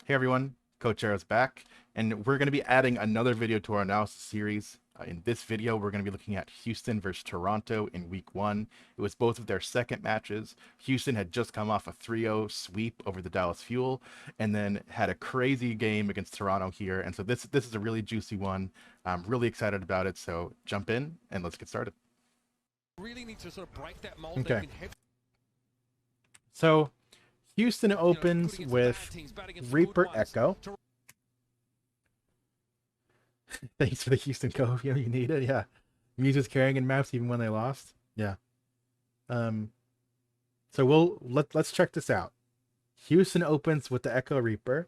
Hey everyone, Coach Aero's back, and we're going to be adding another video to our analysis series. In this video, we're going to be looking at Houston versus Toronto in Week 1. It was both of their second matches. Houston had just come off a 3-0 sweep over the Dallas Fuel, and then had a crazy game against Toronto here. And so this is a really juicy one. I'm really excited about it, so jump in and let's get started. Really need to sort of break that mold. Okay. So Houston opens with Reaper Echo. Thanks for the Houston code. You need it. Yeah. Muse was carrying in maps even when they lost. Yeah. So let's check this out. Houston opens with the Echo Reaper.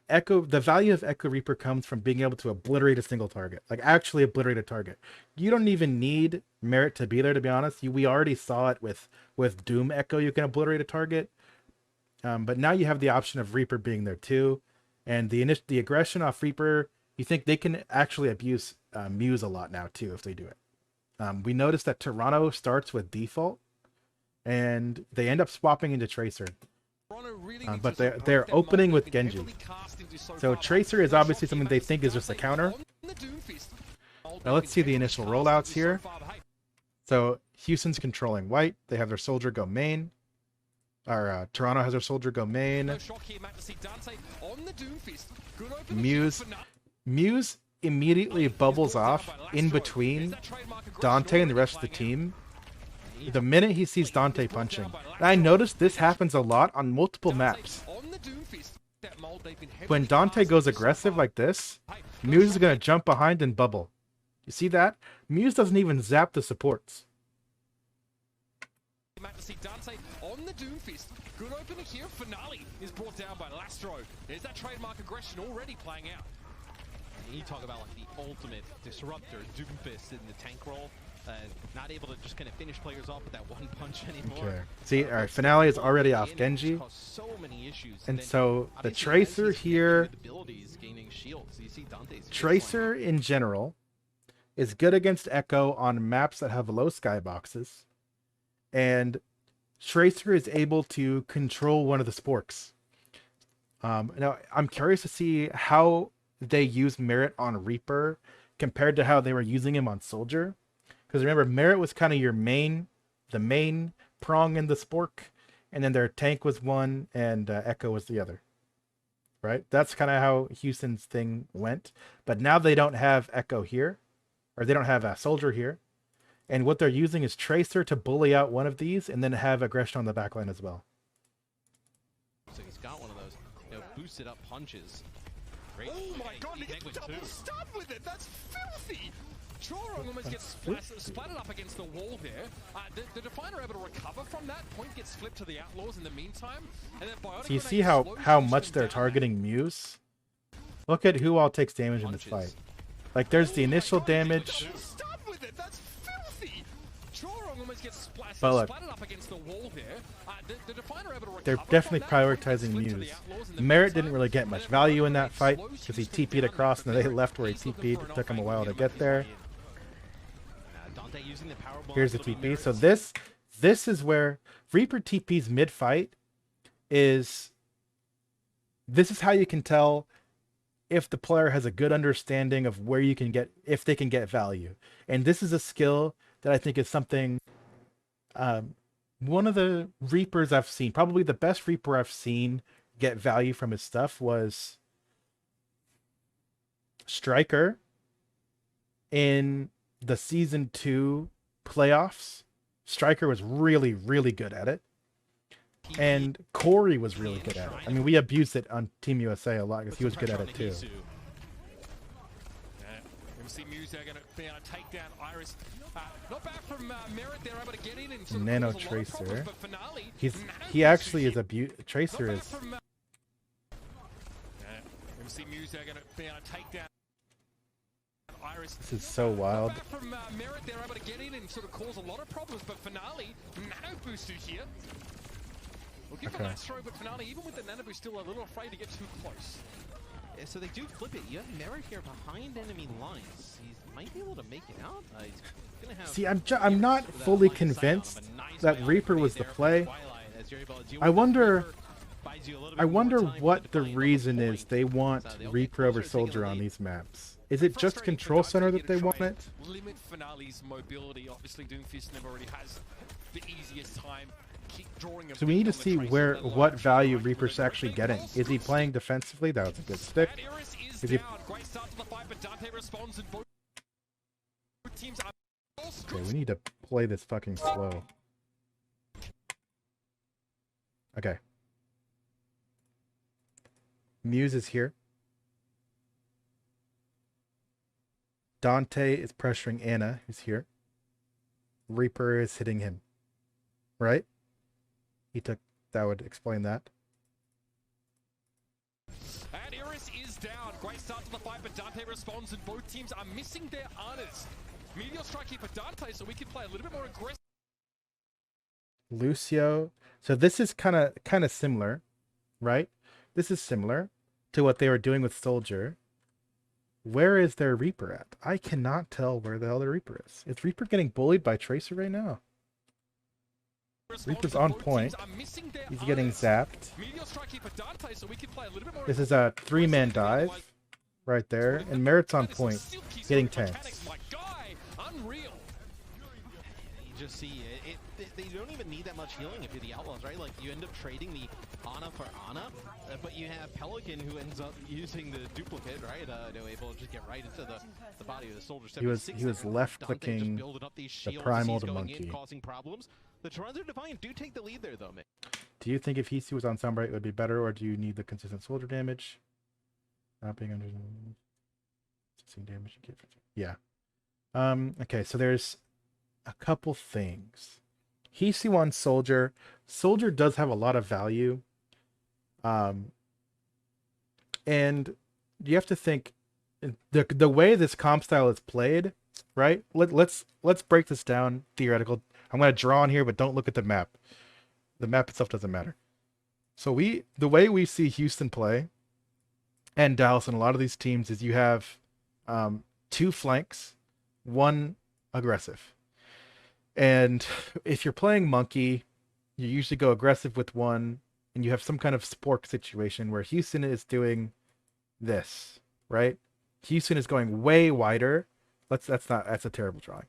The value of Echo Reaper comes from being able to obliterate a single target, like actually obliterate a target. You don't even need merit to be there, to be honest. We already saw it with Doom Echo. You can obliterate a target. But now you have the option of Reaper being there too. And the aggression off Reaper, you think they can actually abuse Muse a lot now too if they do it. We noticed that Toronto starts with default and they end up swapping into Tracer. But they're opening with Genji. So Tracer is obviously something they think is just a counter. Now let's see the initial rollouts here. So Houston's controlling white. They have their soldier go main. Toronto has their soldier go main. Muse immediately bubbles off in between Dante and the rest of the team the minute he sees Dante punching. And I noticed this happens a lot on multiple maps. When Dante goes aggressive like this, Muse is going to jump behind and bubble. You see that? Muse doesn't even zap the supports. On the Doomfist. Good opening here. Finale is brought down by Lastro. There's that trademark aggression already playing out. You talk about like the ultimate disruptor, Doomfist in the tank role. Not able to just kind of finish players off with that one punch anymore. Okay. See, all right, Finale is already off Genji. And so the Tracer here, Tracer in general is good against Echo on maps that have low skyboxes. And Tracer is able to control one of the sporks. Now, I'm curious to see how they use Merit on Reaper compared to how they were using him on Soldier. Because remember, Merit was kind of the main prong in the spork, and then their tank was one, and Echo was the other. Right? That's kind of how Houston's thing went. But now they don't have Echo here, or they don't have a Soldier here. And what they're using is Tracer to bully out one of these and then have aggression on the backline as well. So he's got one of those boosted up punches. Great. Oh my god, he gets double stabbed with it! That's filthy! Choro almost gets splattered up against the wall there. The Defiant are able to recover from that. Point gets flipped to the Outlaws in the meantime. And then so you see how much they're targeting Muse? Look at who all takes damage in this fight. Like there's the initial damage. But look, they're definitely prioritizing Muse. Merit didn't really get much value in that fight because he TP'd across and they left where he TP'd. It took him a while to get there. Here's the TP. So this is where Reaper TP's mid-fight is. This is how you can tell if the player has a good understanding of where you can get, if they can get value. And this is a skill that I think is something, one of the Reapers I've seen, probably the best Reaper I've seen get value from his stuff was Striker in the Season 2 playoffs. Striker was really, really good at it. And Corey was really good at it. I mean, we abused it on Team USA a lot because he was good at it too. Nano Tracer. He actually is Tracer is. This is so wild. Okay. But Finale, even with the nano boost, still a little afraid to get too close. Yeah, so they do flip it. You have Merit here behind enemy lines. He might be able to make it out. See, I'm not fully convinced that Reaper was the play. I wonder buys you a little I bit more wonder time for what the Defiant on reason point. is they want They'll get Reaper over closer, taking Soldier the on lead. these maps. Is it just Frustrating for Control Dante Center here that to they try want and it? limit Finale's mobility. Obviously, Doomfist never already has the easiest time. Keep drawing a So we need beat to on the see Tracer, let what alone value trying to Reaper's deliver actually it. getting. Is he playing defensively? That was a good stick. And Iris is Is he... down. Great start to the fight, but Dante responds and both teams are Okay, we need to play this fucking slow. Okay. Muse is here. Dante is pressuring Anna, who's here. Reaper is hitting him. Right? That would explain that. And Iris is down. Great start to the fight, but Dante responds and both teams are missing their honors. Meteor strike here for Dante, so we can play a little bit more aggressive. Lucio. So this is kind of similar, right? This is similar to what they were doing with Soldier. Where is their Reaper at? I cannot tell where the hell the Reaper is. Is Reaper getting bullied by Tracer right now? Reaper's on point. He's getting zapped. This is a 3-man dive right there, and Merit's on point, getting tanks. You just see they don't even need that much healing if you're the Outlaws, right? Like, you end up trading the Ana for Ana, but you have Pelican who ends up using the duplicate, right? To able to just get right into the body of the Soldier. He was left clicking the primal to monkey. Causing problems. The Toronto Defiant do take the lead there, though, man. Do you think if HOU was on Sunbright it would be better, or do you need the consistent soldier damage? Not being under damage. Yeah. Okay, so there's a couple things. HOU on Soldier. Soldier does have a lot of value. And you have to think the way this comp style is played, right? Let's break this down theoretical. I'm going to draw on here, but don't look at the map. The map itself doesn't matter. So the way we see Houston play and Dallas and a lot of these teams is you have 2 flanks, 1 aggressive. And if you're playing Monkey, you usually go aggressive with 1, and you have some kind of spork situation where Houston is doing this, right? Houston is going way wider. That's a terrible drawing.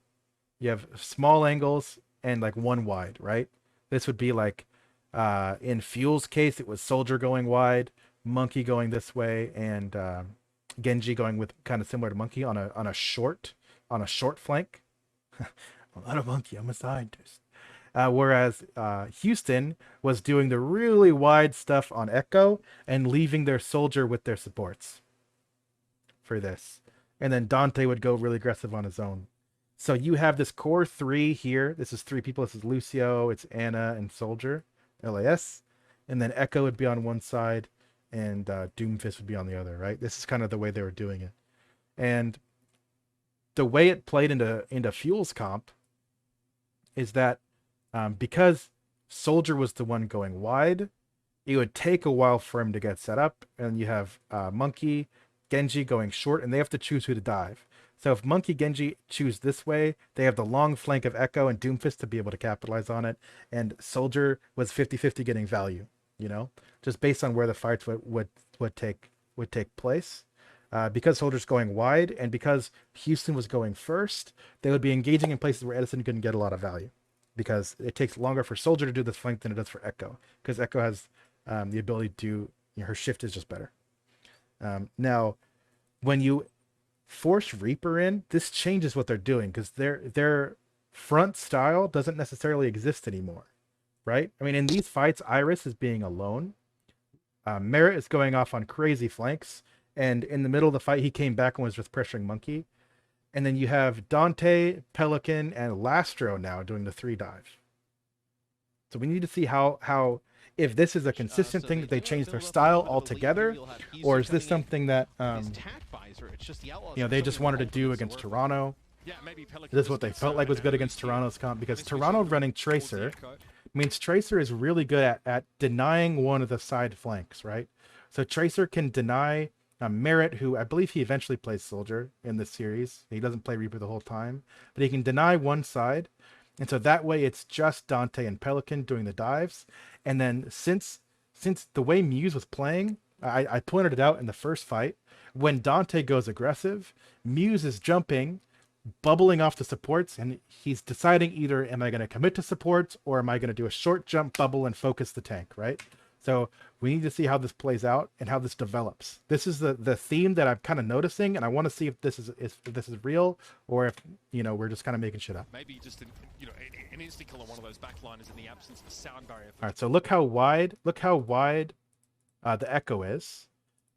You have small angles and like 1 wide, right? This would be like in Fuel's case, it was Soldier going wide, Monkey going this way, and Genji going with kind of similar to Monkey on a short flank. I'm not a monkey, I'm a scientist. Whereas Houston was doing the really wide stuff on Echo and leaving their Soldier with their supports for this. And then Dante would go really aggressive on his own. So you have this core 3 here. This is 3 people. This is Lucio, it's Anna, and Soldier, LAS. And then Echo would be on one side, and Doomfist would be on the other, right? This is kind of the way they were doing it. And the way it played into Fuel's comp is that because Soldier was the one going wide, it would take a while for him to get set up. And you have Monkey, Genji going short, and they have to choose who to dive. So if Monkey, Genji choose this way, they have the long flank of Echo and Doomfist to be able to capitalize on it. And Soldier was 50-50 getting value, you know, just based on where the fights would take place. Because Soldier's going wide and because Houston was going first, they would be engaging in places where Edison couldn't get a lot of value, because it takes longer for Soldier to do this flank than it does for Echo, because Echo has the ability to, you know, her shift is just better. Now, when you force Reaper in, this changes what they're doing, because their front style doesn't necessarily exist anymore, right? I mean, in these fights, Iris is being alone. Merit is going off on crazy flanks, and in the middle of the fight, he came back and was just pressuring Monkey. And then you have Dante, Pelican, and Lastro now doing the 3 dive. So we need to see how if this is a consistent thing that they change their style altogether, or is this something that you know, they just wanted to do against Toronto. This is what they felt like was good against Toronto's comp, because Toronto running Tracer means Tracer is really good at denying one of the side flanks, right? So Tracer can deny Merit, who I believe he eventually plays Soldier in this series. He doesn't play Reaper the whole time, but he can deny one side. And so that way it's just Dante and Pelican doing the dives. And then since since the way Muse was playing, I pointed it out in the first fight. When Dante goes aggressive, Muse is jumping, bubbling off the supports, and he's deciding either am I going to commit to supports or am I going to do a short jump bubble and focus the tank, right? So we need to see how this plays out and how this develops. This is the theme that I'm kind of noticing, and I want to see if this is real or if we're just kind of making shit up. Maybe just an instant kill on one of those backliners in the absence of the sound barrier. All right, so look how wide the echo is.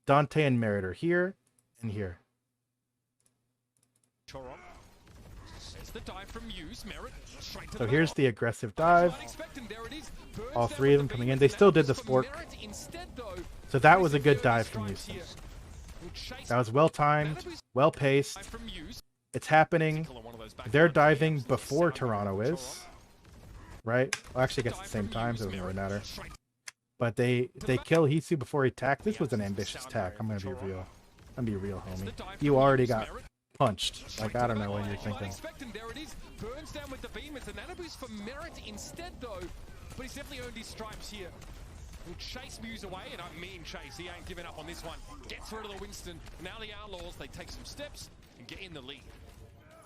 Dante and Merit are here and here. Toron. There's the dive from Muse. Merit straight to So the here's the aggressive dive. All three of them coming in. They still did the spork. So that was a good dive from Muse. That was well timed, well paced. It's happening. They're diving before Toronto is, right? Well, actually, I guess at the same time, so it doesn't really matter. But they kill HOU before he tacked. This was an ambitious tack. I'm gonna be real. Homie. You already got punched. Like, I don't know what you're thinking. Burns down with the beam. It's an Anubis for Merit instead, though. But he's definitely earned his stripes here. Will chase Muse away, and I mean chase. He ain't giving up on this one. Gets rid of the Winston. Now the Outlaws, they take some steps and get in the lead.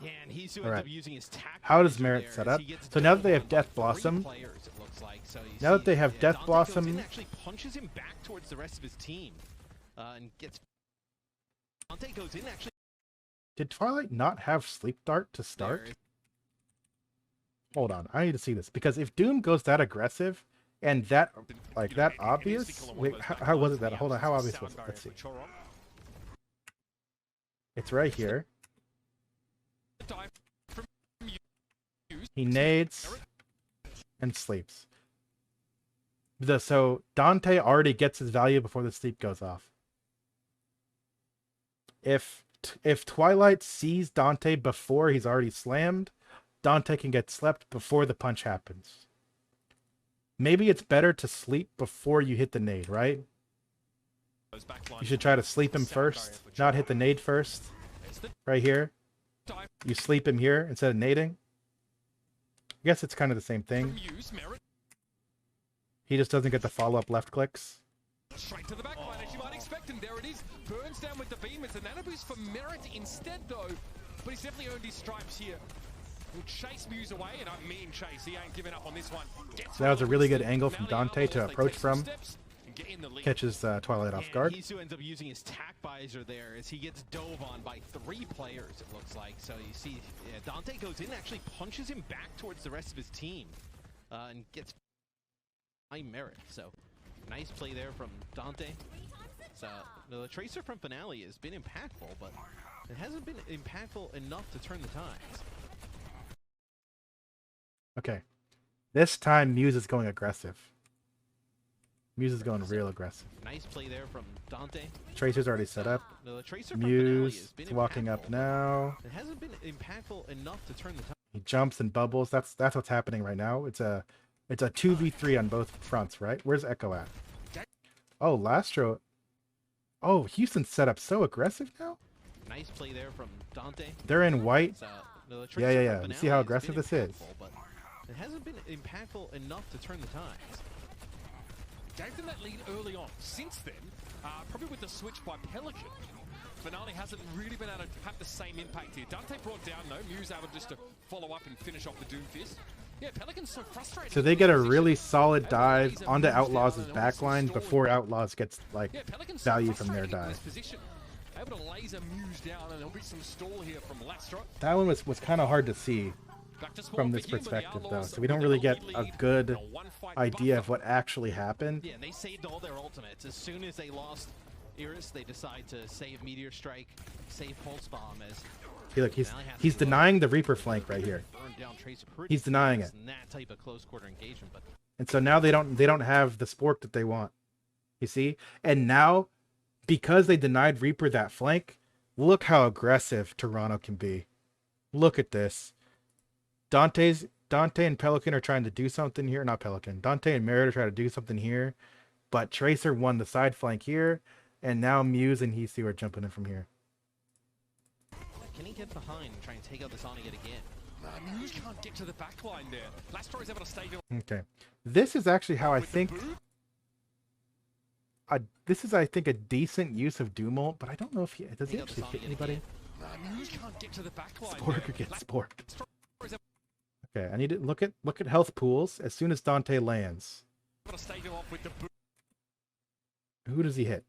Yeah, and he's All right. using his tack. How does Merit set up? So now that they have Death Blossom, now that they have Death Blossom, actually punches him back towards the rest of his team, and gets. Dante goes in actually. did Twilight not have Sleep Dart to start? Hold on, I need to see this because if Doom goes that aggressive and that obvious, wait, how was it that? Hold on, how obvious was it? Let's see. It's right here. He nades and sleeps. So Dante already gets his value before the sleep goes off. If Twilight sees Dante before he's already slammed, Dante can get slept before the punch happens. Maybe it's better to sleep before you hit the nade, right? You should try to sleep him first, not hit the nade first. Right here. You sleep him here instead of nading. I guess it's kind of the same thing. He just doesn't get the follow-up left clicks. Straight to the back line, as you might expect, and there it is. Burns down with the beam. It's an Anubis for Merit instead, though. But he's definitely earned his stripes here. Will chase Muse away, and I mean chase. He ain't giving up on this one. So that was a really good angle from Dante to approach from. Catches Twilight off guard. HOU ends up using his tack visor there as he gets dove on by 3 players, it looks like. So you see, Dante goes in and actually punches him back towards the rest of his team, and gets high Merit. So nice play there from Dante. So the Tracer from Finale has been impactful, but it hasn't been impactful enough to turn the tides. Okay. This time Muse is going aggressive. Muse is going real aggressive. Nice play there from Dante. Tracer's already set up. The Tracer Muse is walking up now. It hasn't been impactful enough to turn the tide. He jumps and bubbles. That's what's happening right now. It's a 2v3 on both fronts, right? Where's Echo at? Oh, Lastro. Oh, Houston's set up so aggressive now. Nice play there from Dante. They're in white. Yeah. You see how aggressive this is? But it hasn't been impactful enough to turn the tides. Gave them that lead early on. Since then, probably with the switch by Pelican, Finale hasn't really been able to have the same impact here. Dante brought down, though. Muse able just to follow up and finish off the Doomfist. Yeah, Pelican's so frustrated. So they get a really solid dive onto Outlaws' backline before Outlaws gets, like, value from their dive. Able to laser Muse down, and there'll be some stall here from Lastro. That one was kind of hard to see from this perspective, though, so we don't really get a good idea of what actually happened. Yeah, they saved all their ultimates. As soon as they lost Iris, they decide to save Meteor Strike, save Pulse Bomb. As look, he's denying the Reaper flank right here. He's denying it. That type of close quarter engagement, but and so now they don't have the spork that they want. You see, and now because they denied Reaper that flank, look how aggressive Toronto can be. Look at this. Dante and Pelican are trying to do something here. Not Pelican. Dante and Merit are trying to do something here. But Tracer won the side flank here. And now Muse and HOU are jumping in from here. Can he get behind and try and take out this Onyx again? Muse can't get to the back line there. Lastro is able to stay. Okay. This is actually how I think... this is, I think, a decent use of Doom ult, but I don't know if does he He got actually the hit Sonic anybody? Muse can't get to the back line. Spork against Spork. Okay, I need to look at health pools as soon as Dante lands. Gotta stave him off with the boot. Who does he hit?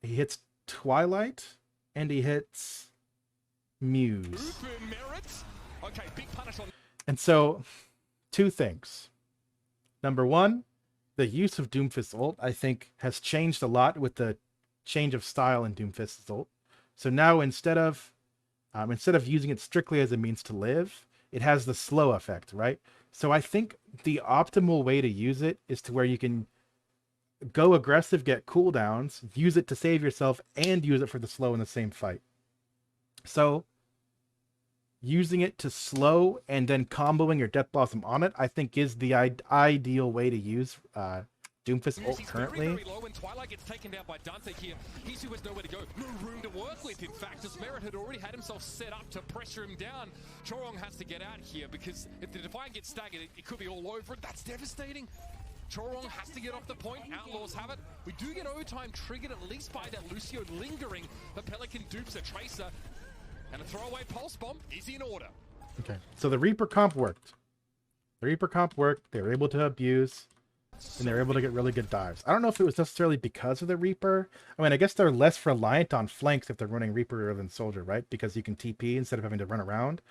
He hits Twilight and he hits Muse. Merits. Okay, big punish on. And so, two things. Number one, the use of Doomfist ult, I think, has changed a lot with the change of style in Doomfist's ult. So now instead of using it strictly as a means to live, it has the slow effect, right? So I think the optimal way to use it is to where you can go aggressive, get cooldowns, use it to save yourself, and use it for the slow in the same fight. So using it to slow and then comboing your Death Blossom on it, I think is the ideal way to use Doomfist ult currently. Very low when Twilight gets taken down by Dante here. HOU has nowhere to go, no room to work with. In fact, as Merit had already had himself set up to pressure him down, Chorong has to get out here because if the Defiant gets staggered, it could be all over. That's devastating. Chorong has to get off the point. Outlaws have it. We do get overtime triggered at least by that Lucio lingering, but Pelican dupes a Tracer. And a throwaway pulse bomb is in order. Okay, so the Reaper comp worked. The Reaper comp worked. They were able to abuse, and they were able to get really good dives. I don't know if it was necessarily because of the Reaper. I mean, I guess they're less reliant on flanks if they're running Reaper rather than Soldier, right? Because you can TP instead of having to run around.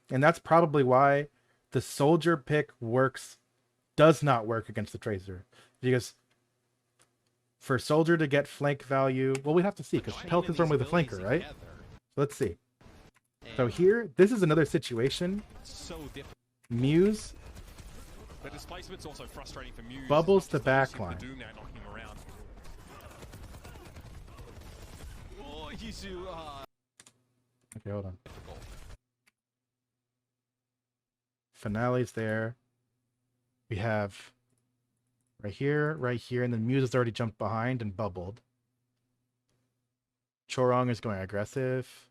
And that's probably why the Soldier pick does not work against the Tracer. Because for Soldier to get flank value, well, we'd have to see, because Pelican's run with a flanker, right? So let's see. So here, this is another situation. So different. Muse The displacement's also frustrating for Muse. bubbles the backline. Doom now knocking him around. Oh, HOU, Okay, hold on. Finale's there. We have right here, and then Muse has already jumped behind and bubbled. Chorong is going aggressive.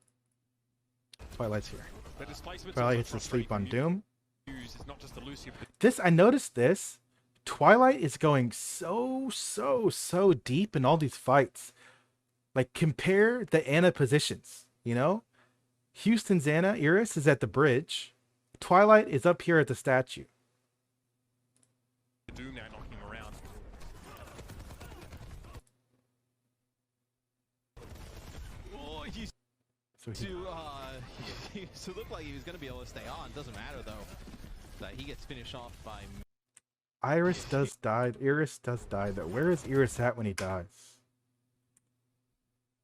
Twilight's here. The displacement's Twilight also hits the sleep on frustrating for Doom. Muse. It's not just the Lucio. This, I noticed this. Twilight is going so deep in all these fights. Like, compare the Ana positions, you know? Houston's Ana, Iris, is at the bridge. Twilight is up here at the statue. Doom now knocking him around. oh, So he, so looked like he was going to be able to stay on. Doesn't matter though. That he gets finished off by. Iris does die. Iris does die, though. Where is Iris at when he dies?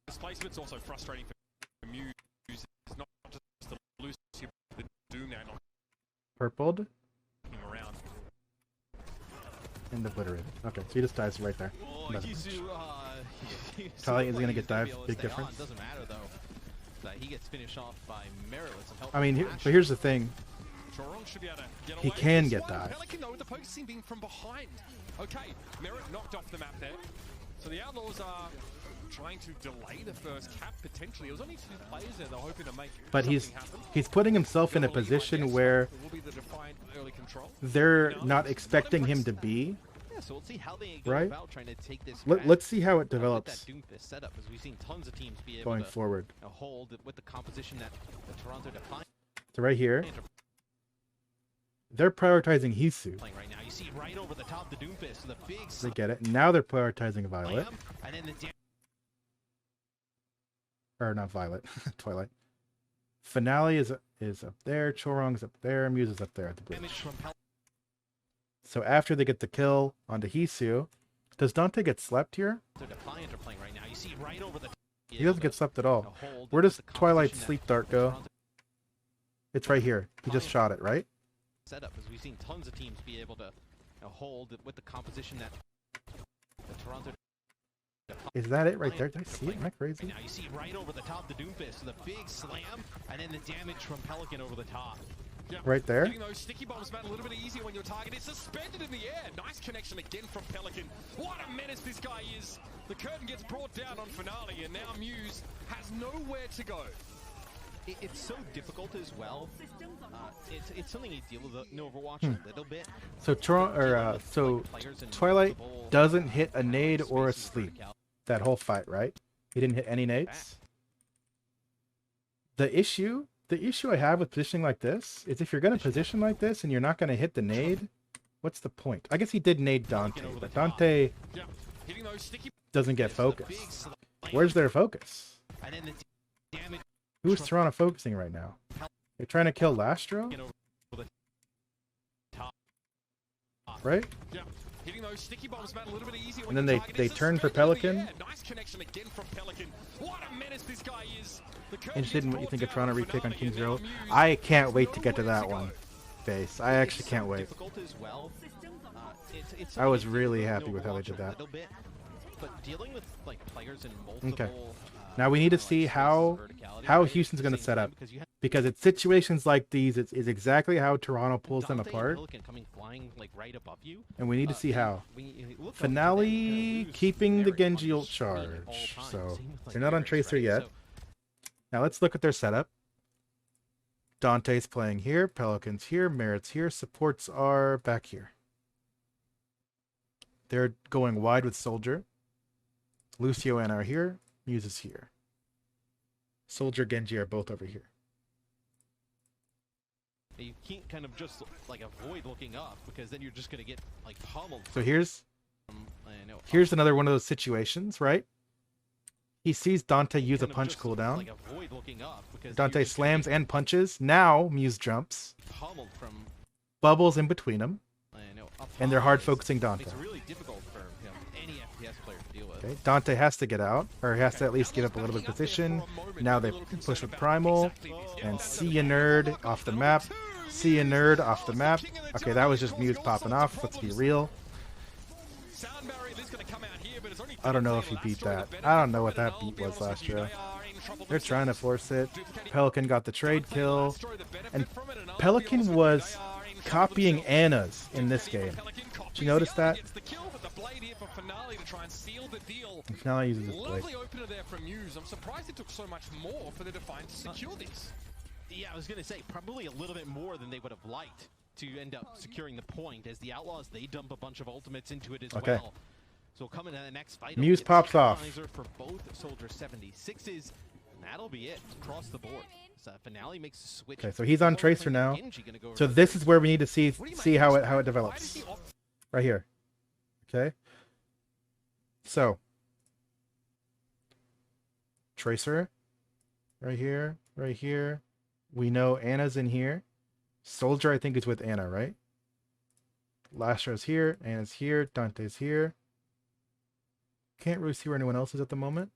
Displacement's also frustrating for Muse. It's not just the Lucio. The Doom now knocking Purpled him around. and obliterated. Okay, so he just dies right there. Oh, Another HOU, match. so Twilight looked is gonna like get he was dive, be able to big stay difference. on. Doesn't matter though. That he gets finished off by Merit with some help. I mean, from but here's the thing. Chorong should be able to get He away. can This get one, dive. Pelican though with the poke seam being from behind. Okay, Merit knocked off the map there. So the Outlaws are trying to delay the first cap potentially. It was only 2 players there. They're hoping to make But something happen. he's putting himself in a Got the lead, I position guess. where It will be the Defiant early control. they're not expecting him to be. Yeah, so we'll see how they go Right? about trying to take this. Let's see how it with that develops Doomfist setup, as we've seen tons of teams be able going to forward. hold with the composition that the Toronto Defiant So right here, are they're prioritizing HOU. playing right now. You see right over the top the Doomfist with a big They get it. Now they're prioritizing Violet. slam, and then the Or not Violet. Twilight. Finale is up there. Chorong's up there. Muse is up there at the bridge. damage from Pel So after they get the kill onto HOU, does Dante get slept here? the Defiant are playing right now. You see right over the top. He doesn't get slept at all. Where does Twilight's sleep dart go? It's right here. He just shot it, right? Setup, as we've seen tons of teams be able to hold with the composition that the Toronto Is that it right there? Did I see it? Am I crazy? Now you see right over the top the Doomfist with a big slam, and then the damage from Pelican over the top. Yeah. Right there? Getting those sticky bombs, man, a little bit easier when your target is suspended in the air. Nice connection again from Pelican. What a menace this guy is. The curtain gets brought down on Finale, and now Muse has nowhere to go. it's so difficult as well. It's something you deal with in Overwatch a little bit. So Twilight doesn't hit a nade or a sleep that whole fight, right? He didn't hit any nades. The issue I have with positioning like this is if you're going to position like this and you're not going to hit the nade, what's the point? I guess he did nade Dante, but Dante doesn't get focus. Where's their focus? Who's Toronto focusing right now? They're trying to kill Lastro? Right? Hitting those sticky bombs, man, a little bit easier And then they turn for Pelican. Yeah, nice connection again from Pelican. What a menace this guy is. Interested in what you think of Toronto retake on King's Row? I can't wait to get to that one, Face. I actually can't wait. I was really happy with how they did that. Okay. Now we need to see how Houston's going to set up, because it's situations like these is exactly how Toronto pulls them apart, and we need to see how. Finale keeping the Genji ult charge, so they're not on Tracer yet. Now let's look at their setup. Dante's playing here, Pelican's here, Merit's here, supports are back here. They're going wide with Soldier. Lucio and are here. Muse is here. Soldier, Genji are both over here. You can't kind of just like avoid looking up, because then you're just going to get like pummeled. So here's another one of those situations, right? He sees Dante use a punch cooldown. Dante slams and punches. Now Muse jumps. Bubbles in between them. And they're hard focusing Dante. It's really difficult for any FPS player to deal with. Okay, Dante has to get out, or he has to at least give up a little bit of position. Now they push with Primal, and see ya nerd off the map. See ya nerd off the map. Okay, that was just Muse popping off. Let's be real. I don't know if he beat that. I don't know what that beat was last year. They're trying to force it. Pelican got the trade kill, and Pelican was copying Anna's in this game. Did you notice that? And Finale uses this blade. Opener there from Muse. I'm surprised it took so much more for the Defiant to secure this. Yeah, I was going to say, probably a little bit more than they would have liked to end up securing the point, as the Outlaws, they dump a bunch of ultimates into it as well. So coming in the next fight, Muse pops off. For both Soldier 76s, and that'll be it across the board. So Finale makes a switch. Okay, so he's on Tracer now. So this is where we need to see how it develops. Right here. Okay. So Tracer, right here, right here. We know Anna's in here. Soldier, I think, is with Anna, right? Lastra's here, Anna's here, Dante's here. Can't really see where anyone else is at the moment.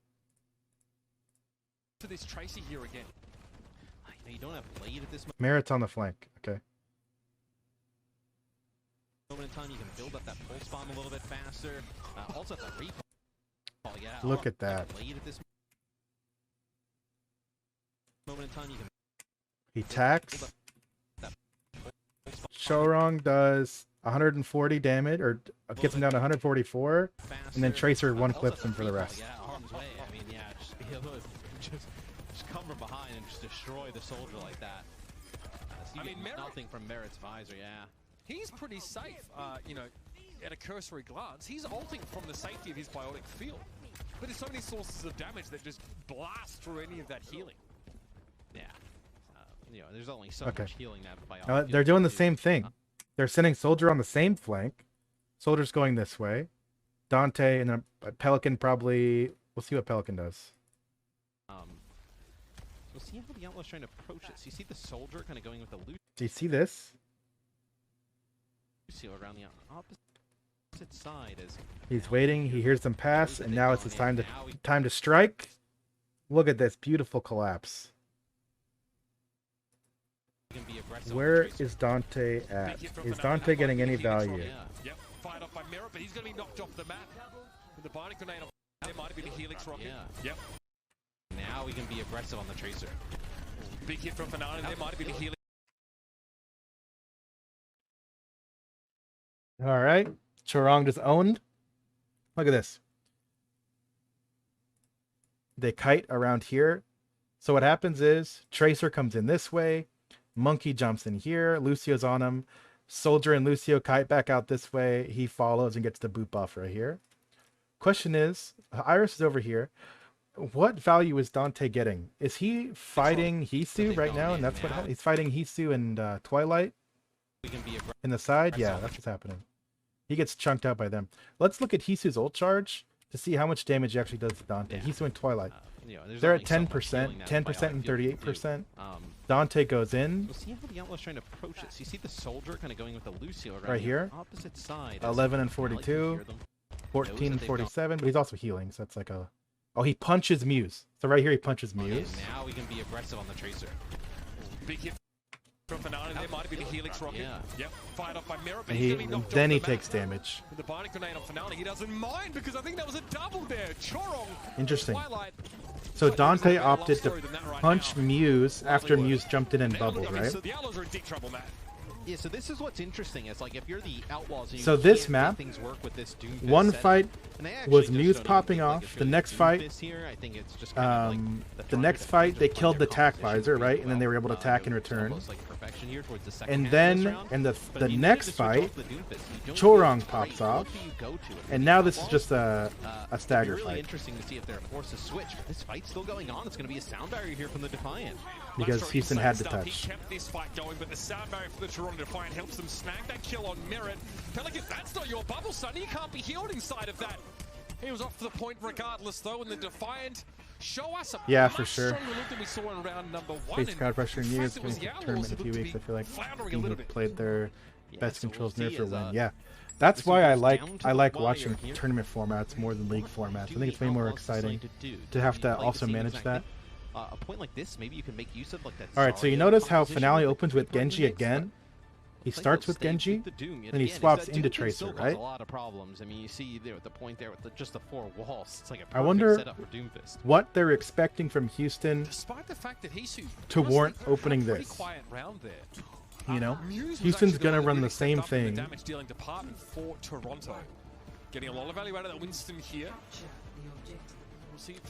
To this Tracy here again. You don't have blade at this Merit's on the flank. Okay. moment in time. You can build up that pulse bomb a little bit faster. Also, at the recall. Yeah. Look at that. Blade at this moment in time. You can. He tacks. Shorong does 140 damage, or gets him down to 144, and then Tracer one clips him for the rest. Yeah, harm's way. I mean, yeah, just be able to just come from behind and just destroy the soldier like that. So you get nothing from Merit's visor, yeah. He's pretty safe, you know, at a cursory glance. He's ulting from the safety of his biotic field. But there's so many sources of damage that just blast through any of that healing. Yeah. You know, there's only so much healing that biotic Now, they're doing the same thing. They're sending Soldier on the same flank. Soldier's going this way. Dante and a Pelican probably... We'll see what Pelican does. We'll see how the Outlaw's trying to approach it. So you see the Soldier kind of going with the loot. Do you see this? Lucio around the opposite side as he's waiting. He hears them pass, and now it's his time to strike. Look at this beautiful collapse. Where is Dante at? Is Dante getting any value? Yep, fired off by Mirror, but he's going to be knocked off the map. With the bionic grenade on, there might have been a Helix rocket. Yep. Now we can be aggressive on the Tracer. Big hit from Finale, there might have been a Helix. All right, Chorong just owned. Look at this. They kite around here. So what happens is Tracer comes in this way, Monkey jumps in here, Lucio's on him, Soldier and Lucio kite back out this way. He follows and gets the boot buff right here. Question is, Iris is over here. What value is Dante getting? Is he fighting Hisu right now? And that's what he's fighting Hisu and Twilight in the side? Yeah, that's what's happening. He gets chunked out by them. Let's look at Hisu's ult charge to see how much damage he actually does to Dante. Hisu and Twilight. They're at 10%, 10% and 38%. Dante goes in. We'll see how the Outlaws trying to approach this. You see the Soldier kind of going with the Lucio right here. Opposite side. 11 and 42, 14 and 47, but he's also healing, so that's like a... Oh, he punches Muse. So right here he punches Muse. Now we can be aggressive on the Tracer. Big hit from Fanani. There might have been a Helix rocket. Yeah. Yep, fired off by Mirror. And then he takes damage. With the binding grenade on Fanani, he doesn't mind because I think that was a double there. Chorong. Interesting. Twilight. So Dante opted to punch Muse after Muse jumped in and bubbled, right? So the Outlaws are in deep trouble, Matt. Yeah, so this is what's interesting. It's like if you're the Outlaws, and you so this can't map, make things work with this one fight was Muse Muse popping off. The next fight, the next fight they killed the tack visor, right? And then they were able to attack in return. And then in the next fight, Chorong pops off, and now this is just a stagger really fight. Interesting to see if they're forced to switch. But this fight's still going on. It's going to be a sound barrier here from the Defiant. Because Houston had to touch. He kept this fight going, but the sound barrier for the Toronto Defiant helps them snag that kill on Merit. Pelican, that's not your bubble, son. You can't be healed inside of that. He was off the point regardless, though, and the Defiant show us a for sure. stronger look than we saw in round number 1. Face crowd pressure in years, going to tournament in a few weeks. I feel like teams have played their best controls nerf for win. Yeah. That's why I like watching tournament formats more than league formats. I think it's way more exciting to have to also manage that. A point like this, maybe you can make use of like that. Alright, so you notice how Finale opens with Genji again? He starts with Genji, and he swaps into Tracer, right? A lot of problems. I mean, you see there at the point there with just the 4 walls. It's like a I wonder setup for Doomfist. what they're expecting from Houston Despite the fact that to warrant opening this. Quiet round there. You know, Houston's gonna run the same thing. Damage dealing department for Toronto. Getting a lot of value out of that Winston here.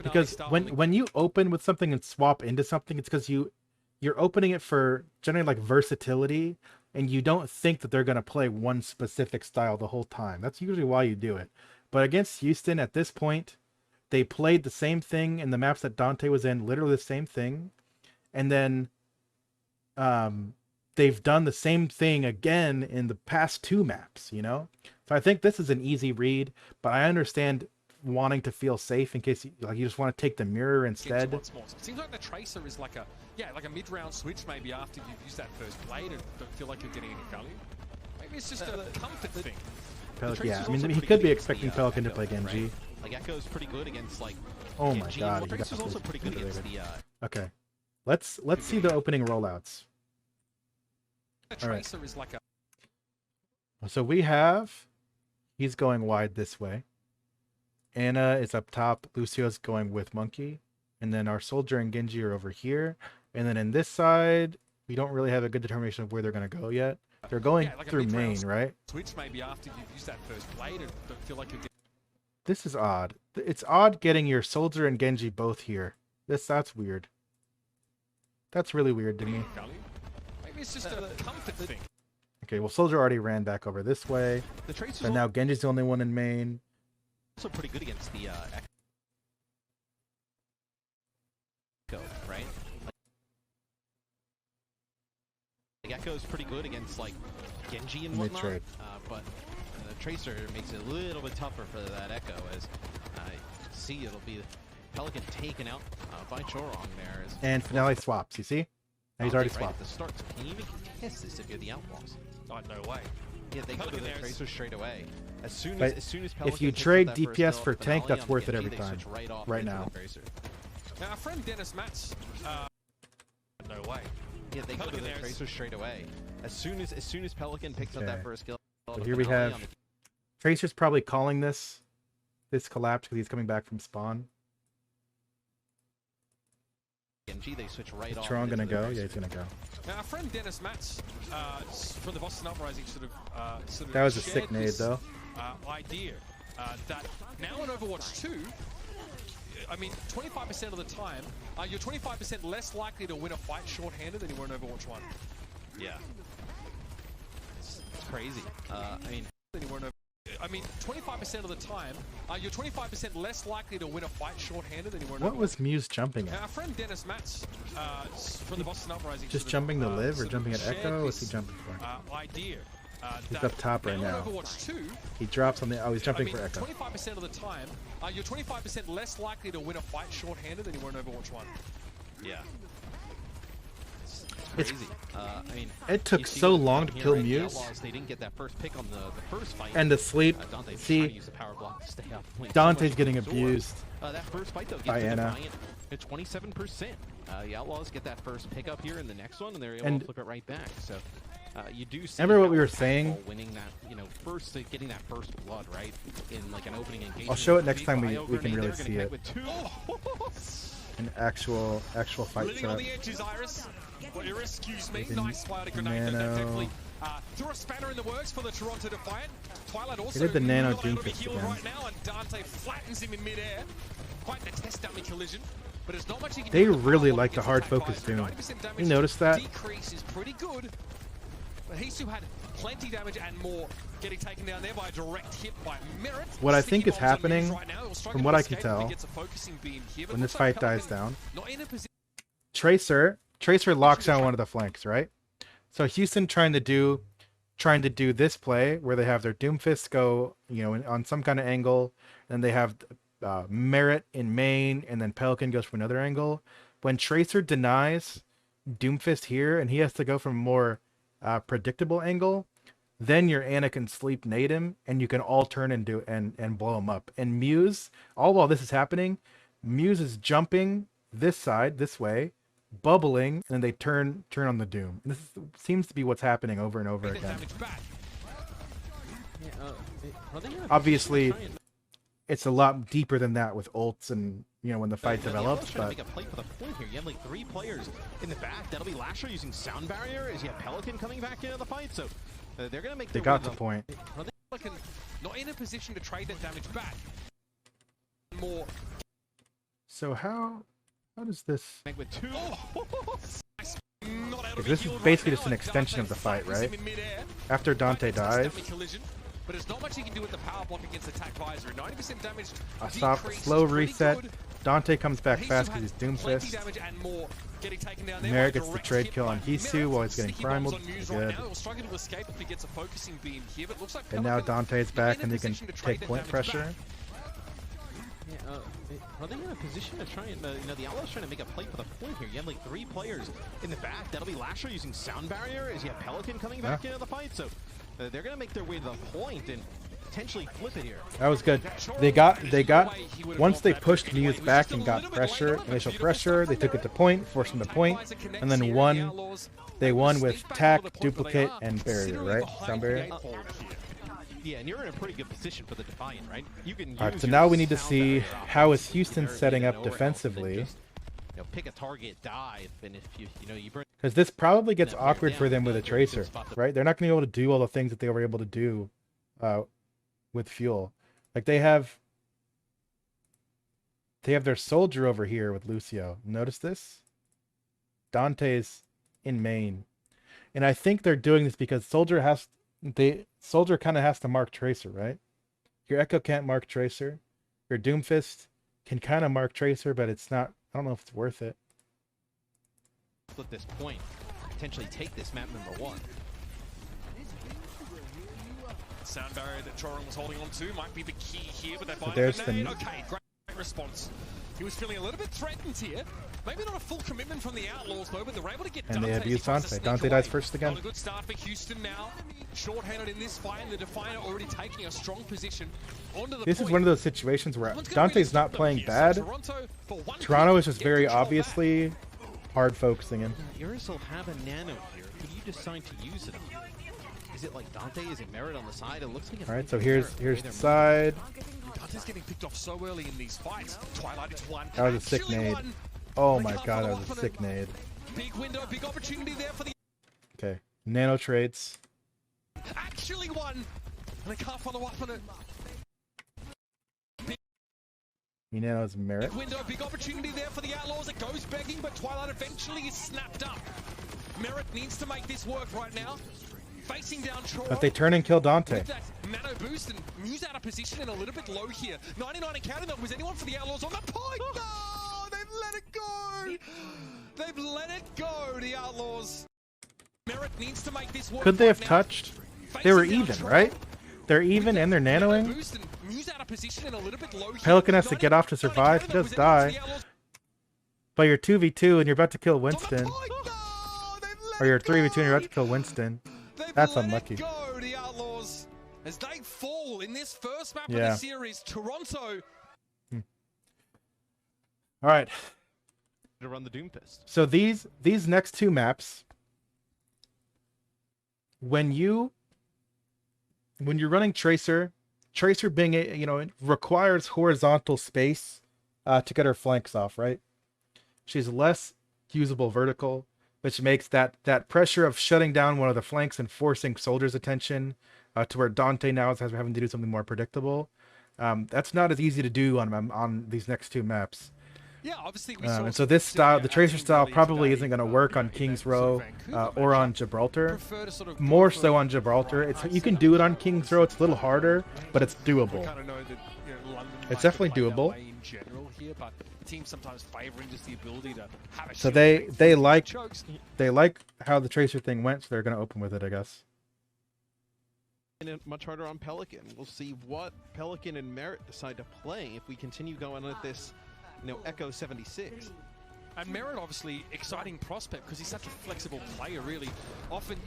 Because when you open with something and swap into something, it's because you're opening it for generally like versatility, and you don't think that they're going to play one specific style the whole time. That's usually why you do it. But against Houston at this point, they played the same thing in the maps that Dante was in, literally the same thing. And then they've done the same thing again in the past 2 maps, you know? So I think this is an easy read, but I understand wanting to feel safe in case you just want to take the mirror instead. It seems like the Tracer is like a mid-round switch maybe after you've used that first blade and don't feel like you're getting any value. Maybe it's just a comfort thing. Yeah, I mean he could be expecting Pelican to play Genji. Right? Like Echo's pretty good against like oh my Genji, god, he Tracer's also pretty good against the okay. Let's see the opening rollouts. The Tracer is like a So he's going wide this way. Anna is up top, Lucio's going with Monkey, and then our Soldier and Genji are over here. And then in this side, we don't really have a good determination of where they're going to go yet. They're going through main, right? Switch maybe after you've used that first blade and don't feel like you're getting... This is odd. It's odd getting your Soldier and Genji both here. That's weird. That's really weird to me. Maybe it's just a comfort thing. Okay, well Soldier already ran back over this way. And now Genji's the only one in main. Also pretty good against the Echo, right? Like Echo's pretty good against like Genji and whatnot, but the Tracer makes it a little bit tougher for that Echo. As see, it'll be Pelican taken out by Chorong there. And Finale swaps. You see? He's already swapped. At the start, so can you even contest this if you're the Outlaws? Oh, no way. Yeah, they go to the Tracer straight away. As soon as Pelican if you trade DPS for tank, that's worth it every time. Right now. Now, our friend Dennis Matz. No way. Yeah, they go to the Tracer straight away. As soon as Pelican picks up that first kill. So here we have Tracer's probably calling this collapse because he's coming back from spawn. They switch right off. Tron gonna go? Yeah, he's gonna go. Now, our friend Dennis Matz from the Boston Uprising sort of that was a sick nade though. Idea that now in Overwatch 2, I mean, 25% of the time, you're 25% less likely to win a fight short-handed than you were in Overwatch 1. Yeah. It's crazy. I mean, Than you were in I mean, 25% of the time, you're 25% less likely to win a fight short-handed than you were in What Overwatch. was Muse jumping Now, at? our friend Dennis Matz from the Boston Uprising... Just jumping to live or sort of jumping at shared Echo? What's he this, jumping for? idea. He's that up top right now now. in Overwatch 2, He drops on the. Oh, he's jumping I mean, for Echo. 25% of the time, you're 25% less likely to win a fight short-handed than you were in Overwatch 1. yeah. It's Crazy. I mean, It took you see so what long to happened kill here, right? The Muse. Outlaws, they didn't get that first pick on the first fight. And to sleep. Dante's See, trying to use the power block to stay up. Like, so Dante's much getting from TOR. abused. That first fight though, By gets the Anna. Defiant at 27%. The Outlaws get that first pick up here in the next one, and they're able And- to flip it right back. So you do see. Remember what how we were impactful saying? winning that, first getting that first blood right in like an opening engagement. I'll show it with next big time we bio can grenade really there, gonna see connect it. with two. An actual fight Living on setup. the edges, Iris. Well, excuse me. Nice fire grenade. That Nano. definitely threw a spanner in the works for the Toronto Defiant. Twilight also did the Nano not able to be Doomfist healed again. right now, and Dante flattens him in midair. Quite the test dummy collision. But there's not much he can They do with the really power like the block hard against attack focus visor. Doom. 90% damage You noticed that? decrease is pretty good. But HOU had plenty damage and more getting taken down there by a direct hit by Merit. What I Sticky think is bombs on Muse happening, right now. He'll struggle from to what I can escape if he tell, gets a focusing beam here, but when this looks like fight dies Pelican down, not in a position. Tracer locks down one of the flanks, right? So Houston trying to do this play where they have their Doomfist go, on some kind of angle, and they have Merit in main, and then Pelican goes from another angle. When Tracer denies Doomfist here, and he has to go from a more predictable angle, then your Ana can sleep nade him, and you can all turn and and blow him up. And Muse, all while this is happening, Muse is jumping this side, this way, bubbling, and then they turn on the Doom. And seems to be what's happening over and over again. Obviously, it's a lot deeper than that with ults and when the fight develops. But But make a play for the point here. You have like 3 players in the back. That'll be Lasher using sound barrier as you have Pelican coming back into the fight. So they're gonna make. they their got way the point. Pelican not in a position to trade that damage back. More. So how does this? With 2. Not able to be This is healed basically right just an now, extension and of the fight, flattens right? him in midair. After Dante Quite the dies, test dummy collision, but there's not much he can do with the power block against attack visor. 90% damage. a soft, decrease slow is pretty reset. good. Dante comes back HOU fast had because he's plenty Doomfist. damage and more getting taken down there Merrick by gets the direct trade hit kill by on HOU Merit. while he's getting Sticky bombs primaled. on Muse Good. right now. He'll struggle to escape if he gets a focusing beam here, but looks like And now Pelican Dante's not back in a and they can position to trade take that point damage pressure. back. Are they in a position to try and, the Outlaws trying to make a play for the point here? You have like 3 players in the back. That'll be Lasher using sound barrier as you have Pelican coming back into the fight. So they're gonna make their way to the point and potentially flip it here. That was good. They got once they pushed Muse back and got pressure, initial pressure, they took it to point, forced them to point, and then they won with tack, duplicate, and barrier, right? Sound barrier. Yeah, and you're in a pretty good position for the Defiant, right? You can. All right, use so your now we need to sound see barrier how is offense. Houston You're setting in up nowhere else and defensively. just, pick a target, dive, and if you burn. Because this probably gets Yeah, awkward yeah, for them with a yeah, Tracer, good spot to- right? They're not going to be able to do all the things that they were able to do with Fuel. Like they have their soldier over here with Lucio. Notice this? Dante's in main. And I think they're doing this because Soldier kind of has to mark Tracer, right? Your Echo can't mark Tracer. Your Doomfist can kind of mark Tracer, but it's not, I don't know if it's worth it. Flip this point, potentially take this map number 1. Sound barrier that Choron was holding on to might be the key here, but they find there's a grenade. Okay, great response. He was feeling a little bit threatened here. Maybe not a full commitment from the Outlaws though, but they're able to get And they Dante. have used Dante. Dante dies first again. Not a good start for Houston now. Short-handed in this fight, and the Defiant already taking a strong position onto the This point. is one of those situations where Someone's gonna Dante's really not stop them playing here. So bad. for one Toronto pick, is just get very control back. obviously hard focusing him. Iris will have a nano here. Could you decide to use it on? Is it like Dante? Is it Merit on the side? It looks like it's All right, maybe so Merit here's way the they're side. Dante's getting picked off so early in these fights. Twilight is one. That was a sick Actually nade. one. Oh They my can't god, follow that was up a on sick it. nade. Big window, big opportunity there for the Okay, nano trades. actually one. And they can't follow up on it. Nano's Merit. Window, big opportunity there for the Outlaws. It goes begging, but Twilight eventually is snapped up. Merit needs to make this work right now. Facing down Troy. But they turn and kill Dante. With that nano boost, and Mew's out of position and a little bit low here. 99 and counting them. Was anyone for the Outlaws on the point? No! They've let it go! They've let it go, the Outlaws. Merit needs to make this work. Could they have right touched? now. They were Facing down even, Troy. right? They're even and they're Nano nanoing. boost, and Mew's out of position and a little bit low here. Pelican has to get off to 99 survive. He counting them. does Was anyone for die. the Outlaws? But you're 2v2 and you're about to kill On the Winston. point. No! They've let Or you're it go. 3v2 and you're about to kill Winston. They've That's let unlucky. It go, the Outlaws, as they fall in this first map of Yeah. the series. Toronto. Alright. To run the Doom Fist. So these next two maps, when you're running Tracer being it requires horizontal space to get her flanks off, right? She's less usable vertical, which makes that pressure of shutting down one of the flanks and forcing soldiers' attention to where Dante now is having to do something more predictable. That's not as easy to do on these next two maps. Yeah, obviously we saw And so this style, the Tracer style, probably isn't going to work on in King's that sort Row of Vancouver or matchup. on Gibraltar. Prefer to sort of More go so for on Gibraltar. You can do it on King's Row. It's a little harder, but it's doable. kind of know that, London It's might definitely play that doable. way in general here, but teams sometimes favoring just the ability to have a So shield they break they through like chokes. they like how the Tracer thing went, so they're going to open with it, I guess. And it much harder on Pelican. We'll see what Pelican and Merit decide to play if we continue going with this, Echo 76. And Merit, obviously, exciting prospect because he's such a flexible player, really. Often,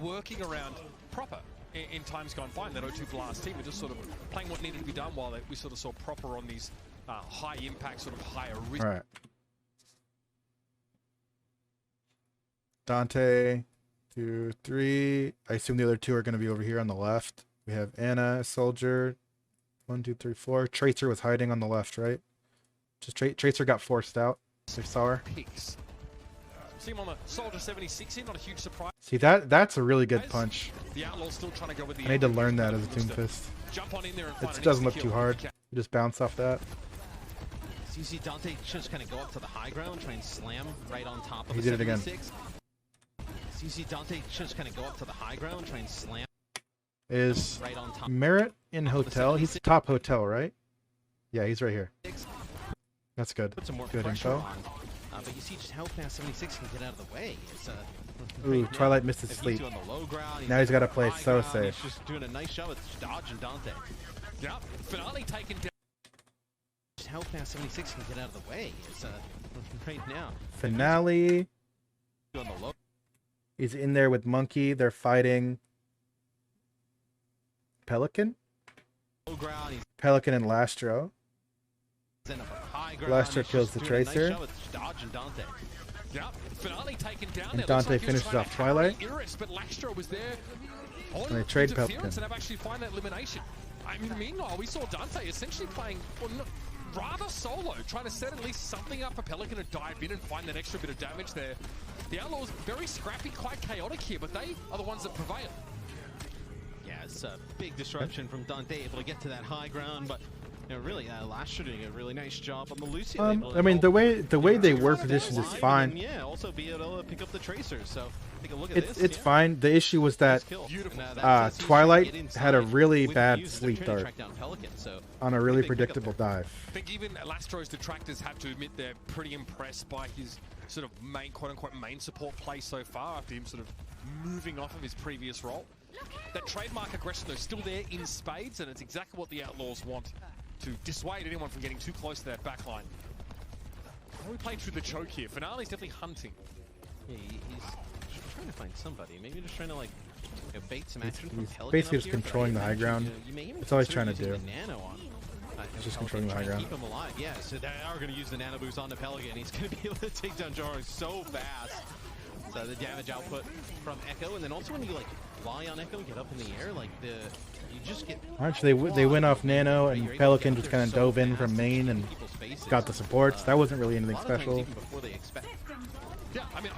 working around Proper in times gone by. In that O2 Blast team, and just sort of playing what needed to be done while we sort of saw Proper on these high impact, sort of higher risk. All right. Dante, 2, 3. I assume the other two are going to be over here on the left. We have Anna, Soldier. 1, 2, 3, 4. Tracer was hiding on the left, right? Just Tracer got forced out. I saw her. Picks. See him on the Soldier 76 here, not a huge surprise. See, that's a really good punch. The Outlaws still trying to go with the I need to angle. learn that Looks as a Doom to Fist. Jump on in there and find It an doesn't instant look too kill. hard. You just bounce off that. So you see Dante just kind of go up to the high ground, try and slam right on top of He the did it again. 76. So you see Dante just kind of go up to the high ground, try and slam Is right on top. Merit in hotel? He's top hotel, right? Yeah, he's right here. That's good. Put some more Good pressure info. on. But you see just how fast 76 can get out of the way. It's, Ooh, right now, Twilight missed his if sleep. he's on the low ground, Now he's got to play high so ground, safe. He's just doing a nice job of dodging Dante. Yep, finale taken down. Just how fast 76 can get out of the way. It's right now. Finale On the low is in there with Monkey. They're fighting Pelican? ground, he's Pelican and Lastro. in a high ground. Lastro he's kills just the doing a nice Tracer. job of dodging Dante. Yep, finale taken down. And It looks Dante like he was finishes trying off to Twilight. carry Iris, but Lastro was there. On And they trade interference Pelican. and have actually find that elimination. I mean, meanwhile, we saw Dante essentially playing rather solo, trying to set at least something up for Pelican to dive in and find that extra bit of damage there. The Outlaws very scrappy, quite chaotic here, but they are the ones that prevail. Yeah, it's a big disruption from Dante, able to get to that high ground, but really, Lastro doing a really nice job on the Lucian. able to I mean, the hold way they Tracer were alive positioned is and, fine. yeah, also be able to pick up the Tracer. So take a look at this. It's yeah. fine. The issue was that Nice kill. Beautiful. And, that's he's Twilight trying to get had a inside really with bad Muse. They're sleep trying to dart track down Pelican, so on a really big pickup predictable there. dive. I think even Lastro's detractors have to admit they're pretty impressed by his sort of main, quote-unquote, main support play so far after him sort of moving off of his previous role. That trademark aggression, though, still there in spades, and it's exactly what the Outlaws want to dissuade anyone from getting too close to that backline. How are we playing through the choke here? Finale's definitely hunting. Yeah, he's trying to find somebody. Maybe just trying to bait some action from he's Pelican basically up just here, but controlling the high imagine, ground. you may even That's all he's consider trying to using do. the nano on Just Pelican, controlling the high try and ground. keep him alive. Yeah, so they are going to use the nano boost on the Pelican. He's going to be able to take down Jaro so fast. So the damage output from Echo, and then also when you fly on Echo and get up in the air, you just get. Actually, they went off Nano, and Pelican just kind of dove in from main and got the supports. That wasn't really anything special. Before they expect Yeah, I mean,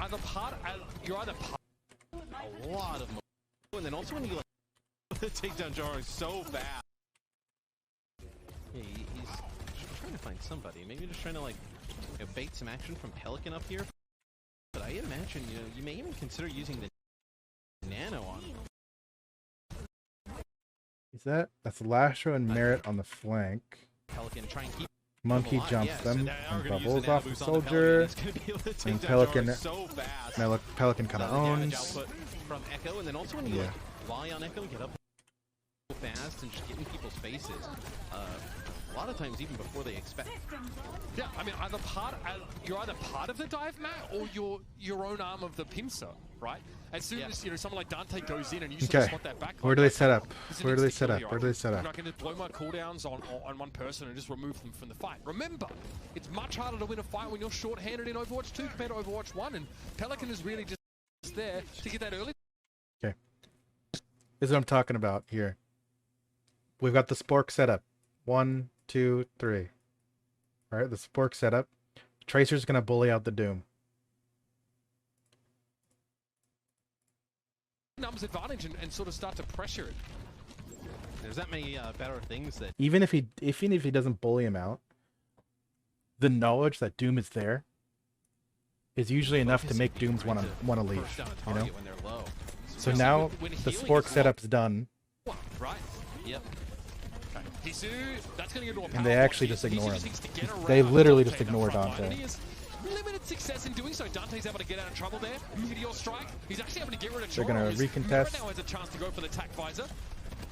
you're either part. a lot of momentum, and then also when you take down Jaro so fast. Yeah, he's trying to find somebody. Maybe just trying to like bait some action from Pelican up here. But I imagine you may even consider using the nano on him. Is that's Lashro and Merit on the flank. Pelican try and keep Monkey jumps them and bubbles off the soldier. And Pelican kind of owns. From Echo, and then also when you like lie on Echo, get up fast and just get in people's faces. A lot of times even before they expect. Yeah, I mean, you're either part of the dive, Matt, or you're your own arm of the pincer, right? As soon as someone like Dante goes in and you sort of spot that back. Where do they set up? Where do they set up? Where do they set I'm up? not going to blow my cooldowns on one person and just remove them from the fight. Remember, it's much harder to win a fight when you're short-handed in Overwatch 2 compared to Overwatch 1, and Pelican is really just there to get that early. Okay. This is what I'm talking about here. We've got the Spork setup. 1, 2, 3. All right, the Spork setup. Tracer's going to bully out the Doom. Numbers advantage and sort of start to pressure it. There's that many better things that even if he doesn't bully him out, the knowledge that Doom is there is usually enough to make Dooms want to leave. You know. So now the Spork setup's done. Right. Yep. That's going to get and they actually just ignore him. They literally just ignore Dante. Limited success in doing so. Dante's able to get out of trouble there. Meteor strike. He's actually able to get rid of. They're going to recontest. Now has a chance to go for the tack visor.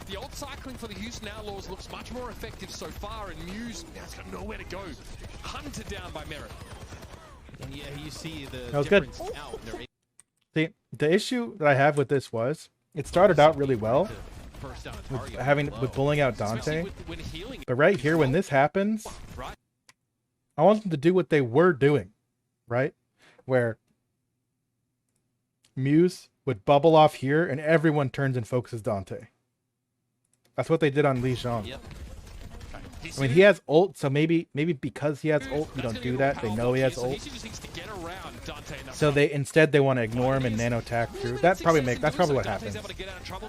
The ult cycling for the Houston Outlaws looks much more effective so far, and Muse has got nowhere to go. Hunted down by Merit. And yeah, you see the that was good. See, the issue that I have with this was it started out really well with bullying out Dante, but right here when this happens, I want them to do what they were doing, right? Where Muse would bubble off here and everyone turns and focuses Dante. That's what they did on Li Zhang. I mean, he has ult, so maybe because he has ult, you don't do that. They know he has ult. So they want to ignore him and nano attack through. That's probably what happens.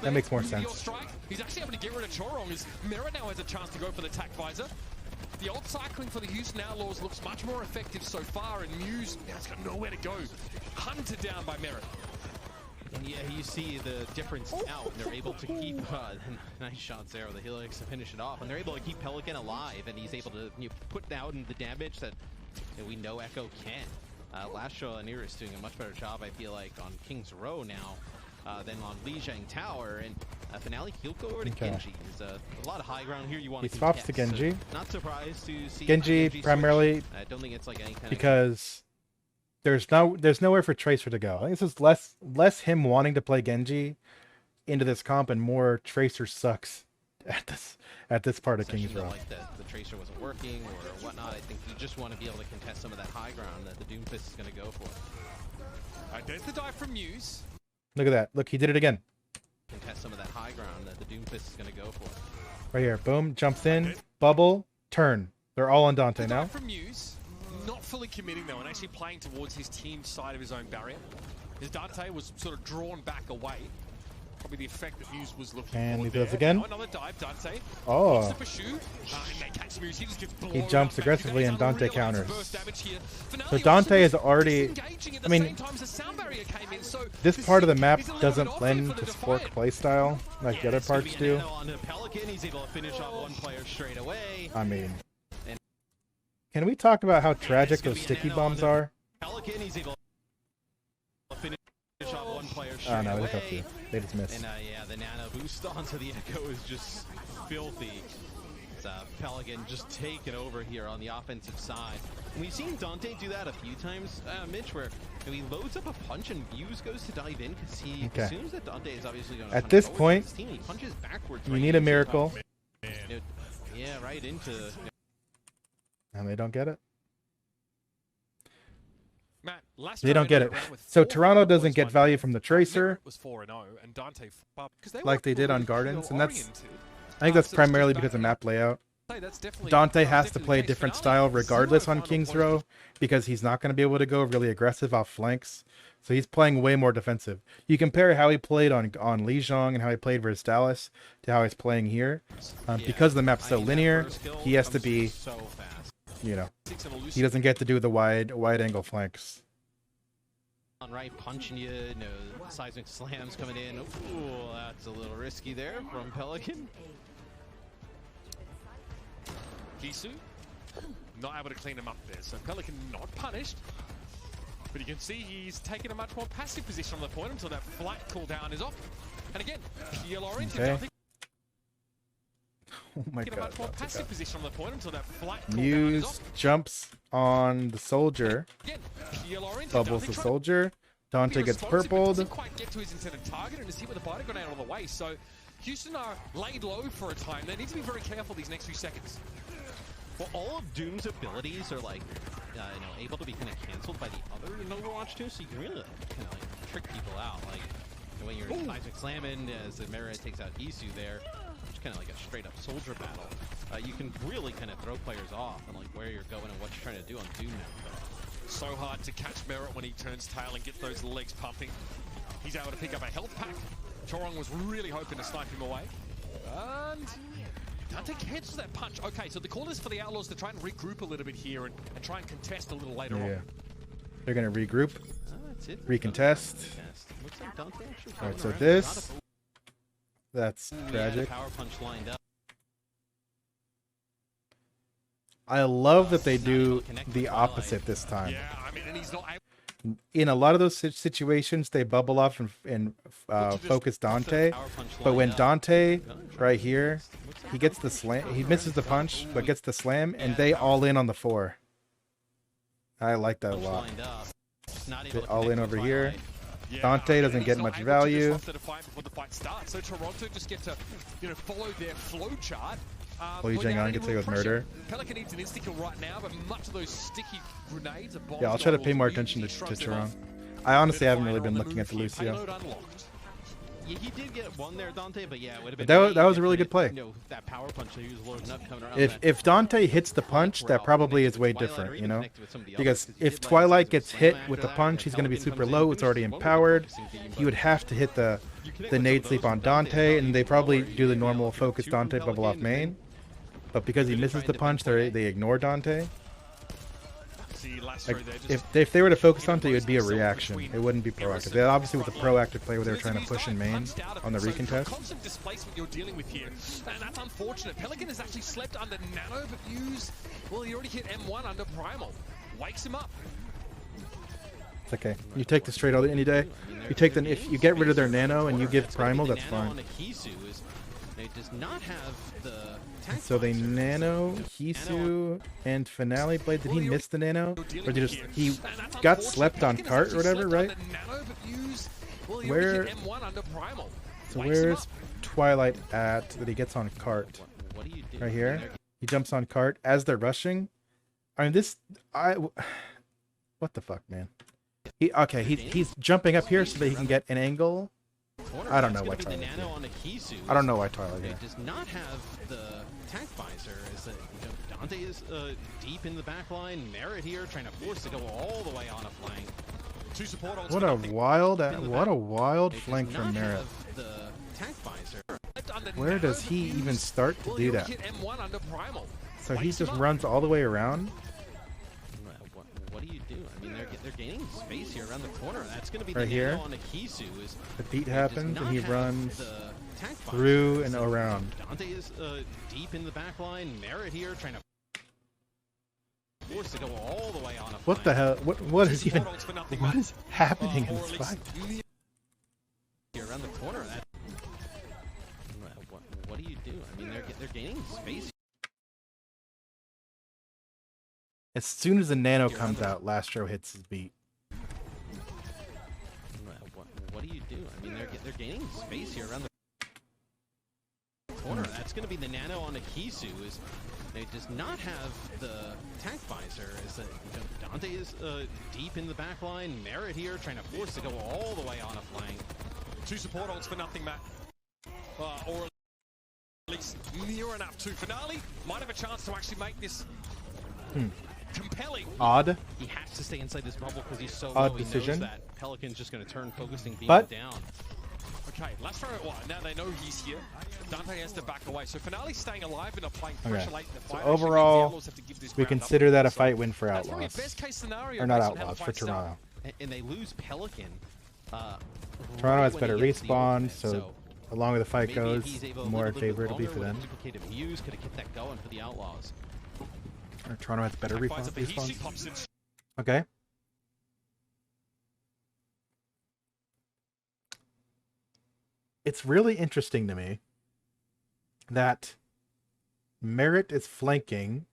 That makes more sense. He's actually able to get rid of Chorong. Merit now has a chance to go for the tack visor. The ult cycling for the Houston Outlaws looks much more effective so far, and Muse has got nowhere to go. Hunted down by Merit. And yeah, you see the difference now. They're able to keep nice shots there with the Helix to finish it off, and they're able to keep Pelican alive, and he's able to put down the damage that we know Echo can. Lashro and Iris doing a much better job, I feel like, on King's Row now than on Lijiang Tower, and Finale he'll go over to Genji. There's a lot of high ground here. You want to swaps to Genji. So not surprised to see Genji primarily. I don't think it's like any kind because there's nowhere for Tracer to go. I think this is less him wanting to play Genji into this comp and more Tracer sucks at this part of King's Row. Like the Tracer wasn't working or whatnot. I think you just want to be able to contest some of that high ground that the Doomfist is going to go for. Alright, there's the dive from Muse. Look at that. Look, he did it again. Contest some of that high ground that the Doomfist is going to go for. Right here. Boom. Jumps in. Bubble. Turn. They're all on Dante now. From Muse. Not fully committing though, and actually playing towards his team's side of his own barrier. His Dante was sort of drawn back away. Probably the effect that Muse was looking for. And he does again. Now another dive, Dante. Oh. He jumps aggressively and Dante counters. So Dante is already. I mean, this part of the map doesn't lend to Spork playstyle like the other parts do. I mean. Can we talk about how tragic those sticky bombs are? Oh no, they got through. They just missed. And yeah, the nano boost onto the Echo is just filthy. It's Pelican just taking over here on the offensive side. And we've seen Dante do that a few times, Mitch, where he loads up a punch and Muse goes to dive in because he assumes that Dante is obviously going to at this point, he punches backwards. You need a miracle. Yeah, right into. And they don't get it. Matt, they don't get it. So Toronto doesn't get value from the Tracer like they did on Gardens, and I think that's primarily because of map layout. Dante has to play a different style regardless on King's Row because he's not going to be able to go really aggressive off flanks. So he's playing way more defensive. You compare how he played on Li Zhang and how he played versus Dallas to how he's playing here. Because the map's so linear, he has to be you know, he doesn't get to do the wide angle flanks. On right, punching you, seismic slams coming in. Ooh, that's a little risky there from Pelican. HOU not able to clean him up there, so Pelican not punished. But you can see he's taking a much more passive position on the point until that flight cooldown is off. And again, PLR into nothing. Oh my Get a god. much more passive position on the point until that flight cooldown is Muse off. jumps on the soldier. Again, PLR into Bubbles the soldier. Dante gets purpled. Doesn't quite get to his intended target and is hit with a biter grenade all the way. So Houston are laid low for a time. They need to be very careful these next few seconds. Well, all of Doom's abilities are like, able to be kind of canceled by the other in Overwatch too, so you can really kind of like trick people out. Like when you're seismic slamming as the Mara takes out HOU there, which kind of like a straight up soldier battle. You can really kind of throw players off and like where you're going and what you're trying to do on Doom now. So hard to catch Merritt when he turns tail and get those legs pumping. He's able to pick up a health pack. Chorong was really hoping to snipe him away. And Dante cancels that punch. Okay, so the call is for the Outlaws to try and regroup a little bit here and try and contest a little later on. They're going to regroup, That's it. recontest. Looks like Dante actually Alright, so coming around. this, that's Yeah, the tragic. power punch lined up. I love that they do the opposite this time. Yeah, I mean, and he's not able In a lot of those situations, they bubble off and focus Dante. But when Dante, right here, he gets the slam, he misses the punch, but gets the slam, and they all in on the 4. I like that a lot. They all in over here. Dante doesn't get much value. before the fight starts, so Toronto just get to, follow their flow chart. Lee Jang-un gets hit with murder. Pelican needs an insta kill right now, but much of those sticky grenades are bombs. Yeah, I'll try to pay more attention to Chorong. I honestly haven't really been looking at the Lucio. Yeah, he did get one there, Dante, but yeah, it would have been. That was a really good play. That power punch that he was loading up coming around. If Dante hits the punch, that probably is way different, Because if Twilight gets hit with the punch, he's going to be super low. It's already empowered. He would have to hit the nade sleep on Dante, and they probably do the normal focus Dante bubble off main. But because he misses the punch, they ignore Dante. Like, if they were to focus Dante, it would be a reaction. It wouldn't be proactive. They obviously with a proactive play where they were trying to push in main on the recontest. Constant displacement you're dealing with here, and that's unfortunate. Pelican has actually slept under Nano, but Hughes, well, he already hit M1 under Primal. Wakes him up. It's okay. You take the straight all any day. You take the if you get rid of their Nano and you give Primal, that's fine. It does not have the so they Nano, HOU, and Finale Blade. Did he miss the Nano? Or did he got slept on cart or whatever, right? Where? So where's Twilight at that he gets on cart? Right here. He jumps on cart as they're rushing. I mean what the fuck, man? He's jumping up here so that he can get an angle. I don't know why Twilight. I don't know why Twilight. It does not have the tank visor. Is that Dante is deep in the back line. Merritt here trying to force to go all the way on a flank. Two support. What a wild flank from Merritt. The tank visor. Where does he even start to do that? So he just runs all the way around. What do you do? I mean, they're gaining space here around the corner. That's going to be right the here. On HOU is the beat happens and he runs through and around. Dante is deep in the back line. Merritt here trying to force to go all the way on a flank. What the hell? What is even? What is happening in this fight? Here around the corner. What do you do? I mean, they're gaining space. As soon as the Nano comes out, Lastro hits his beat. What do you do? I mean, they're gaining space here around the corner. That's going to be the Nano on HOU is it does not have the tank visor. Is that Dante is deep in the back line. Merritt here trying to force to go all the way on a flank. Two support ults for nothing, Matt. Or at least near enough to Finale. Might have a chance to actually make this compelling. Odd. He has to stay inside this bubble because he's so odd low. Decision. He knows that Pelican's just going to turn focusing beam But down. Okay, let's throw it one. Now they know he's here. Dante has to back away. So Finale staying alive and applying pressure late in the fight. So overall, we consider that a fight win for Outlaws. Best case scenario or not Outlaws, for Toronto. And they lose Pelican. Toronto has better respawn, so the longer the fight goes, the more favor it'll be for them. Muse could have kept that going for the Outlaws. Or Toronto has better respawns. Okay. It's really interesting to me that Merit is flanking.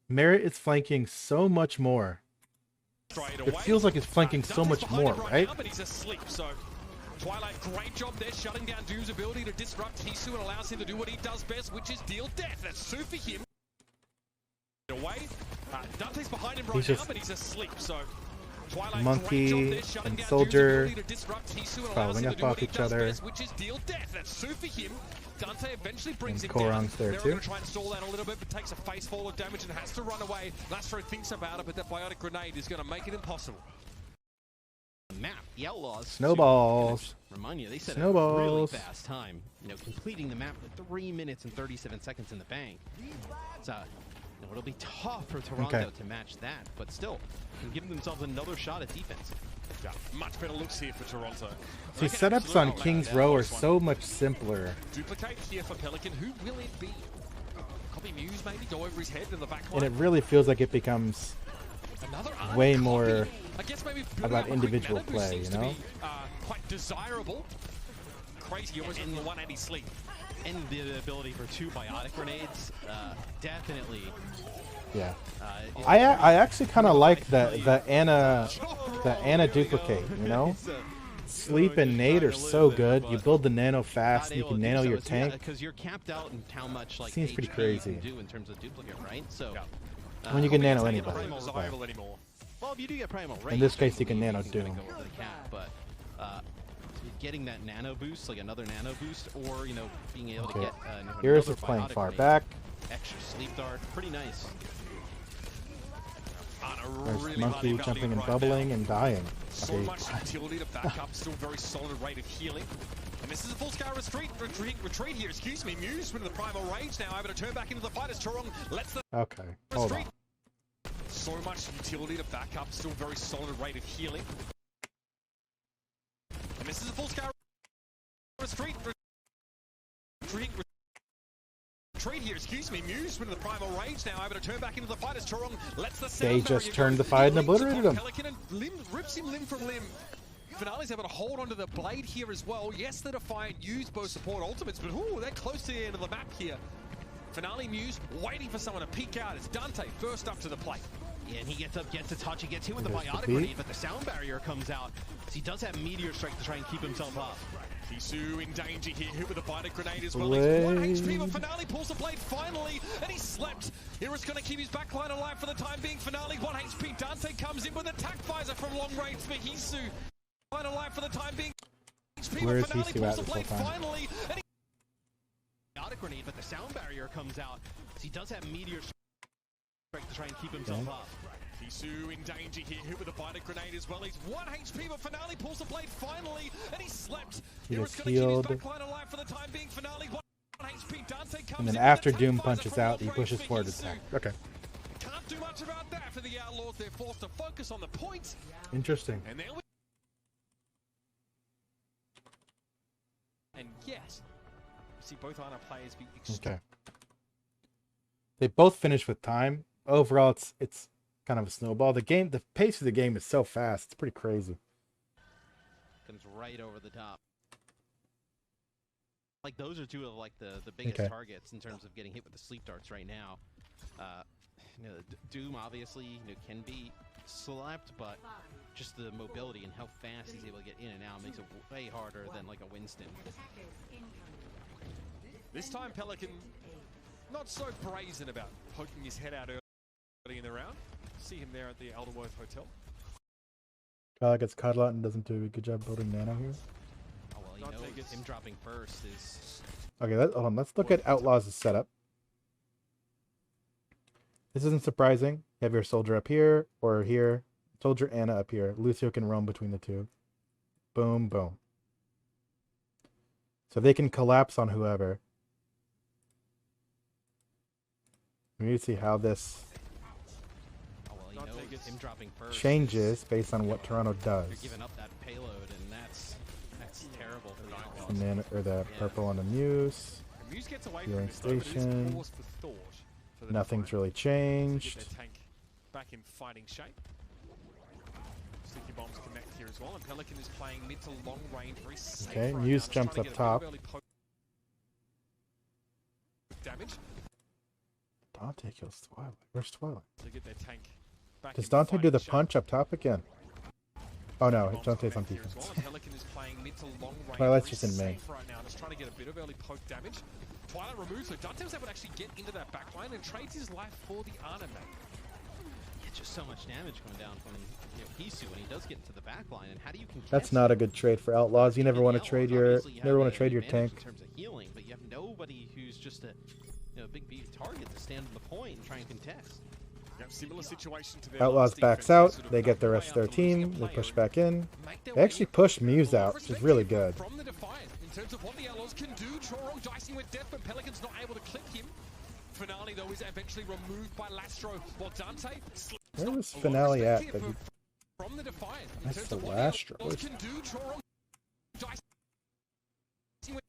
Merit is flanking so much more. It feels like it's flanking so much more, right? But he's asleep, so Twilight, great job there, shutting down Doom's ability to disrupt HOU and allows him to do what he does best, which is deal death. That's Sue for him. Away. Dante's behind him right now, but he's asleep, so Twilight, Monkey and Soldier following up off each other. Which is deal death. That's Sue for him. Dante eventually brings him Korong's down. there They're going to try and stall that a little bit, but takes a face fall of damage and has to run away. Lastro thinks about it, but that biotic grenade is going to make it impossible. Map, the Outlaws. Snowballs. Remind you, they set Snowballs. a really fast time. You know, completing the map with 3 minutes and 37 seconds in the bank. It's it'll be tough for Toronto to match that, but still, giving themselves another shot at defense. Yeah, much better looks here for Toronto. See, setups on King's Row are so much simpler. Duplicate here for Pelican. Who will it be? Copy Muse maybe go over his head in the back And line. it really feels like it becomes way more I guess maybe about individual play, you know? Quite desirable. Crazy, almost in the 180 sleep. And the ability for 2 biotic grenades, definitely. Yeah, I actually kind of like the Ana duplicate. You know, Sleep and Nade are so good. You build the nano fast, and you can nano your tank. Because you're capped out in how much like seems pretty HP crazy. you can do in terms of duplicate, right? So when you can nano anybody. Well, if you do get primal, in this case, you can nano Doom. But getting that nano boost, like another nano boost, or you know, being able to get Here's is playing far back. Extra sleep dart, pretty nice. There's Monkey jumping and bubbling and dying. So much utility to back up, still very solid rate of healing. And this is a full-scale retreat here, excuse me. Muse with the primal rage now, able to turn back into the fight as Torong lets the hold on. So much utility to back up, still very solid rate of healing. And this is a full-scale retreat here, excuse me. Muse with the primal rage now, able to turn back into the fight as Torong lets the they just turned the fight and obliterated him. Pelican and rips him limb from limb. Finale's able to hold onto the blade here as well. Yes, the Defiant used both support ultimates, but ooh, they're close to the end of the map here. Finale Muse waiting for someone to peek out. It's Dante first up to the plate. Yeah, and he gets up, gets a touch, he gets hit with the biotic grenade, but the sound barrier comes out. So he does have Meteor Strike to try and keep himself up. HOU in danger here, hit with a biotic grenade as well. He's 1 HP, but Finale pulls the blade finally, and he slept. Hero's going to keep his backline alive for the time being. Finale 1 HP, Dante comes in with attack visor from long range for HOU. Alive for the time being. Where is HOU at this whole time? Finally, and he biotic grenade, but the sound barrier comes out. So he does have Meteor Strike to try and keep himself up. HOU in danger here, hit with a biotic grenade as well. He's 1 HP, but Finale pulls the blade finally, and he slept. He Hero's just going to healed. keep his backline alive for the time being. Finale 1 HP, Dante comes And then in after with Doom attack visor punches from out, he long pushes range forward for attack. HOU. Okay. Can't do much about that for the Outlaws. They're forced to focus on the points. Interesting. And there we And yes, see both Ana players be Okay. They both finish with time. Overall, it's kind of a snowball. The pace of the game is so fast. It's pretty crazy. Comes right over the top. Like those are 2 of like the biggest targets in terms of getting hit with the sleep darts right now. You know, Doom obviously can be slapped, but just the mobility and how fast he's able to get in and out makes it way harder than like a Winston. This time Pelican not so brazen about poking his head out early in the round. See him there at the Alderworth Hotel. Kyle gets caught a lot and doesn't do a good job building nano here. Oh well, you know, him dropping first is... Okay, hold on. Let's look at Outlaws' setup. This isn't surprising. You have your Soldier up here or here. Soldier Ana up here. Lucio can roam between the 2. Boom, boom. So they can collapse on whoever. We need to see how this Oh, well, you know, him dropping first changes based on what Toronto does. You're giving up that payload, and that's terrible for the Outlaws. And then, or the purple on the Muse. Muse gets away Healing from this, though, but it is station. pause for thought for the Nothing's Defiant really to get changed. their tank back in fighting shape. Sticky bombs connect here as well, and Pelican is playing mid to long range, very safe. Okay, right Muse now, just jumps trying to up get a bit of top. early damage Dante kills Twilight. Where's Twilight? to get their tank back Does in Dante do the fighting shape. punch up top again? Oh no, Bombs Dante's on connect here as defense. well, and Pelican is playing mid to long range, Twilight's very just in main. safe right now, just trying to get a bit of early poke damage. Twilight removes, so Dante was able to actually get into that backline and trades his life for the Ana mate. Yeah, just so much damage coming down from HOU when he does get into the back line. And how do you contest That's not a good trade for Outlaws. You never the want to Outlaws? trade your Obviously, you never have want an to trade your advantage tank. in terms of healing, but you have nobody who's just a big beef target to stand on the point and try and contest. Yep, similar situation to their Outlaws last backs defense. They out. sort of They get the make rest of way their out to losing a team. They player push and back in. make their They actually way push Muse well out, which is really good. from the Defiant in terms of what the Outlaws can do. Chorong dicing with death, but Pelican's not able to clip him. Finale though is eventually removed by Lastro, while Dante slips. Where Not was a lot of Finale respect at? here That from the Defiant in That's terms the of what Lastro. the Outlaws can do. Chorong dicing with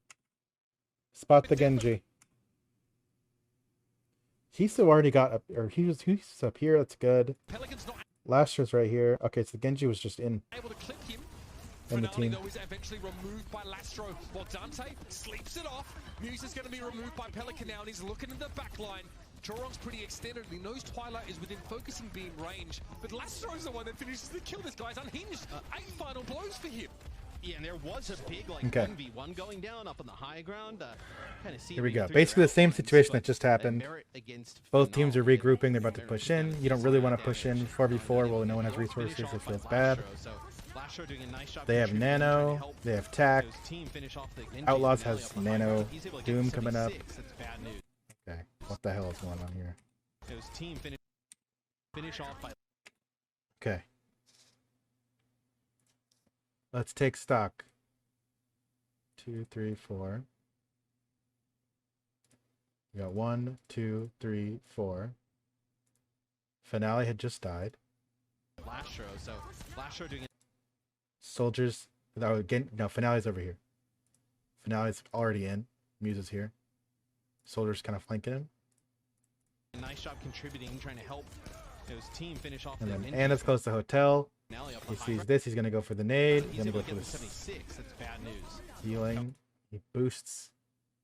Spot the Genji. Hisu already got up, or he's up here. That's good. Pelican's not Lastra's right here. Okay, so Genji was just in able to clip him. the Finale, team. though, is eventually removed by Lastro, while Dante sleeps it off. Muse is going to be removed by Pelican now, and he's looking in the back line. Chorong's pretty extended. He knows Twilight is within focusing beam range, but Lastro's the one that finishes the kill. This guy's unhinged. 8 final blows for him. Yeah, and there was a big like Okay. 1v1 going down up on the high ground. Kind of see Here we it go. through Basically their the same outlines, situation that but just happened. Merit against Both teams are Finale, regrouping. They're about to Merit push down in. You don't really want to push in damage. 4v4 while no one has Finish resources. off It by feels bad. Lastro, so Lastro doing a nice job They have contributing, trying to Nano. help They have Tac. his team finish off the Genji. Outlaws Finale has up the high Nano ground. He's able to get Doom coming up. 76. That's bad news. Okay, what the hell is going on here? His team finish off by Okay. Let's take stock. 2, 3, 4. We got 1, 2, 3, 4. Finale had just died. Lastro. So Lastro doing Soldiers. No, again, no, Finale's over here. Finale's already in. Muse is here. Soldiers kind of flanking him. a nice job contributing, trying to help his team finish off And the then Genji. Anna's close to hotel. Finale up He the high sees ground. this. He's going to go for the nade. He's He's going to able go to for get the the 76. That's bad news. healing. He boosts.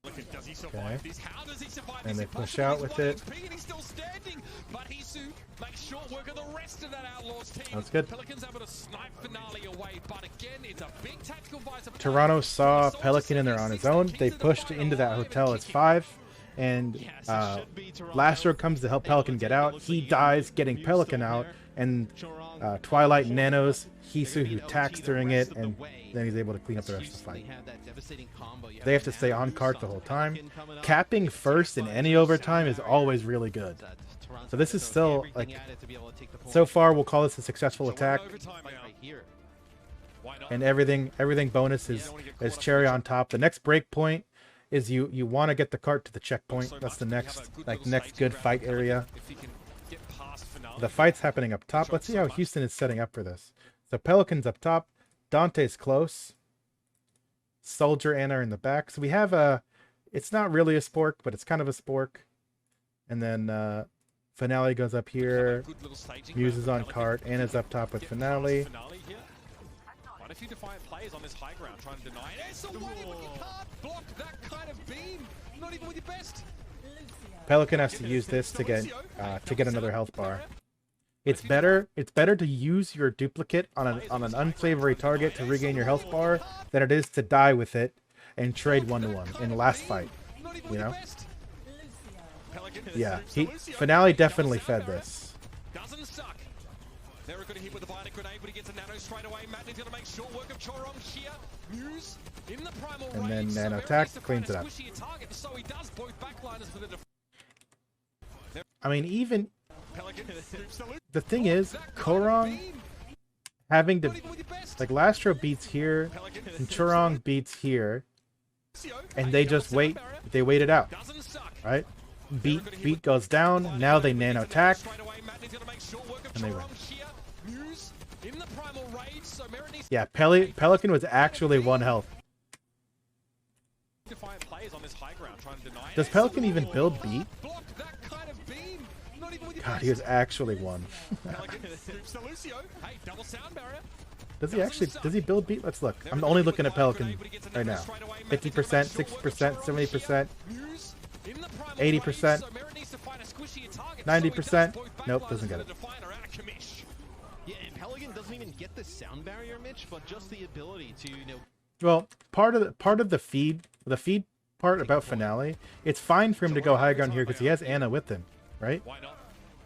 Pelican, does he survive Okay. this? How does he survive And this? they Impossible. push out He's with 1 it. HP and he's still standing. But HOU makes short work of the rest of that Outlaws team. That's good. Pelican's able to snipe Finale away, but again, it's a big tactical visor. Toronto saw Pelican in there on his own. They pushed into that hotel. It's 5. And Yes, it should be Toronto. Lastro comes to help Pelican get out. He dies getting Muse Pelican still out. there. And Chorong, Twilight nanos they're Hisu, gonna who need OT attacks the during rest it. of the And way. then he's able to clean up the rest of the Houston, fight. they have that devastating combo. You They have to have stay on Nano cart the boost whole on time. Pelican coming up. Capping first in any overtime is always really good. Toronto So this is throws still, everything like, at it to be able to take the So point. far, we'll call this a successful attack. Overtime now. Right here. Why not? And everything bonus is cherry on top. The next break point is you want to get the cart to the checkpoint. So That's the much. We have next a good like little next staging good ground fight for Pelican area. if he can get past Finale. The fight's happening up top. Let's see how Houston is setting up for this. So Pelican's up top. Dante's close. Soldier Anna are in the back. So we have a. It's not really a spork, but it's kind of a spork. And then Finale goes up here. Good little staging Muse ground is for on Pelican. cart. Anna's up top with Get past Finale. Finale here. Quite a few Defiant players on this high ground trying to deny it. It's away, but you can't block that kind of beam. Not even with your best. Pelican has to use this to get another health bar. It's better to use your duplicate on an unsavory target to regain your health bar than it is to die with it and trade 1-to-1 in the last fight. Not even You with your know? best. Pelican has Yeah, moved to Lucio. Finale definitely fed this. Doesn't suck. They're going to hit with the Bionic Grenade, but he gets a Nano straight away. Madden's going to make short work of Chorong here. Muse in the primal And then rage, so Nano very attack nice to cleans find it a up. squishy target, so he does both backliners for the I mean, even Pelican scoops the loop. the thing is, That kind of Korong beam, having to not even with your best. like Lastro beats here Pelican and Chorong beats here. and they just wait. They wait it out, right? Beat goes down. Now they nano attack, and they win. Yeah, Pelican was actually 1 health. Does Pelican even build beat? God, he was actually 1. Does he build beat? Let's look. I'm only looking at Pelican right now. 50%, 60%, 70%, 80%, 90%. Nope, doesn't get it. Yeah, and Pelican doesn't even get the sound barrier, Mitch, but just the ability to, Well, part of the feed part about Finale, it's fine for him to go high ground here because he has Ana with him, right?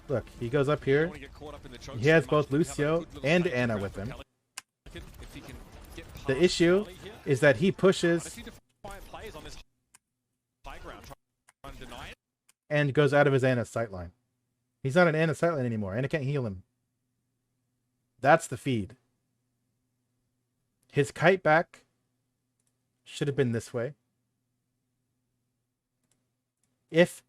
Look, he goes up here. He has both Lucio and Ana with him. The issue is that he pushes and goes out of his Ana sightline. He's not an Ana sightline anymore. Ana can't heal him. That's the feed. His kite back should have been this way. If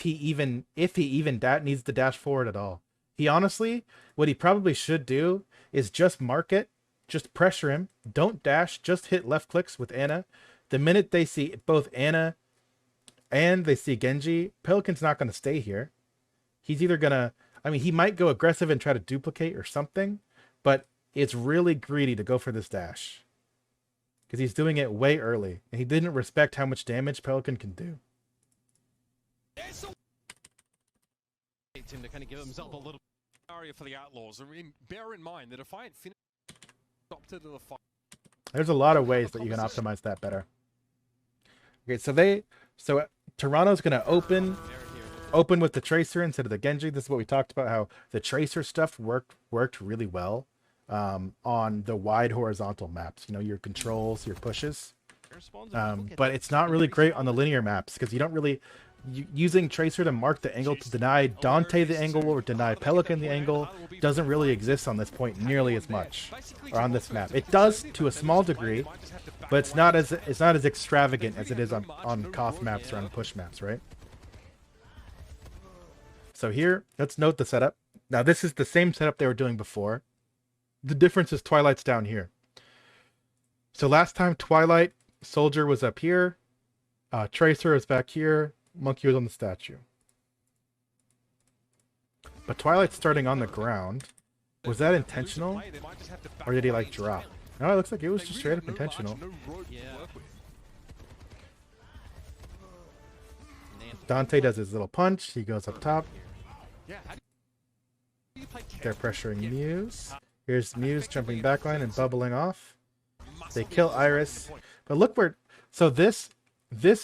he even needs to dash forward at all. He honestly, what he probably should do is just mark it, just pressure him, don't dash, just hit left clicks with Ana. The minute they see both Ana and they see Genji, Pelican's not going to stay here. He's either going to, I mean, he might go aggressive and try to duplicate or something, but it's really greedy to go for this dash. Because he's doing it way early, and he didn't respect how much damage Pelican can do. him to kind of give himself a little area for the Outlaws. I mean, bear in mind, the Defiant finished to the fight. There's a lot of ways that you can optimize that better. Okay, so Toronto's gonna open with the Tracer instead of the Genji. This is what we talked about, how the Tracer stuff worked really well on the wide horizontal maps. You know, your controls, your pushes. But it's not really great on the linear maps because you don't really using Tracer to mark the angle to deny Dante the angle or deny Pelican the angle doesn't really exist on this point nearly as much, or on this map. It does to a small degree, but it's not as extravagant as it is on Koth maps or on push maps, right? So here, let's note the setup. Now this is the same setup they were doing before. The difference is Twilight's down here. So last time Twilight, Soldier was up here, Tracer was back here, Monkey was on the statue. But Twilight's starting on the ground. Was that intentional? Or did he like drop? No, it looks like it was just straight up intentional. Dante does his little punch, he goes up top. They're pressuring Muse. Here's Muse jumping backline and bubbling off. They kill Iris. But look where... So this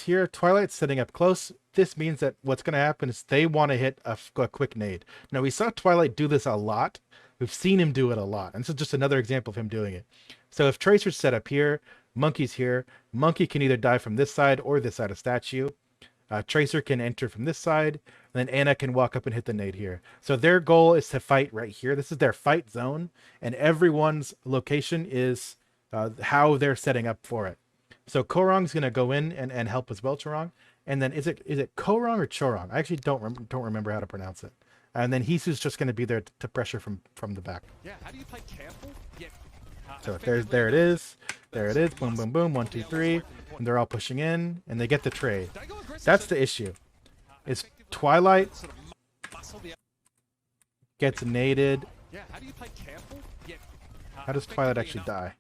here, Twilight's setting up close. This means that what's going to happen is they want to hit a quick nade. Now, we saw Twilight do this a lot. We've seen him do it a lot. And this is just another example of him doing it. So if Tracer's set up here, Monkey's here. Monkey can either die from this side or this side of statue. Tracer can enter from this side. And then Ana can walk up and hit the nade here. So their goal is to fight right here. This is their fight zone. And everyone's location is how they're setting up for it. So Korong's going to go in and help as well, Chorong. And then is it Korong or Chorong? I actually don't remember how to pronounce it. And then Hisu's just going to be there to pressure from the back. Yeah, how do you play careful? Yeah. So there it is. There it is. Boom, boom, boom. 1, 2, 3. And they're all pushing in, and they get the trade. That's the issue. Is Twilight gets naded. Yeah, how do you play careful? Yeah. How does Twilight actually die?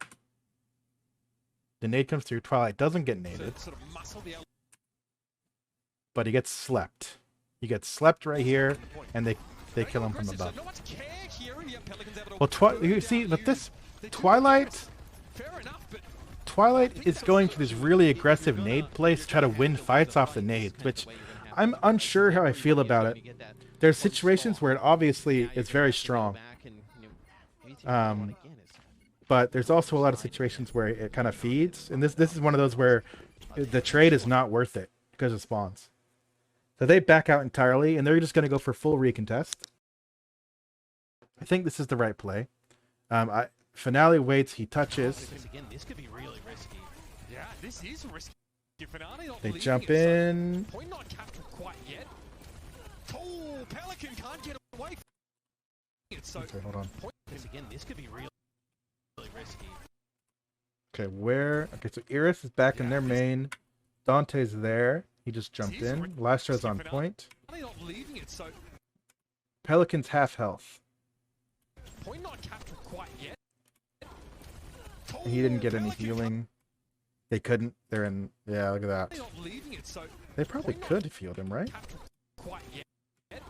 The nade comes through. Twilight doesn't get naded, but he gets slept. He gets slept right here, and they kill him from above. Well, you see, but this Twilight is going for this really aggressive nade play to try to win fights off the nades, which I'm unsure how I feel about it. There's situations where it obviously is very strong. But there's also a lot of situations where it kind of feeds. And this is one of those where the trade is not worth it because of spawns. So they back out entirely, and they're just going to go for full recontest. I think this is the right play. Finale waits, he touches. Again, this could be really risky. Yeah, this is risky. They jump in. Point not captured quite yet. Oh, Pelican can't get away from it. So Okay, hold on. Again, this could be really risky. Okay, where? Okay, so Iris is back in their main. Dante's there. He just jumped in. Lastra's on point. not leaving it, so Pelican's half health. point not captured quite yet. He didn't get any healing. They couldn't. They're in. Yeah, look at that. Not leaving it, so They probably could have healed him, right? captured quite yet.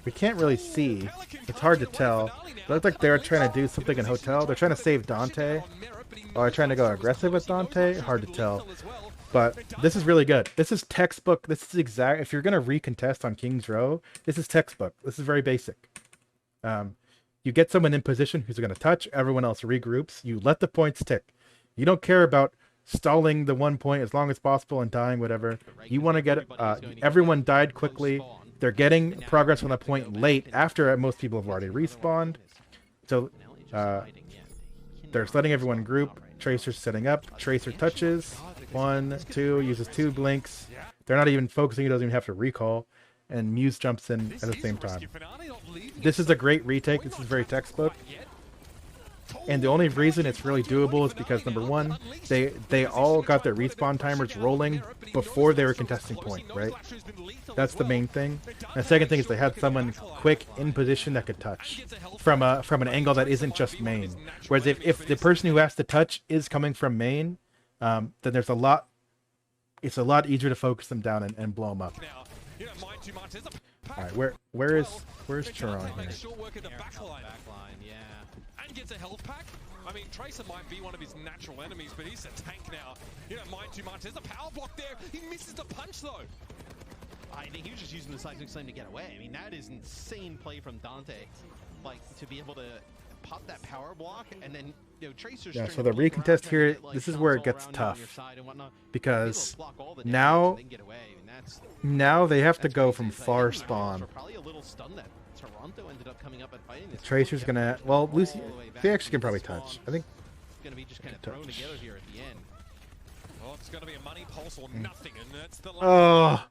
We can't really see. It's hard to tell. It looked like they were trying to do something in Hotel. They're trying to save Dante. Or they're trying to go aggressive with Dante. Hard to tell. But this is really good. This is textbook. This is exact. If you're going to recontest on King's Row, this is textbook. This is very basic. You get someone in position who's going to touch. Everyone else regroups. You let the points tick. You don't care about stalling the 1 point as long as possible and dying, whatever. You want to get everyone died quickly. They're getting progress on a point late after most people have already respawned. So they're letting everyone group. Tracer's setting up. Tracer touches. 1, 2, uses 2 blinks. They're not even focusing. He doesn't even have to recall. And Muse jumps in at the same time. This is a great retake. This is very textbook. And the only reason it's really doable is because, number one, they all got their respawn timers rolling before they were contesting point, right? That's the main thing. And the second thing is they had someone quick in position that could touch from an angle that isn't just main. Whereas if the person who has to touch is coming from main, then it's a lot easier to focus them down and blow them up. All right, where's Chiron here? And gets a health pack. I mean, Tracer might be one of his natural enemies, but he's a tank now. You don't mind too much. There's a power block there. He misses the punch, though. I think he was just using the seismic slam to get away. I mean, that is insane play from Dante. Like, to be able to pop that power block and then, you know, Tracer's... Yeah, so the recontest here, this is where it gets tough. Because now they have to go from far spawn. Probably a little stun that Toronto ended up coming up and fighting this. Tracer's gonna, well, Lucy, they actually can probably touch. I think it's gonna be just kind of thrown together here at the end. Well, it's gonna be a money pulse or nothing, and that's the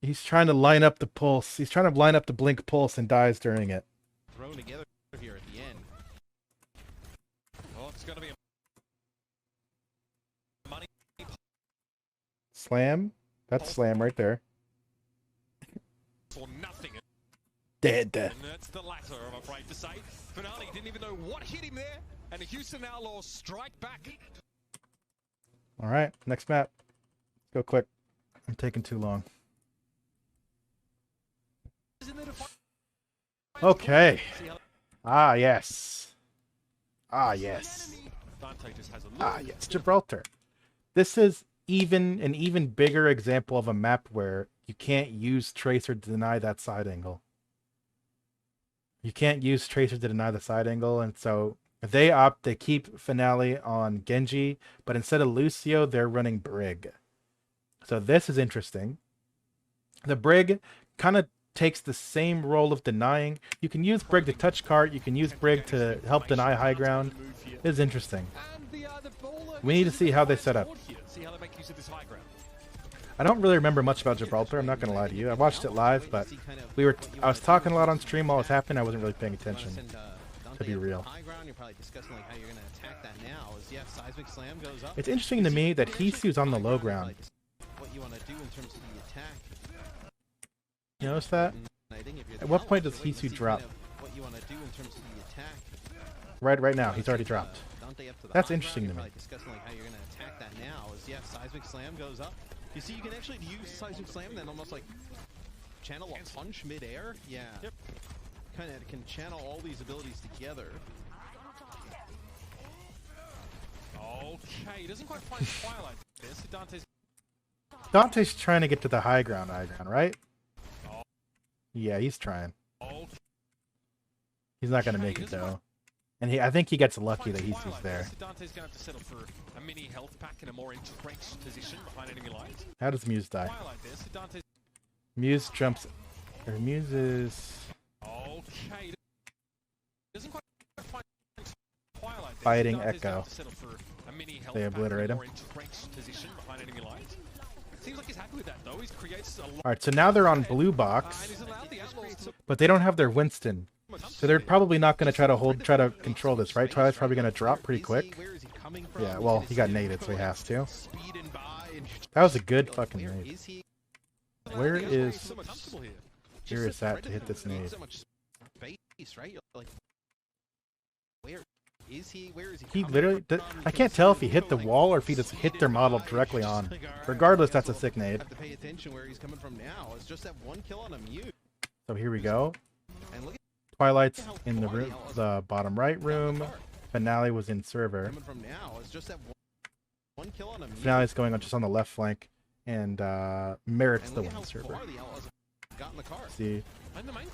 He's trying to line up the pulse. He's trying to line up the blink pulse and dies during it. Thrown together here at the end. Well, it's gonna be a money Slam. That's slam right there. or nothing. Dead. And that's the latter, I'm afraid to say. Finale didn't even know what hit him there, and the Houston Outlaws strike back. All right, next map. Go quick. I'm taking too long. Okay. Ah, yes. Ah, yes. Ah, yes. Gibraltar. This is an even bigger example of a map where you can't use Tracer to deny that side angle. You can't use Tracer to deny the side angle, and so they keep Finale on Genji, but instead of Lucio, they're running Brig. So this is interesting. The Brig kind of takes the same role of denying. You can use Brig to touch cart, you can use Brig to help deny high ground. It's interesting. We need to see how they set up. I don't really remember much about Gibraltar, I'm not going to lie to you. I watched it live, but I was talking a lot on stream while it was happening. I wasn't really paying attention, to be real. It's interesting to me that Hisu's on the low ground. You notice that? At what point does Hisu drop? Right now, he's already dropped. That's interesting to me. Seismic slam goes up. You see, you can actually use seismic slam and then almost like channel a punch mid-air. Yeah. Yep. Kind of can channel all these abilities together. Okay, he doesn't quite find Twilight. Dante's trying to get to the high ground, right? Yeah, he's trying. He's not going to make it, though. And I think he gets lucky that he's there. Dante's going to have to settle for a mini health pack in a more entrenched position behind enemy lines. How does Muse die? Muse jumps. Or Muse is... Okay. Doesn't quite find Twilight. Fighting Echo. a mini health They pack, obliterate a him. more entrenched position behind enemy lines. Seems like he's happy with that though. He creates a lot. All right, so now they're on blue And box, he's allowed the Outlaws to but they don't have their Winston. So they're probably not going to try to control this, right? Twilight's probably going to drop pretty quick. Yeah, well, he got naded, so he has to. That was a good fucking nade. Where is... so comfortable here. Here is that to hit this nade? He literally... I can't tell if he hit the wall or if he just hit their model directly on. Regardless, that's a sick nade. Have to pay attention where he's coming from now. It's just that one kill on a mute. So here we go. And look at Twilight's in the room, the bottom right room. Finale was in server. coming from now. It's just that one kill on a mute. Finale's going on just on the left flank, and Merit's And the look at one how server. far the Outlaws have got in the car. See, And the main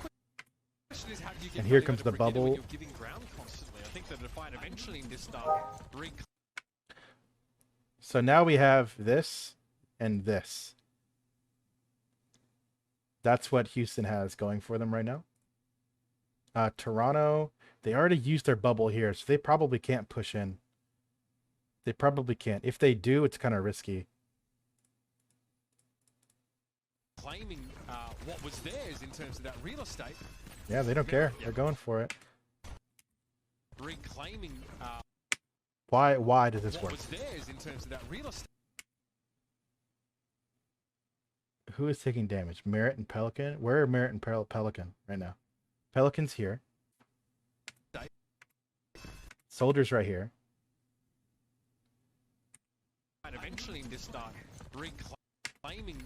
question is how do you get and here value comes out the of Brigitte when bubble. you're giving ground constantly. I think the Defiant eventually in this So now we have this and this. That's what Houston has going for them right now. Toronto, they already used their bubble here, so they probably can't push in. They probably can't. If they do, it's kind of risky. claiming what was theirs in terms of that real estate, Yeah, they don't care. They're going for it. reclaiming Why does this what work? was theirs in terms of that real estate. Who is taking damage? Merit and Pelican? Where are Merit and Pelican right now? Pelican's here. Soldier's right here. And eventually in this start, reclaiming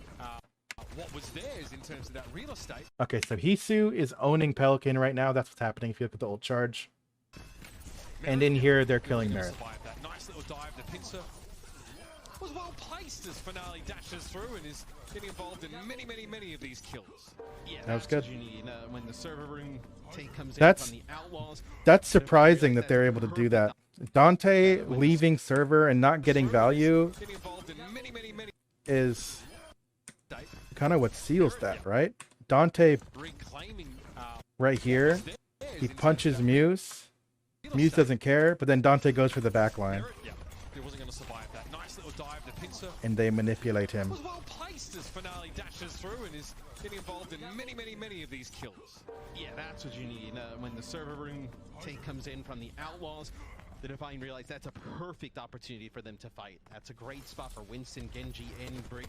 what was theirs in terms of that real estate. Okay, so Hisu is owning Pelican right now. That's what's happening if you look at the ult charge. And in here, they're killing Merit. That nice little dive. The pincer was well placed as Finale dashes through and is getting involved in many of these kills. Yeah, That was that's good. what you need, when the server room take comes That's- in from the Outlaws. That's surprising that they're able to do that. Dante leaving server and not getting value Getting involved in many is kind of what seals that, right? Dante reclaiming right here, he punches Muse. Muse doesn't care, but then Dante goes for the back line, Yeah, he wasn't going to survive that. Nice little dive. The pincer and they manipulate him. was well placed as Finale dashes through and is getting involved in many of these kills. Yeah, that's what you need, when the server room take comes in from the Outlaws. The Defiant realize that's a perfect opportunity for them to fight. That's a great spot for Winston, Genji, and Brig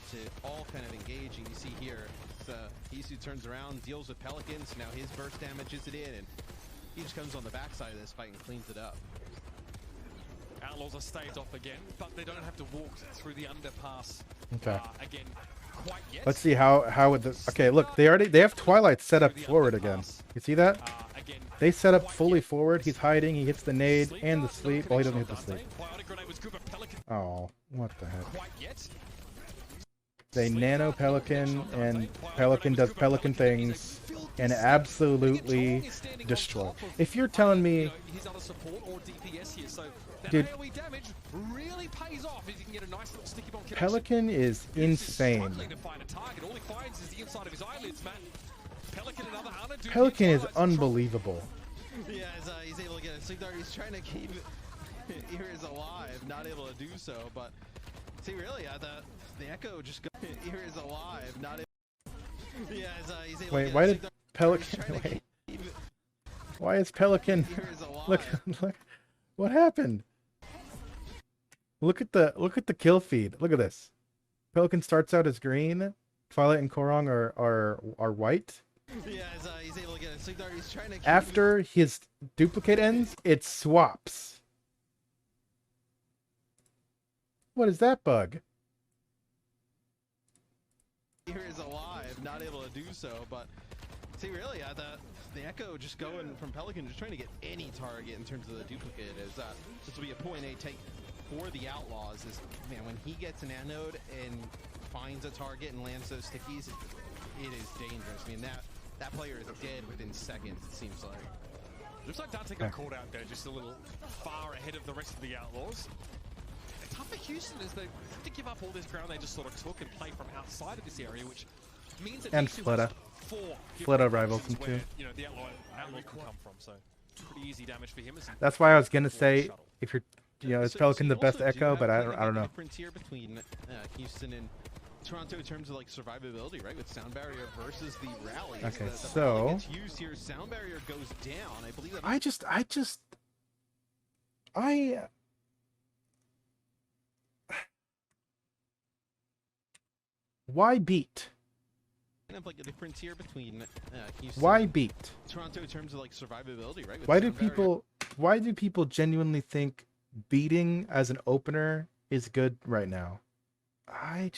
to all kind of engage. And you see here, Hisu turns around, deals with Pelicans. Now his burst damage is it in, and he just comes on the backside of this fight and cleans it up. Outlaws are staved off again, but they don't have to walk through the underpass Okay. again quite yet. Let's see how would the okay. Look, they have Twilight set up forward again. You see that? Again, They set up fully forward. He's hiding. He hits the nade and the sleep. Well, he doesn't hit the sleep. Biotic grenade was good, but Pelican Oh, what the heck? quite yet. They nano Pelican, and Pelican does Pelican things and absolutely destroy. If you're telling me, He's under support or DPS here, so that Dude. AoE damage really pays off if you can get a nice little sticky bomb connection. Pelican is insane. Struggling to find a target. All he finds is the inside of his eyelids, Matt. Pelican and other Ana do Pelican is Twilight's unbelievable. Yeah, he's able to get a sleep dart. He's trying to keep Ears alive, not able to do so, but see, really, the Echo just got Ears alive, not able. Yeah, he's able Wait, to get why a did sleep dart. Pelican? Trying to Wait, keep why is Pelican? Ears alive. Look, what happened? Look at the kill feed. Look at this. Pelican starts out as green. Twilight and Korong are white. Yeah, he's able to get a sleep dart. He's trying to keep After his duplicate ends, it swaps. What is that bug? Ears alive, not able to do so, but see, really, the Echo just going from Pelican, just trying to get any target in terms of the duplicate. Is this will be a point A take for the Outlaws. Is man, when he gets an anode and finds a target and lands those stickies, it is dangerous. I mean, that player is dead within seconds, it seems like. Looks like Dante got caught out there just a little far ahead of the rest of the Outlaws. Tough for Houston is they have to give up all this ground they just sort of took and play from outside of this area, which means that And these two Fleta. has four Fleta different rivals positions him too. where, you know, the Outlaws can come from, so pretty easy damage for him. As he That's why I was gonna forward say shuttle. if you're is Pelican the best Echo? But I don't know. Difference here between Houston and Toronto in terms of like survivability, right? With Sound Barrier versus the Rally. Okay, the so Rally gets used here. Sound Barrier goes down. I believe that. Why beat? Kind of like a difference here between Houston. Why beat? Toronto in terms of like survivability, right? With Why do Sound Barrier. people genuinely think beating as an opener is good right now? I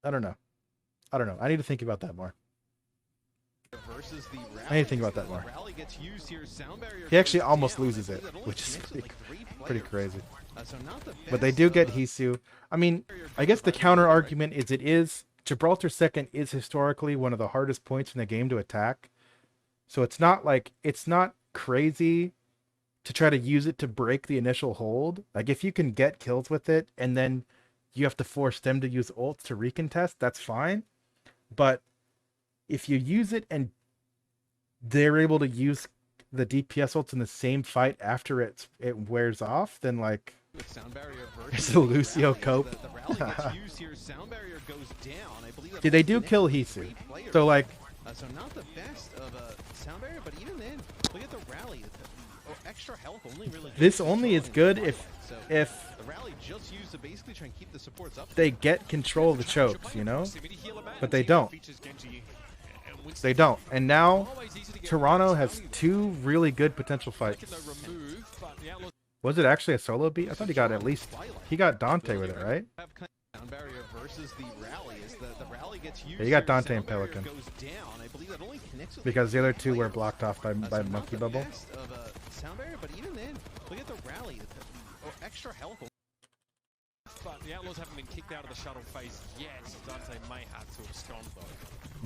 don't know. I need to think about that more. Versus the Rally. I need to think about that more. Rally gets used here. Sound Barrier He actually goes almost down. loses I it, believe that only which is connects with, like, 3 pretty players. crazy. So not the But they best do of, get Hisu. I mean, I guess the counter argument is Gibraltar second is historically one of the hardest points in the game to attack. So it's not crazy to try to use it to break the initial hold. Like if you can get kills with it and then you have to force them to use ults to recontest, that's fine. But if you use it and they're able to use the DPS ults in the same fight after it wears off, then like it's a Lucio cope. Dude, they do kill Hisu. So like so not the best of Sound Barrier, but even then, look at the Rally. Extra health only really. This only is good if the Rally just used to basically try and keep the supports up. they get control of the chokes, you know? But they don't. They don't. And now Toronto has 2 really good potential fights. Was it actually a solo beat? I thought he got Dante with it, right? Sound Barrier versus the Rally is the Rally gets used. Yeah, you got Dante and Pelican. Goes down. I believe that only connects with Because the other 2 were blocked off by so Monkey not the Bubble. best of Sound Barrier, but even then, look at the Rally. Extra health. But the Outlaws haven't been kicked out of the shuttle phase yet. Dante may have to abscond though.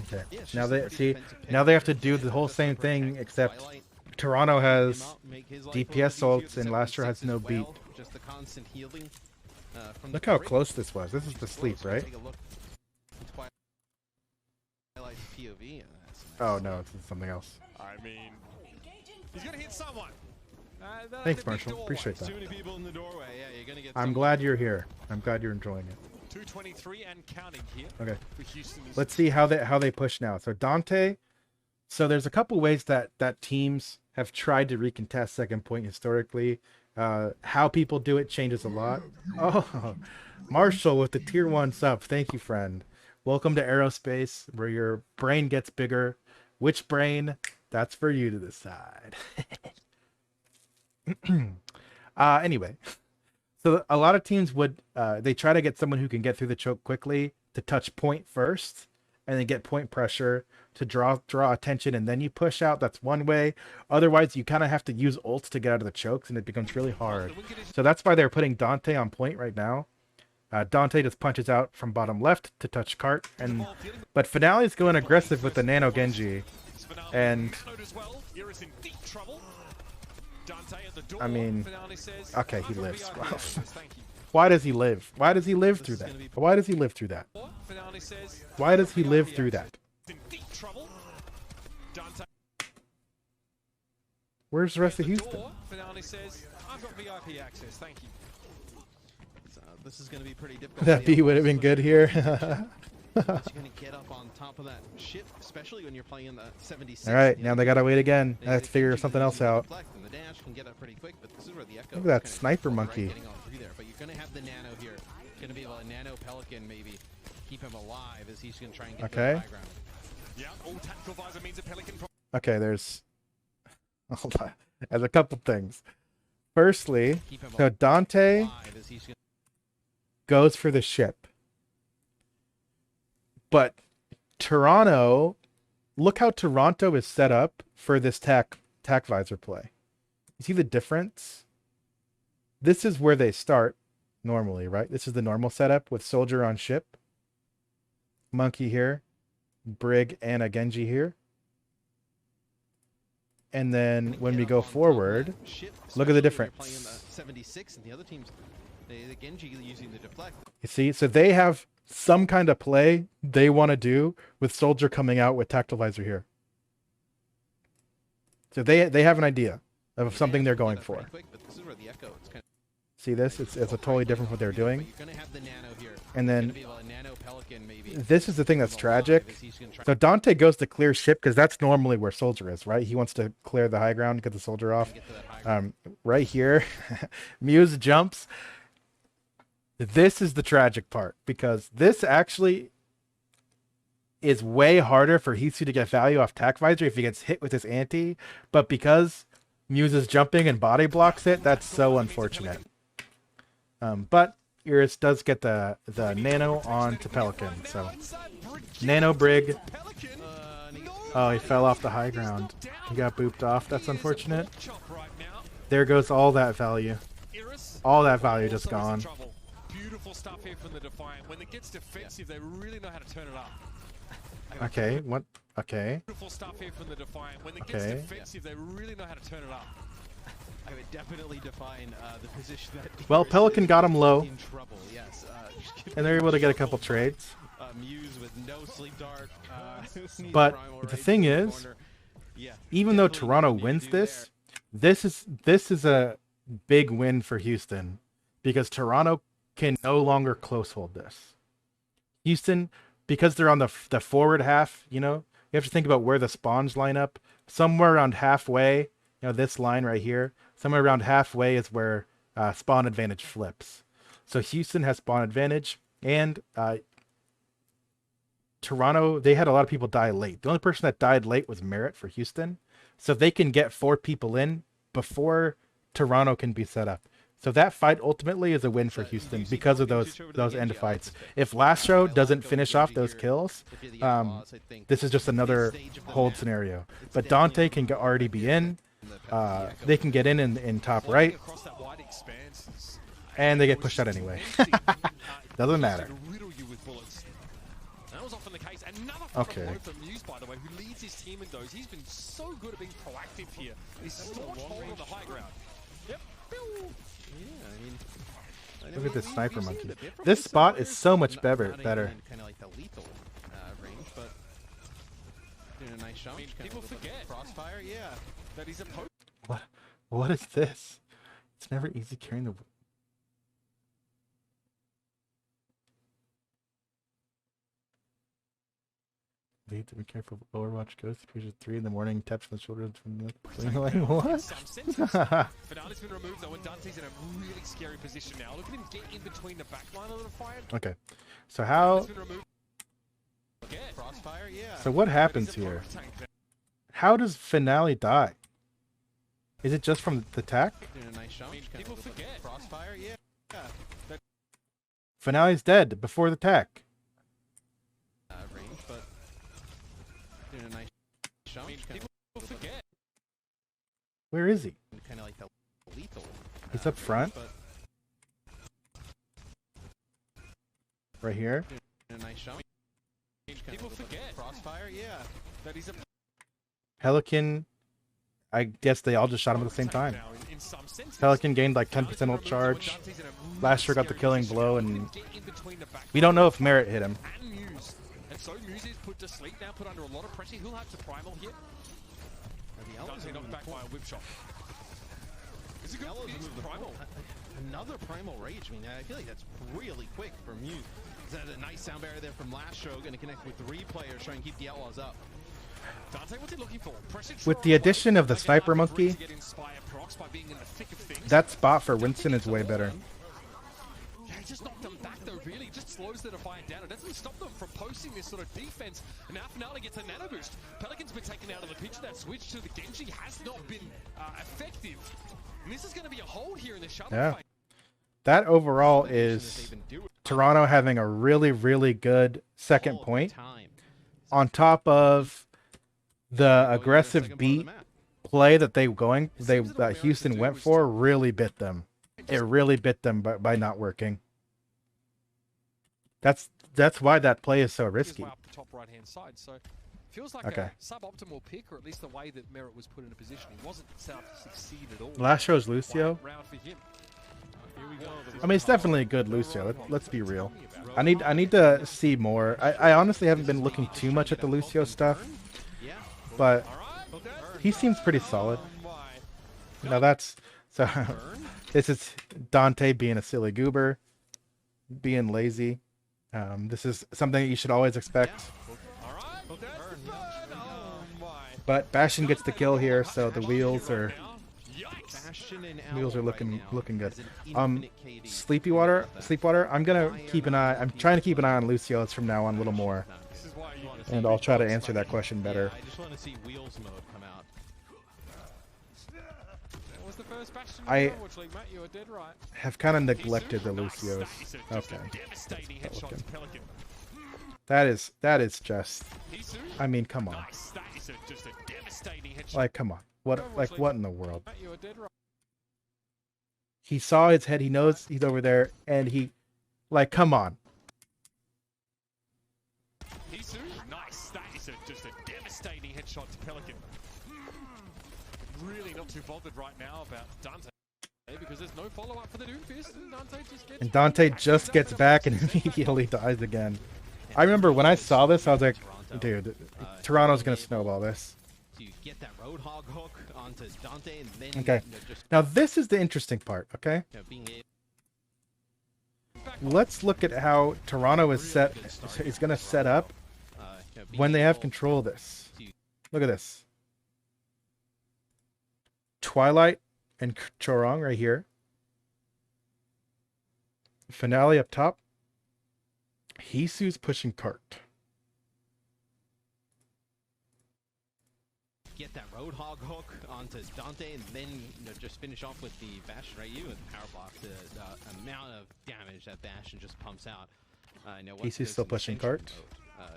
Okay. Yeah, it's Now just a they pretty see. defensive pick. Now they have to do the whole same thing, except Twilight, Toronto has him up, make his life DPS a little bit ults easier. and The Lasher has 7-6 no as beat. well, just the constant healing. From Look the how break. close this was. This is the sleep, So right? take a look at Twilight's POV. That's nice. Oh no, it's something else. I mean, he's gonna hit someone. Thanks, Marshall. Appreciate that. Too many people in the doorway. Yeah, you're gonna get. I'm glad you're here. I'm glad you're enjoying it. 223 and counting here. Okay. For Houston. Let's see how they push now. So Dante. So there's a couple ways that teams have tried to recontest second point historically. How people do it changes a lot. Oh, Marshall with the tier 1 sub. Thank you, friend. Welcome to Aerospace, where your brain gets bigger. Which brain? That's for you to decide. Anyway, so a lot of teams would they try to get someone who can get through the choke quickly to touch point first, and then get point pressure to draw attention, and then you push out. That's one way. Otherwise, you kind of have to use ults to get out of the chokes, and it becomes really hard. So that's why they're putting Dante on point right now. Dante just punches out from bottom left to touch cart, but Finale is going aggressive with the Nano Genji, and I mean, okay, he lives. Why does he live? Why does he live through that? Why does he live through that? Why does he live through that? Where's the rest of Houston? I've got VIP access, thank you. This is going to be pretty difficult. That B would have been good here. You're going to get up on top of that ship, especially when you're playing the 76. All right, now they gotta wait again. I have to figure something else out. And the dash can get up pretty quick, but this is where the Echo Look at that is sniper right monkey. getting on through there. But you're going to have the Nano here. Going to be able to Nano Pelican maybe keep him alive as he's going to try and get to the high ground. Yeah, all tactical visor means a Pelican. Okay, there's a couple things. Firstly, so Dante Alive as he's gonna goes for the ship, but Toronto, look how Toronto is set up for this tac visor play. You see the difference? This is where they start normally, right? This is the normal setup with Soldier on ship, Monkey here, Brig and a Genji here. And then when we go forward, look at the difference. 76 and the other teams, the Genji using the deflect. You see, so they have some kind of play they want to do with Soldier coming out with Tactile Visor here. So they have an idea. of something they're going for. Quick, but this is where the Echo, it's kind See this? It's a totally different what they're doing. You're gonna have the nano here. And then Be a nano Pelican maybe. this is the thing that's tragic. So Dante goes to clear ship because that's normally where Soldier is, right? He wants to clear the high ground, get the Soldier off. Right here, Muse jumps. This is the tragic part because this actually is way harder for Hisu to get value off Tac Visor if he gets hit with his anti, but because Muse is jumping and body blocks it, that's so unfortunate. But Iris does get the nano on to Pelican, so nano brig. Oh, he fell off the high ground. He got booped off. That's unfortunate. There goes all that value. All that value just gone. Beautiful stuff here from the Defiant. When it gets defensive, they really know how to turn it up. Okay, what? Okay. Beautiful stuff here from the Defiant. When it gets defensive, they really know how to turn it up. I would definitely define the position that. Well, Pelican got him low, in trouble. Yes. and they're able to get a couple trades. Muse with no sleep dart. But the thing is, even though Toronto wins this, this is a big win for Houston because Toronto can no longer close hold this. Houston, because they're on the forward half, you know, you have to think about where the spawns line up. Somewhere around halfway, you know, this line right here, somewhere around halfway is where spawn advantage flips. So Houston has spawn advantage, and Toronto, they had a lot of people die late. The only person that died late was Merritt for Houston. So they can get 4 people in before Toronto can be set up. So that fight ultimately is a win for Houston because of those end fights. If Lastro doesn't finish off those kills, this is just another hold scenario. But Dante can already be in. They can get in top right. And they get pushed out anyway. Doesn't matter. Okay. From Muse, by the way, who leads his team in those. He's been so good at being proactive here. He's staunch hold on the high ground. Yep. Look at this sniper monkey. This spot is so much better. Kind of like the lethal range, but doing a nice shot. People forget Crossfire, yeah. that he's a post. What is this? It's never easy carrying the. Need to be careful. Overwatch Ghost appears at 3 in the morning. Taps on the shoulders from the. Like, what? Finale's been removed though, and Dante's in a really scary position now. Look at him get in between the back line of the Defiant. Okay, so how? Crossfire, yeah. So what happens here? How does Finale die? Is it just from the attack? Doing a nice shot. People forget. Crossfire, yeah. Finale's dead before the attack. Range, but doing a nice shot. People forget. Where is he? Kind of like the lethal. He's up front. But right here. doing a nice shot. People forget. Crossfire, yeah. That he's a Pelican. I guess they all just shot him at the same time. Pelican gained like 10% ult charge. Last year got the killing blow, and we don't know if Merritt hit him. And so Muse is put to sleep now, put under a lot of pressure. He'll have to primal here. Dante knocked back by a whip shot. Is it good? Primal. Another primal rage. I mean, I feel like that's really quick for Muse. That's a nice sound barrier there from last show. Going to connect with 3 players, trying to keep the Outlaws up. Dante, what's he looking for? With the addition of the sniper monkey, that spot for Winston is way better. Yeah, he just knocked them back though, really. Just slows the Defiant down. It doesn't stop them from posting this sort of defense. And now Finale gets a nano boost. Pelican's been taken out of the picture. That switch to the Genji has not been effective. And this is going to be a hold here in the shuttle fight. That overall is Toronto having a really, really good second point. On top of the aggressive beat play that that Houston went for really bit them. It really bit them by not working. That's why that play is so risky. Up the top right hand side, so feels like okay. A suboptimal pick, or at least the way that Merritt was put in a position. He wasn't set up to succeed at all. Last show's Lucio. Round for him. Here we go. I mean, it's definitely a good Lucio. Let's be real. I need to see more. I honestly haven't been looking too much at the Lucio stuff, but he seems pretty solid. Now that's so. Burn. This is Dante being a silly goober, being lazy. This is something that you should always expect. All right. Hook That's burn. the burn. Oh my. But Bastion gets the kill here, so the wheels are Yikes. Bastion and wheels are Owl looking right now looking good. has an infinite KD. Sleepwater. I'm gonna keep an eye. I'm trying to keep an eye on Lucio's from now on a little more, This is why you want to and I'll try to answer that question better. Yeah, I just want to see Wheels mode come out. That was the first Bastion in I- the Overwatch League, Matt. You were dead right. Have kind of neglected the Lucios. Just Okay, a devastating headshot to Pelican. that is just. Hisu. I mean, come on. Nice. That is just a devastating headshot. Like, come on. What in the world? Matt, you were dead right. He saw his head. He knows he's over there, and he, like, come on. Hisu. Nice. That is just a devastating headshot to Pelican. Really not too bothered right now about Dante because there's no follow-up for the Doomfist, and Dante just gets. And Dante just gets back and immediately dies again. I remember when I saw this, I was like, dude, Toronto's gonna snowball this. So you get that Roadhog hook onto Dante, and then Okay. just Now this is the interesting part. Okay, being able let's look at how Toronto is gonna set up when they have control of this. Look at this. Twilight and Chorong right here. Finale up top. Hisu's pushing cart. get that Roadhog hook onto Dante, and then just finish off with the Bastion right you with power block. The amount of damage that Bastion just pumps out. He's still pushing cart.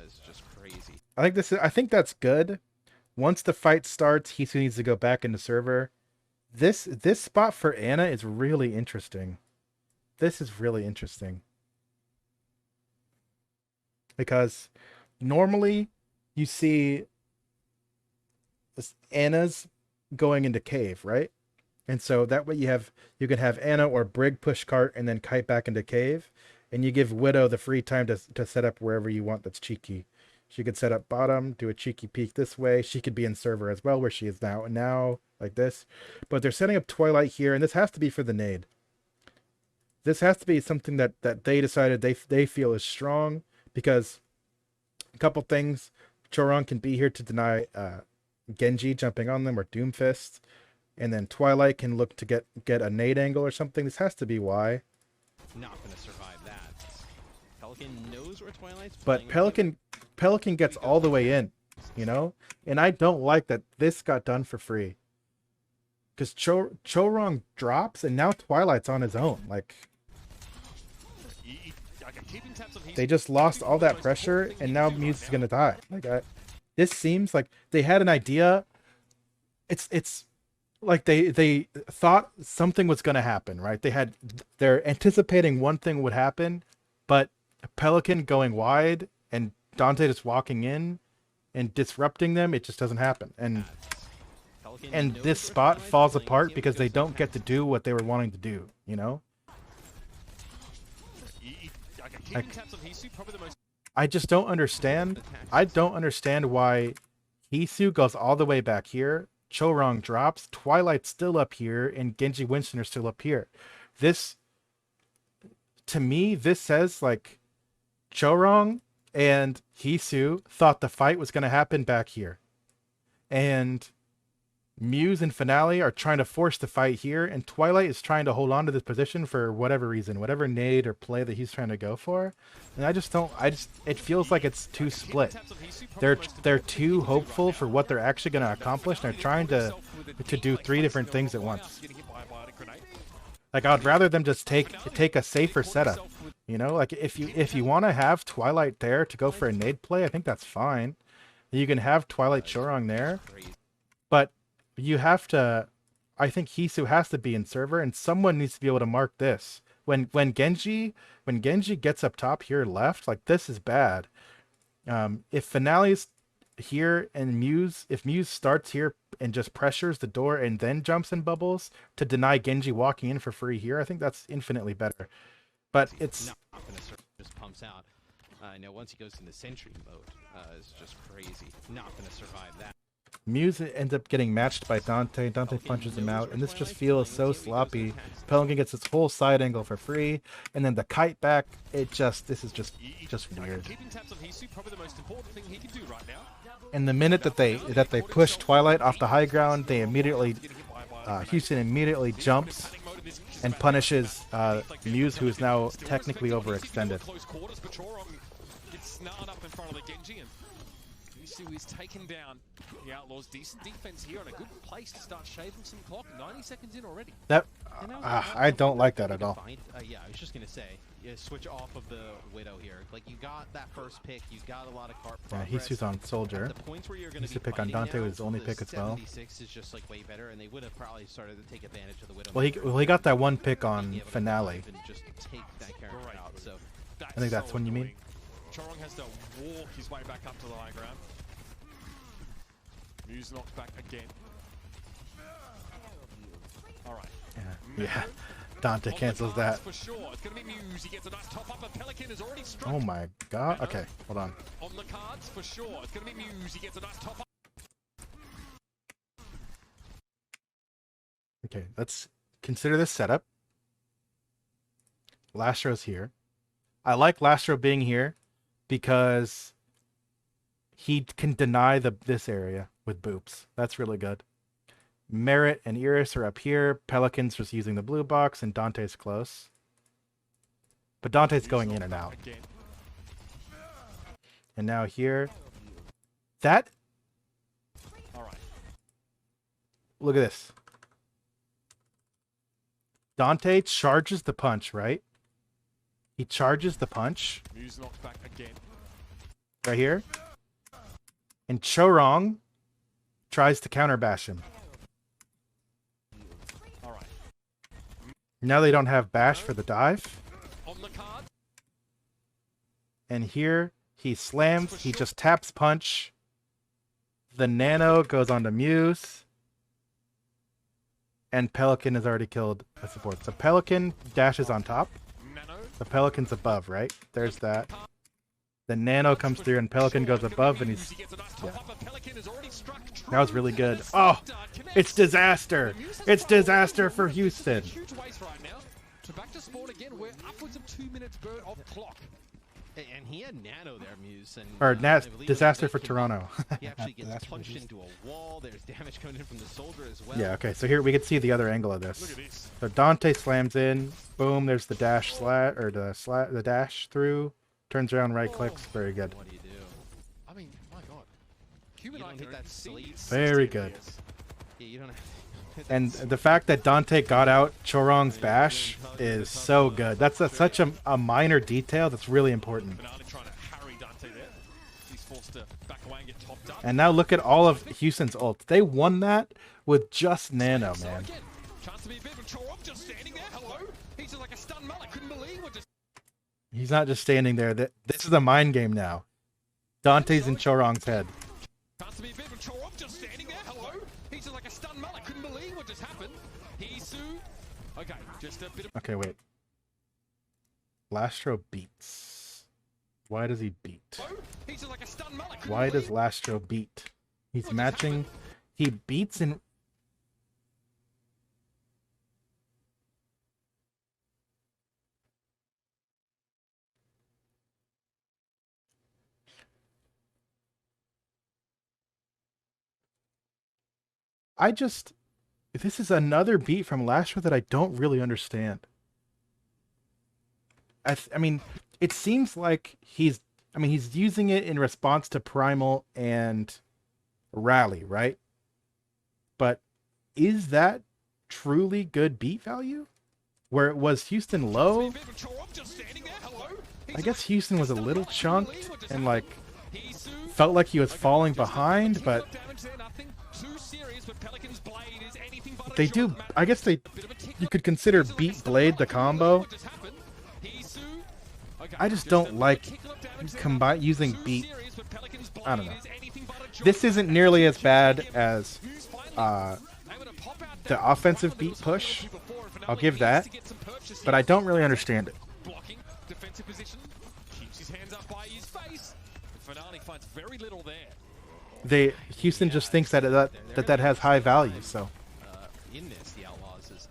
Is just crazy. I think that's good. Once the fight starts, Hisu needs to go back into server. This spot for Ana is really interesting. This is really interesting. Because normally you see Ana's going into cave, right? And so that way you can have Ana or Brig push cart and then kite back into cave. And you give Widow the free time to set up wherever you want that's cheeky. She could set up bottom, do a cheeky peek this way. She could be in server as well, where she is now, like this. But they're setting up Twilight here, and this has to be for the nade. This has to be something that they decided they feel is strong, because a couple things. Choron can be here to deny Genji jumping on them or Doomfist. And then Twilight can look to get a nade angle or something. This has to be why. Not going to survive that. Pelican knows where Twilight's But playing. Pelican gets all the way in, you know? And I don't like that this got done for free. Because Chorong drops, and now Twilight's on his own. Like, they just lost all that pressure, and now Muse is going to die. Like, this seems like they had an idea. It's like they thought something was going to happen, right? They're anticipating one thing would happen, but Pelican going wide and Dante just walking in and disrupting them, it just doesn't happen. And this spot falls apart because they don't get to do what they were wanting to do, you know? Like, I just don't understand. I don't understand why Hisu goes all the way back here, Chorong drops, Twilight's still up here, and Genji Winston are still up here. This, to me, this says like Chorong and Hisu thought the fight was going to happen back here. And Muse and Finale are trying to force the fight here, and Twilight is trying to hold on to this position for whatever reason, whatever nade or play that he's trying to go for. And it feels like it's too split. They're too hopeful for what they're actually going to accomplish, and they're trying to do three different things at once. Like, I would rather them just take a safer setup. You know, like if you want to have Twilight there to go for a nade play, I think that's fine. You can have Twilight Chorong there, but you have to. I think Hisu has to be in server, and someone needs to be able to mark this. When Genji gets up top here left, like, this is bad. If Finale's here and if Muse starts here and just pressures the door and then jumps in bubbles to deny Genji walking in for free here, I think that's infinitely better. But it's not going to just pumps out. Once he goes into Sentry mode, it's just crazy. Not going to survive that. Muse ends up getting matched by Dante. Dante punches him out, and this just feels so sloppy. Pelican gets his whole side angle for free, and then the kite back. This is just weird. Keeping tabs on HOU, probably the most important thing he can do right now. And the minute that they push Twilight off the high ground, they immediately Houston immediately jumps and punishes Muse, who is now technically overextended. Close quarters, but Chorong gets snarled up in front of the Genji, and HOU is taken down. The Outlaws, decent defense here, and a good place to start shaving some clock. 90 seconds in already. That I don't like that at all. Yeah, I was just gonna say, switch off of the Widow here. Like, you got that first pick, you got a lot of cart progress. Yeah, HOU's on Soldier. The points where you're gonna He's to pick on Dante with his only pick as well. 76 is just like way better, and they would have probably started to take advantage of the Widow. Well, he got that one pick on Finale. Just take that character out. So I think that's what you mean. Chorong has to walk his way back up to the high ground. Muse knocked back again. Alright. Yeah. Dante cancels that. For sure. It's gonna be Muse. He gets a nice top up, and Pelican is already struck. Oh my god. Okay, hold on. On the cards for sure. It's gonna be Muse. He gets a nice top up. Okay, let's consider this setup. Lastro's here. I like Lastro being here because he can deny this area with boops. That's really good. Merit and Iris are up here. Pelican's just using the blue box, and Dante's close. But Dante's going in and out. And now here. That. Alright. Look at this. Dante charges the punch, right? He charges the punch. Muse knocked back again. Right here. And Chorong tries to counter bash him. Alright. Now they don't have bash for the dive. On the card. And here he slams, he just taps punch. The nano goes on to Muse. And Pelican has already killed a support. So Pelican dashes on top. The Pelican's above, right? There's that. The nano comes through and Pelican goes above and he's... Yeah. That was really good. Oh! It's disaster! It's disaster for Houston! Huge waste right now. So back to spawn again. We're upwards of 2 minutes of clock. And he had nano there, Muse. And, Or disaster for Toronto. He actually gets punched into a wall. There's damage coming in from the soldier as well. Yeah, okay, so here we can see the other angle of this. Look at this. So Dante slams in. Boom, there's the dash the dash through. Turns around, right clicks. Very good. What do you do? I mean, my god. Cuban don't hit that sleeve. Very good. Yeah, you don't have And the fact that Dante got out Chorong's bash is so good. That's such a minor detail that's really important. Banana trying to harry Dante there. He's forced to back away and get topped up. And now look at all of Houston's ult. They won that with just nano, So man. again, chance to be a bit of Chorong just standing there. Hello. He's just like a stunned mullet. Couldn't believe what just. He's not just standing there. This is a mind game now. Dante's in Chorong's head. Chance to be a bit of Chorong just standing there. Hello. He's just like a stunned mullet. Couldn't believe what just happened. HOU. Okay, just a bit of. Okay, wait. Lastro beats. Why does he beat? He's just like a stunned mullet. Why does Lastro beat? He's matching. He beats in. This is another beat from Lastro that I don't really understand. I mean, it seems like he's using it in response to Primal and Rally, right? But is that truly good beat value? Where it was Houston low? I guess Houston was a little chunked and like felt like he was falling behind, but they do. I guess you could consider beat blade the combo. I just don't like using beat. I don't know. This isn't nearly as bad as the offensive beat push. I'll give that, but I don't really understand it. Blocking, defensive position, keeps his hands up by his face. Finale finds very little there. Houston just thinks that has high value. So in this, the Outlaws is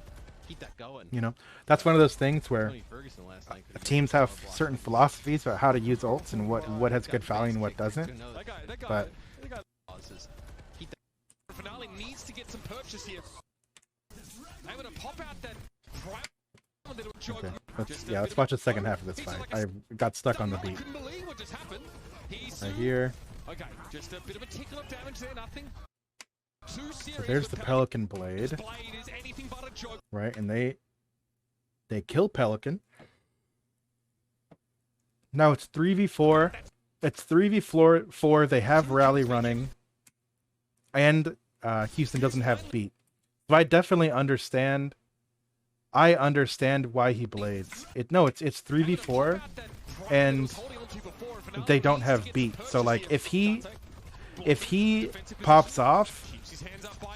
keep that going. you know, that's one of those things where Tony Ferguson last night could've teams been have blocked. certain philosophies about how to use ults and what has good value and what doesn't. That guy, But that guy. Outlaws is keep that Finale needs to get some purchase here. Able to pop out that prime little jog. okay, Just a let's bit watch the of a second flow. half of this He's fight. like I got stuck on the beat couldn't believe what just happened. He's right here. Okay, just a bit of a tickle of damage there, nothing too serious. So there's for the Pelican This blade, blade is anything but a joke. right? And they kill Pelican. Now it's 3v4. It's 3v4. They have rally running, and Houston doesn't have beat. So I definitely understand. I understand why he blades. It's 3v4, and they don't have beat. So like if he pops off,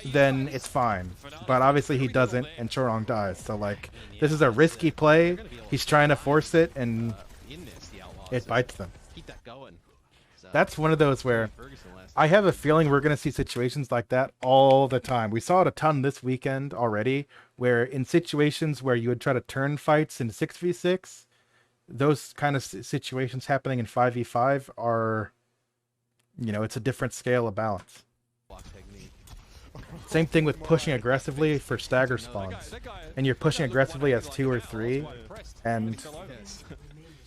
then it's fine. But obviously he doesn't, and Chorong dies. So like this is a risky play. He's trying to force it, and in this, the Outlaws it is bites them. keep that going. So, That's one of those where Ferguson last I have a feeling we're going to see situations like that all the time. We saw it a ton this weekend already, where in situations where you would try to turn fights into 6v6, those kind of situations happening in 5v5 are, it's a different scale of balance. block technique. Same thing with pushing aggressively for stagger spawns. And you're pushing aggressively as 2 or 3, and Yes.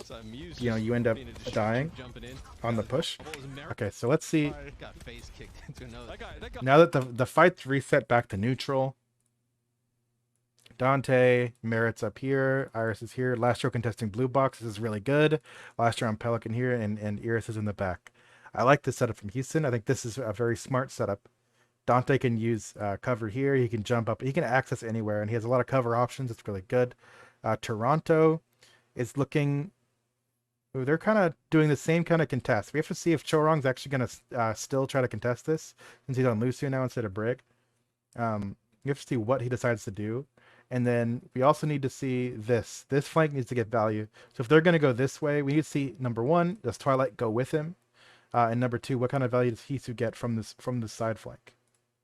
So Muse you end up being a distraction, dying jumping in. on the push. What was Merrick Okay, so let's see. got face kicked into another. Now that the fight's reset back to neutral, Dante, Merritt's up here, Iris is here, Lastro contesting blue box. This is really good. Lastro on Pelican here, and Iris is in the back. I like this setup from Houston. I think this is a very smart setup. Dante can use cover here. He can jump up. He can access anywhere, and he has a lot of cover options. It's really good. Toronto is looking... Ooh, they're kind of doing the same kind of contest. We have to see if Chorong's actually going to still try to contest this, since he's on Lucio now instead of Brig. We have to see what he decides to do. And then we also need to see this. This flank needs to get value. So if they're going to go this way, we need to see, number one, does Twilight go with him? And number two, what kind of value does Hisu get from this side flank?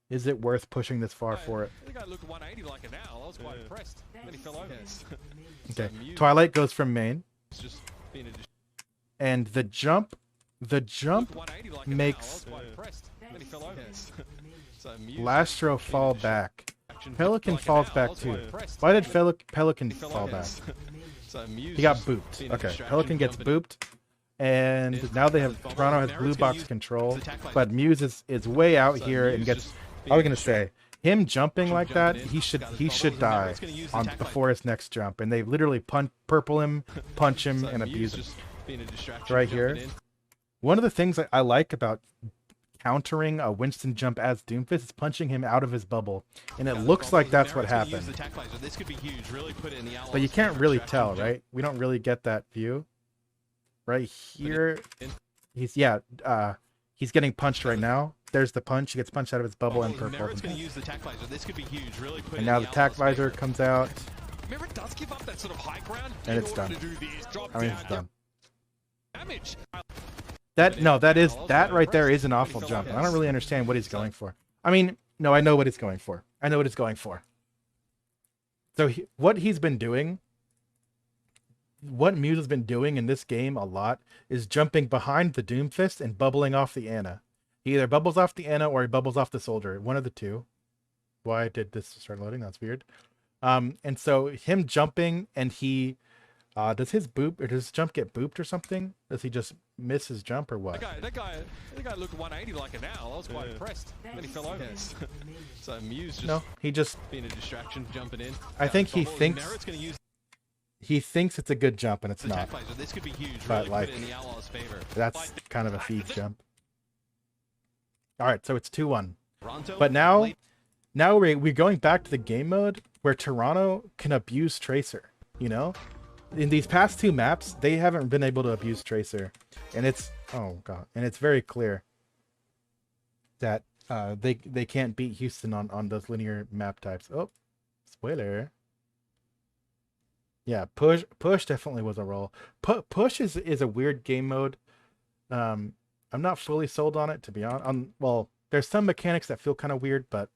Is it worth pushing this far for it? I think I looked 180 like an owl. I was quite impressed. Then he fell over. Yes. Okay. Twilight goes from main. It's just being a And the jump Looked 180 like an makes owl. I was quite impressed. Then he fell over. Yes. So Muse Lastro fall back. Pelican like an falls owl. I back was too. quite impressed. Why did Pelican fell fall over. back? So Muse He got just booped. being a Okay, distraction, Pelican gets jumping in. booped. And now they have Toronto has blue box control, but Muse is way out So here and Muse gets. just I was being gonna say him jumping like that. jumping in. He should Got his he bubbles, should and die Merritt's gonna use the on attack before his next jump, and they literally purple him, punch him, So and Muse abuse him. just being a distraction, Right jumping here. in. One of the things that I like about countering a Winston jump as Doomfist is punching him out of his bubble, and it Got his looks bubbles, like and that's what Merritt's gonna use happened. the attack visor. This could be huge. Really put it in the But you Outlaws' can't favor. really Distraction tell, jump. right? We don't really get that view. Right here, in- he's getting punched right now. There's the punch. He gets punched out of his bubble and Bubbles, purple. Merritt's gonna use the attack visor. This could be huge. Really put it And in now the the tack Outlaws' visor favor. comes out, Merritt does give up that sort of high ground and in it's order done. to do this drop I mean, down it's done. damage. That right there is an awful jump. And I don't really understand what he's going for. I mean, no, I know what he's going for. I know what he's going for. So what he's been doing, what Muse has been doing in this game a lot, is jumping behind the Doomfist and bubbling off the Ana. He either bubbles off the Ana or he bubbles off the Soldier. One of the two. Why did this start loading? That's weird. And so him jumping, and he does his jump get booped or something? Does he just miss his jump or what? That guy looked 180 like an owl. I was quite impressed. Then he fell over. Yes. So Muse just No, he just being a distraction, jumping in. I Got think his he bubbles, and thinks- Merritt's gonna use he thinks it's a good jump and it's the attack not. visor. This could be huge. But, Really like, put it in the Outlaws' favor. That's kind of a feed jump. All right, so it's 2-1. Toronto, But now late- we're going back to the game mode where Toronto can abuse Tracer, you know? In these past two maps, they haven't been able to abuse Tracer. And it's very clear that they can't beat Houston on those linear map types. Oh, spoiler. Yeah, push definitely was a roll. Push is a weird game mode. I'm not fully sold on it, to be honest. Well, there's some mechanics that feel kind of weird, but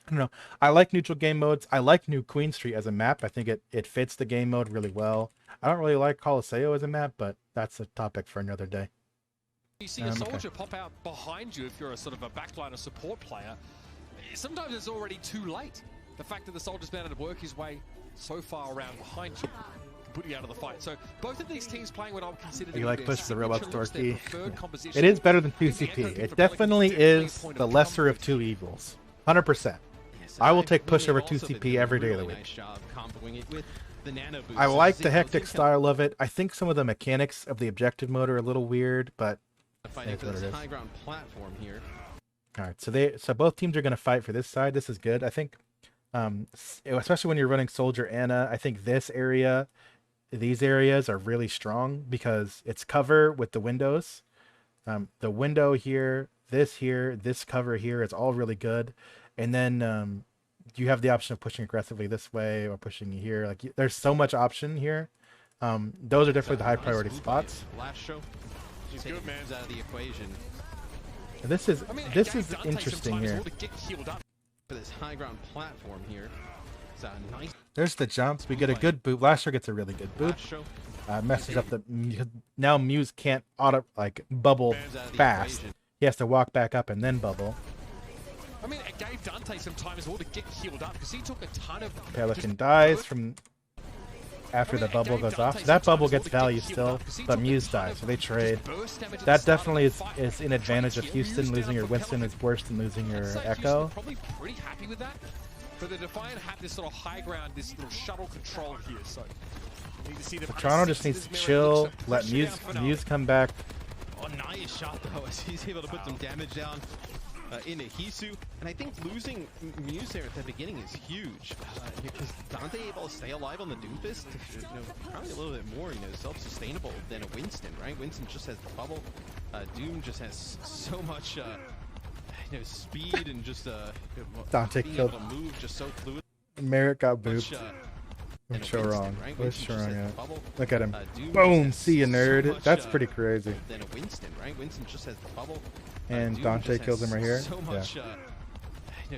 I don't know. I like neutral game modes. I like New Queen Street as a map. I think it fits the game mode really well. I don't really like Colosseo as a map, but that's a topic for another day. You see a soldier pop out behind you if you're a sort of a backline or support player. Sometimes it's already too late. The fact that the soldier's been able to work his way so far around behind you can put you out of the fight. So both of these teams playing what I would consider to be like push the robot store key. preferred composition. It is better than 2CP. It definitely is the lesser of two evils. 100%. I will take push over 2CP every day of the week. I like the hectic style of it. I think some of the mechanics of the objective mode are a little weird, but Fighting for this high ground platform here. All right, so both teams are going to fight for this side. This is good. I think, especially when you're running Soldier Ana, I think this area, these areas are really strong because it's cover with the windows. The window here, this cover here is all really good. And then you have the option of pushing aggressively this way or pushing here. Like there's so much option here. Those are definitely the high priority spots. Last show. He's good, man. Out of the equation. This is interesting here. For this high ground platform here. It's a nice. There's the jumps. We get a good boop. Lasher gets a really good boop. Messes up the now Muse can't bubble fast. He has to walk back up and then bubble. I mean, it gave Dante some time as well to get healed up because he took a ton of. Pelican dies from after the bubble goes off. So that bubble gets value still, but Muse dies, so they trade. That definitely is in advantage of Houston. Losing your Winston is worse than losing your Echo. Probably pretty happy with that. But the Defiant have this sort of high ground, this little shuttle control here. So Toronto just needs to chill, let Muse come back. Oh, nice shot though, as he's able to put some damage down into HOU. And I think losing Muse there at the beginning is huge because Dante able to stay alive on the Doomfist, probably a little bit more, self-sustainable than a Winston, right? Winston just has the bubble. Doom just has so much, speed and just Dante being killed. able to move just so fluid. Merritt got booped. I'm sure wrong. Where's Sharon at? Look at him. Boom! See you, nerd. That's pretty crazy. Than a Winston, right? Winston just has the bubble. And Dante kills him right here. So much,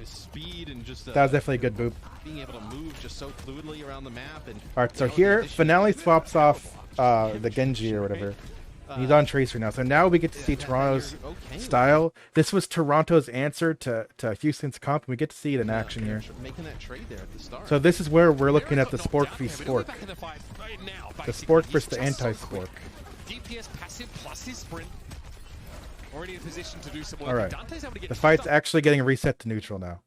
speed and just. That was definitely a good boop. Being able to move just so fluidly around the map. And all right, so here Finale swaps off the Genji or whatever. He's on Tracer now, so now we get to see Toronto's style. This was Toronto's answer to Houston's comp, and we get to see it in action here. Making that trade there at the start. So this is where we're looking at the Spork v Spork. The Spork versus the anti-Spork. DPS passive plus his sprint. Already in position to do some work. All right, the fight's actually getting reset to neutral now.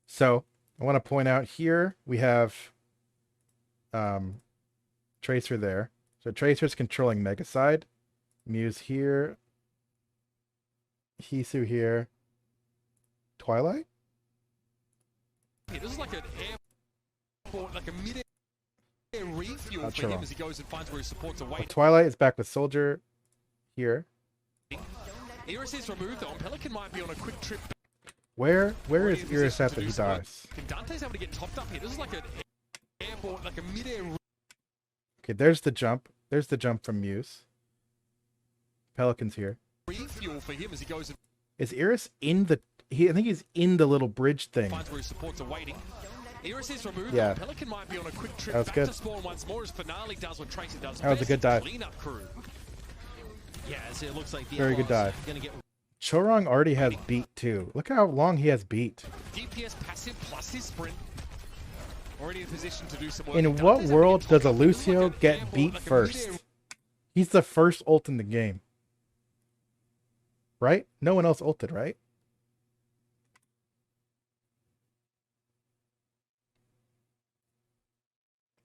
So I want to point out here we have Tracer there. So Tracer's controlling Mega Side. Muse here. HOU here. Twilight? This is like an airport, like a mid-air refuel for him as he goes and finds where his supports are waiting. Twilight is back with Soldier here. Iris is removed though, and Pelican might be on a quick trip. Where is Iris at that he dies? Dante's able to get topped up here. This is like an airport, like a mid-air. Okay, there's the jump. There's the jump from Muse. Pelican's here. Refuel for him as he goes. Is Iris in the? I think he's in the little bridge thing. Finds where his supports are waiting. Iris is removed. Yeah. Pelican might be on a quick trip back to spawn once more as Finale does what Tracer does. That was a good dive. Yeah, so it looks like the very good dive. Chorong already has beat too. Look how long he has beat. DPS passive plus his sprint. Already in position to do some work. In what world does a Lucio get beat first? He's the first ult in the game. Right? No one else ulted, right?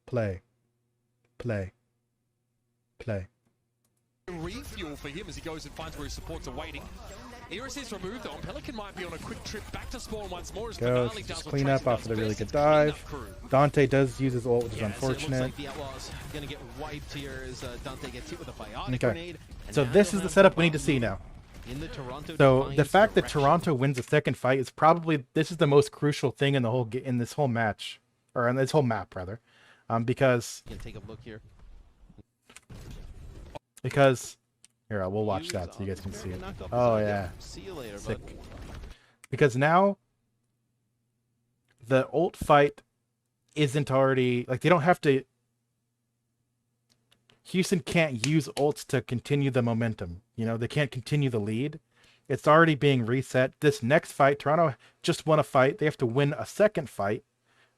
Play. Play. Play. Refuel for him as he goes and finds where his supports are waiting. Iris is removed though, and Pelican might be on a quick trip back to spawn once more as goes, just clean up off of the really good dive. Dante does use his ult, which is unfortunate. So it looks like the Outlaws gonna get wiped here as Dante gets hit with a bionic grenade. So this is the setup we need to see now. In the Toronto so Defiant the fact that Toronto wins the second fight is probably this is the most crucial thing in the whole in this whole match, or in this whole map rather, because take a look here. Because Here, we'll watch that so you guys can see it. Oh yeah, See you later, sick. bud. Because now the ult fight isn't already like they don't have to. Houston can't use ults to continue the momentum. You know, they can't continue the lead. It's already being reset. This next fight, Toronto just won a fight. They have to win a second fight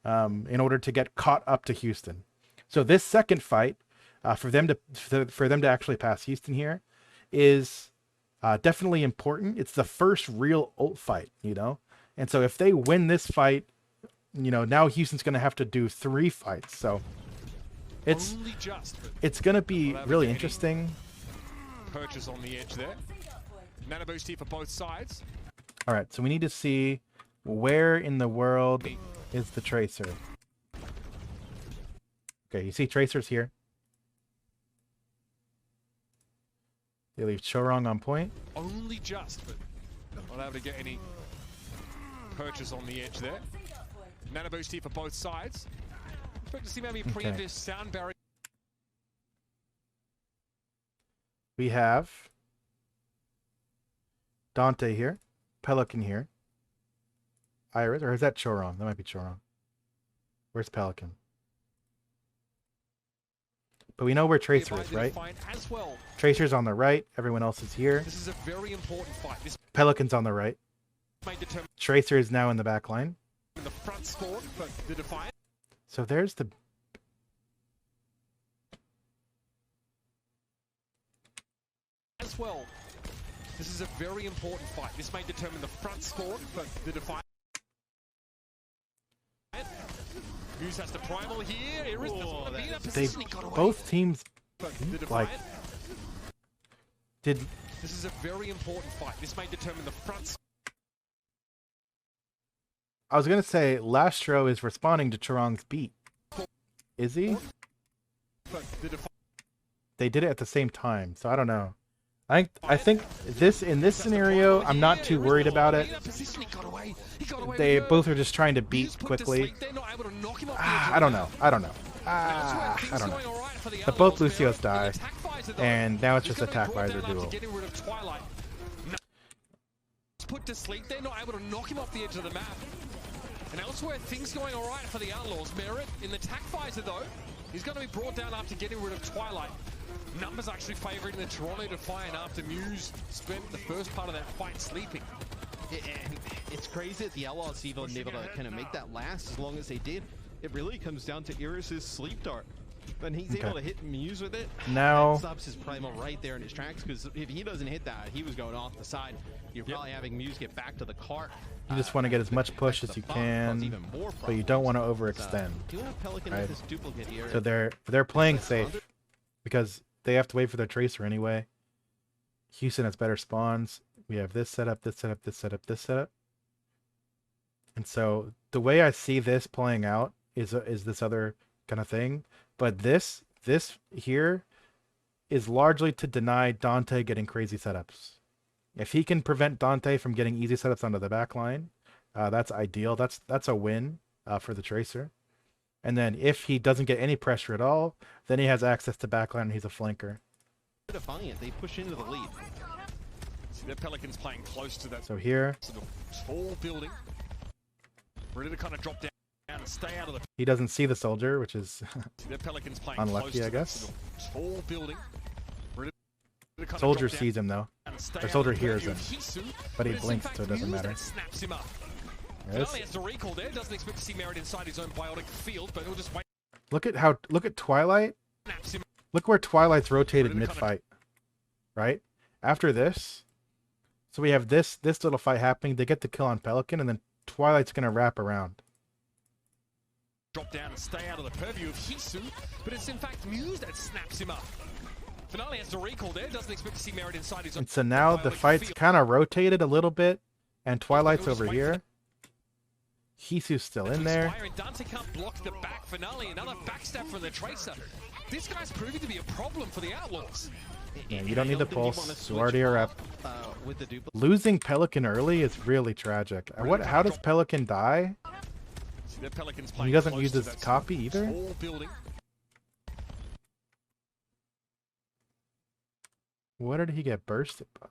in order to get caught up to Houston. So this second fight, for them to actually pass Houston here, is definitely important. It's the first real ult fight, you know. And so if they win this fight, you know, now Houston's going to have to do 3 fights. So it's going to be really interesting. Purchase on the edge there. Nano boost here for both sides. All right, so we need to see where in the world is the Tracer. Okay, you see Tracer's here. They leave Chorong on point. Only just, but not able to get any purchase on the edge there. Nano boost here for both sides. Expect to see maybe a preemptive sound barrier. We have Dante here, Pelican here, Iris, or is that Chorong? That might be Chorong. Where's Pelican? But we know where Tracer is, right? Well. Tracer's on the right. Everyone else is here. This is a very important fight. This Pelican's on the right. Tracer is now in the back line. in the front score for the Defiant. So there's the... As well. This is a very important fight. This may determine the front score for the Defiant. Who's has the primal here? Iris doesn't want to be in that They position. He got away. both teams The like Defiant. did. This is a very important fight. This may determine the front. I was gonna say Lastro is responding to Chorong's beat. Is he? They did it at the same time, so I don't know. I think this in this scenario, I'm not too worried about it. They both are just trying to beat quickly. I don't know. I don't know. I don't know. But both Lucios die, and now it's just attack visor duel. Put to sleep, they're not able to knock him off the edge of the map. And elsewhere, things going all right for the Outlaws. Merit in the attack visor, though, he's going to be brought down after getting rid of Twilight. Numbers actually favouring the Toronto Defiant after Muse spent the first part of that fight sleeping. And it's crazy that the Outlaws even able to kind of make that last as long as they did. It really comes down to Iris's sleep dart. When he's able to hit Muse with it, now that stops his primal right there in his tracks, because if he doesn't hit that, he was going off the side. You're probably having Muse get back to the cart. you just want to get as much push as you can, but you don't want to overextend. Right? So they're playing safe because they have to wait for their Tracer anyway. Houston has better spawns. We have this setup, this setup, this setup, this setup. And so the way I see this playing out is this other kind of thing. But this here is largely to deny Dante getting crazy setups. If he can prevent Dante from getting easy setups onto the back line, that's ideal. That's a win for the Tracer. And then if he doesn't get any pressure at all, then he has access to backline and he's a flanker. Defiant, they push into the lead. See, the Pelicans playing close to that So here, tall building. Ready to kind of drop down and stay out of the... he doesn't see the soldier, which is The Pelicans playing unlucky, close I to guess. that tall building. Ready to kind of Soldier drop down sees him though. and stay Or out soldier of the hears purview him, of Hisu, but he it's in blinks, fact so it doesn't Muse matter. that snaps him up. Yes. Finale has to recall there. Doesn't expect to see Merit inside his own biotic field, but he'll just wait. Look at Twilight. Snaps him. Look where Twilight's rotated Ready to kind mid-fight. Right? After this, so we have this little fight happening. They get the kill on Pelican, and then Twilight's gonna wrap around. Drop down and stay out of the purview of Hisu, but it's in fact Muse that snaps him up. Finale has to recall there. Doesn't expect to see Merit inside his own. And so now the biotic fight's field. kind of rotated a little bit, and Twilight's He'll just over wait for here. Hisu's still in there. Inspire, and Dante can't block the back. Finale, another backstab from the Tracer. This guy's proving to be a problem for the Outlaws. Yeah, you don't need the pulse. You already are up. With the duplicate. Losing Pelican early is really tragic. How does Pelican die? See, the Pelicans He playing doesn't close use to his that copy either? tall building. What did he get bursted by?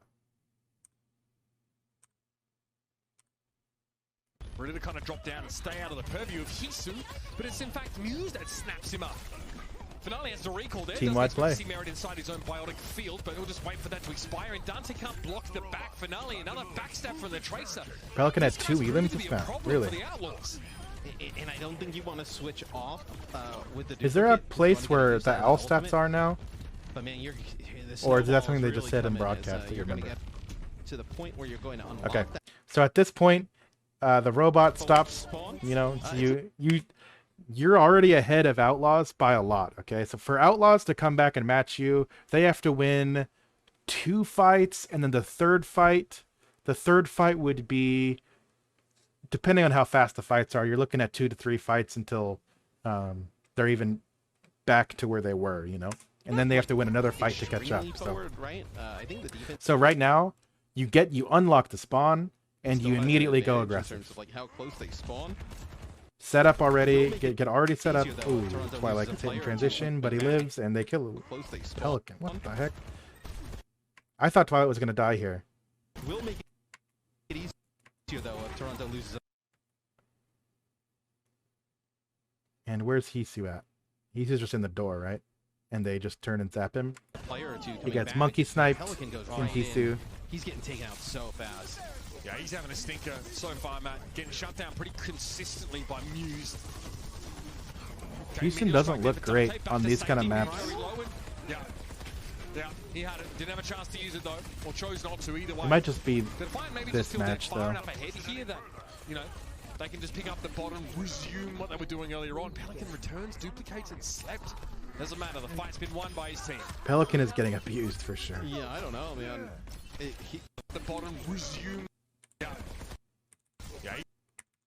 Ready to kind of drop down and stay out of the purview of HOU, but it's in fact Muse that snaps him up. Finale has the recall there. Team-wide play. See Merit inside his own biotic field, but he'll just wait for that to expire. And Dante can't block the back. Finale, another backstab from the Tracer. Pelican had 2 elims this round. Really? And I don't think you want to switch off with the. Is there a place where the owl stats are now? But man, or is that something they just said in broadcast that you remember? To the point where you're going to unlock. Okay, so at this point, the robot stops. You know, so you're already ahead of Outlaws by a lot. Okay, so for Outlaws to come back and match you, they have to win 2 fights, and then the third fight would be, depending on how fast the fights are, you're looking at 2 to 3 fights until they're even back to where they were, you know? And then they have to win another fight to catch up. So right now, you unlock the spawn, and you immediately go aggressive. How close they spawn. Set up already, get already set up. Ooh, Twilight gets hit in transition, but he lives, and they kill Pelican. What the heck? I thought Twilight was going to die here. Will make it easier, though, if Toronto loses. And where's HOU at? HOU's just in the door, right? And they just turn and zap him. He gets monkey sniped in HOU. He's getting taken out so fast. Yeah, he's having a stinker so far, Matt. Getting shut down pretty consistently by Muse. Houston doesn't look great on these kind of maps. Yeah, he had it. Didn't have a chance to use it though, or chose not to either way. It might just be this match though. Here that, you know, they can just pick up the bottom, resume what they were doing earlier on. Pelican returns, duplicates, and slept. Doesn't matter. The fight's been won by his team. Pelican is getting abused for sure. Yeah, I don't know, man. The bottom resume. Yeah.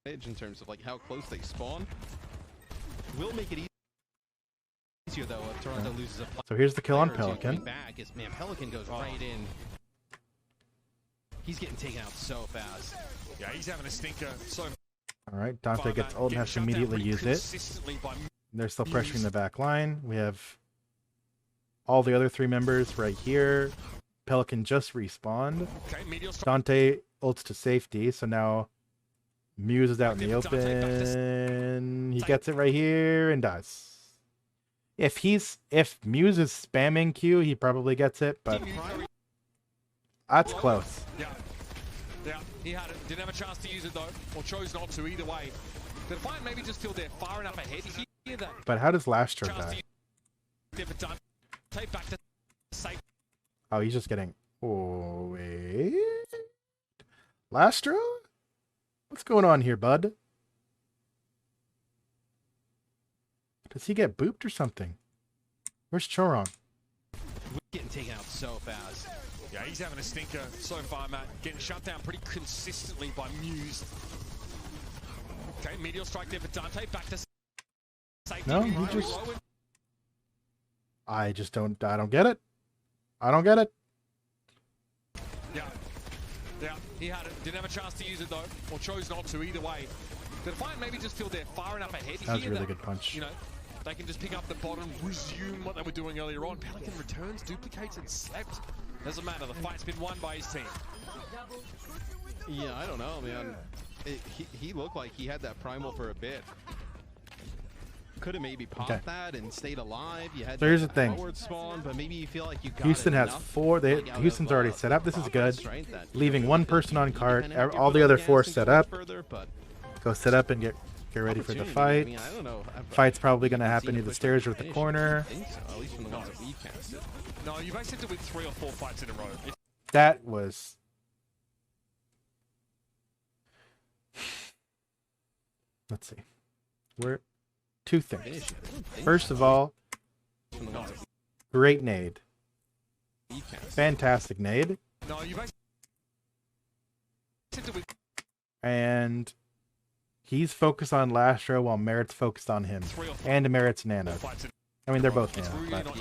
In terms of like how close they spawn, will make it easier though if Toronto loses a. So here's the kill on Pelican. Back is, man, Pelican goes right in. He's getting taken out so fast. Yeah, he's having a stinker. So. All right, Dante gets ult and has to immediately use it. They're still pressuring the back line. We have all the other 3 members right here. Pelican just respawned. Dante ults to safety, so now Muse is out in the open. He gets it right here and dies. If Muse is spamming Q, he probably gets it, but that's close. Yeah, he had it. Didn't have a chance to use it though, or chose not to either way. The Defiant maybe just feel they're far enough ahead here that. But how does Lastro die? Oh, he's just getting. Oh wait, Lastro? What's going on here, bud? Does he get booped or something? Where's Choron? Getting taken out so fast. Yeah, he's having a stinker so far, Matt. Getting shut down pretty consistently by Muse. Okay, Meteor strike there for Dante. Back to safety. No, he just. I don't get it. I don't get it. Yeah, he had it. Didn't have a chance to use it though, or chose not to either way. The Defiant maybe just feel they're far enough ahead that was here a really good punch. You know, they can just pick up the bottom, resume what they were doing earlier on. Pelican returns, duplicates, and slept. Doesn't matter. The fight's been won by his team. Yeah, I don't know, man. He looked like he had that primal for a bit. Could have maybe popped that and stayed alive. You had so here's the thing. Spawn, but maybe you feel like you got Houston has 4. Houston's already set up. This is good. Leaving 1 person on cart. All the other 4 set up. Go set up and get ready for the fight. Fight's probably going to happen near the stairs or at the corner. No, you've accepted with 3 or 4 fights in a row. That was. Let's see. Where. 2 things. First of all, great nade. Fantastic nade. And he's focused on Lastro while Merit's focused on him. And Merit's Nano. I mean, they're both Nano, but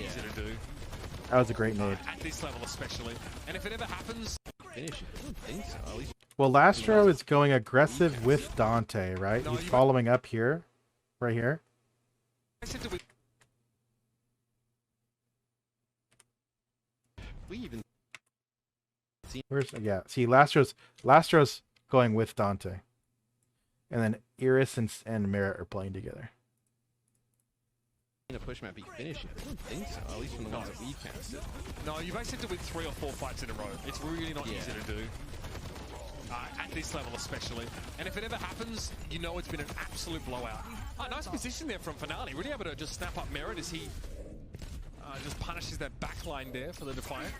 that was a great nade. At this level especially. And if it ever happens... Well, Lastro is going aggressive with Dante, right? He's following up here. Right here. seems Where's see Lastro's going with Dante. And then Iris and Merritt are playing together. a push map be finished yet. I don't think so, at least from the ones that we've casted. No, you basically have to win 3 or 4 fights in a row. It's really not easy to do. At this level especially. And if it ever happens, you know it's been an absolute blowout. Oh, nice position there from Finale. Really able to just snap up Merritt as he just punishes that backline there for the Defiant.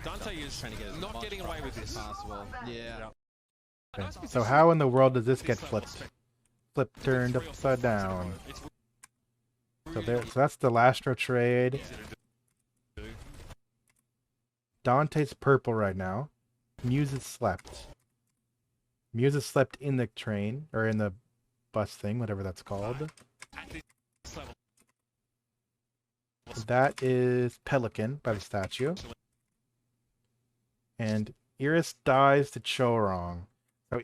Dante is Trying to get not getting away with this. Possible. Yeah. Okay. So how in the world does this get flipped? Turned upside down. So that's the Lastro trade. Dante's purple right now. Muse is slept. Muse is slept in the train, or in the bus thing, whatever that's called. That is Pelican by the statue. And Iris dies to Chorong. So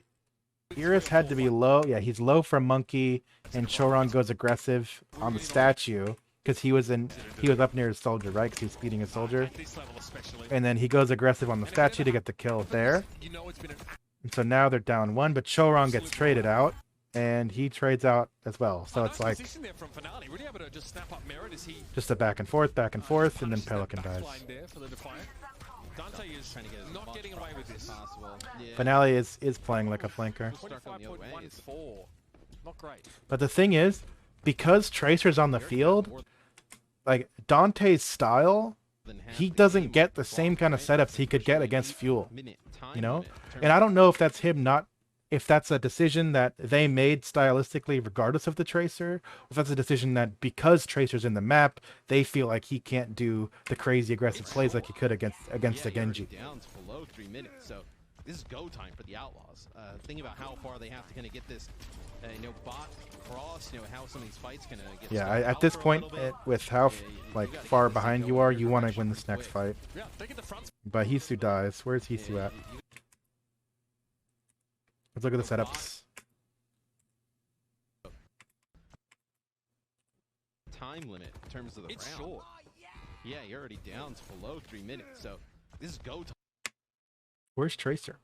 Iris had to be low. Yeah, he's low for Monkey, and Chorong goes aggressive on the statue because he was up near his soldier, right? Because he was speeding his soldier. And then he goes aggressive on the statue to get the kill there. And so now they're down 1, but Chorong gets traded out, and he trades out as well. So it's like just a back and forth, and then Pelican dies. Dante is not getting away with this. Finale is playing like a flanker. 25.14. Not great. But the thing is, because Tracer's on the field, like Dante's style, he doesn't get the same kind of setups he could get against Fuel. You know? And I don't know if that's if that's a decision that they made stylistically regardless of the Tracer, or if that's a decision that because Tracer's in the map, they feel like he can't do the crazy aggressive plays like he could against a Genji. Down to below 3 minutes, so this is go time for the Outlaws. Think about how far they have to kind of get this, bot cross, how some of these fights gonna get. Yeah, at this point, with how like far behind you are, you want to win this next fight. But Hisu dies. Where's Hisu at? Let's look at the setups. Time limit in terms of the round. Short. Yeah, you're already down to below 3 minutes, so this is go time. Where's Tracer?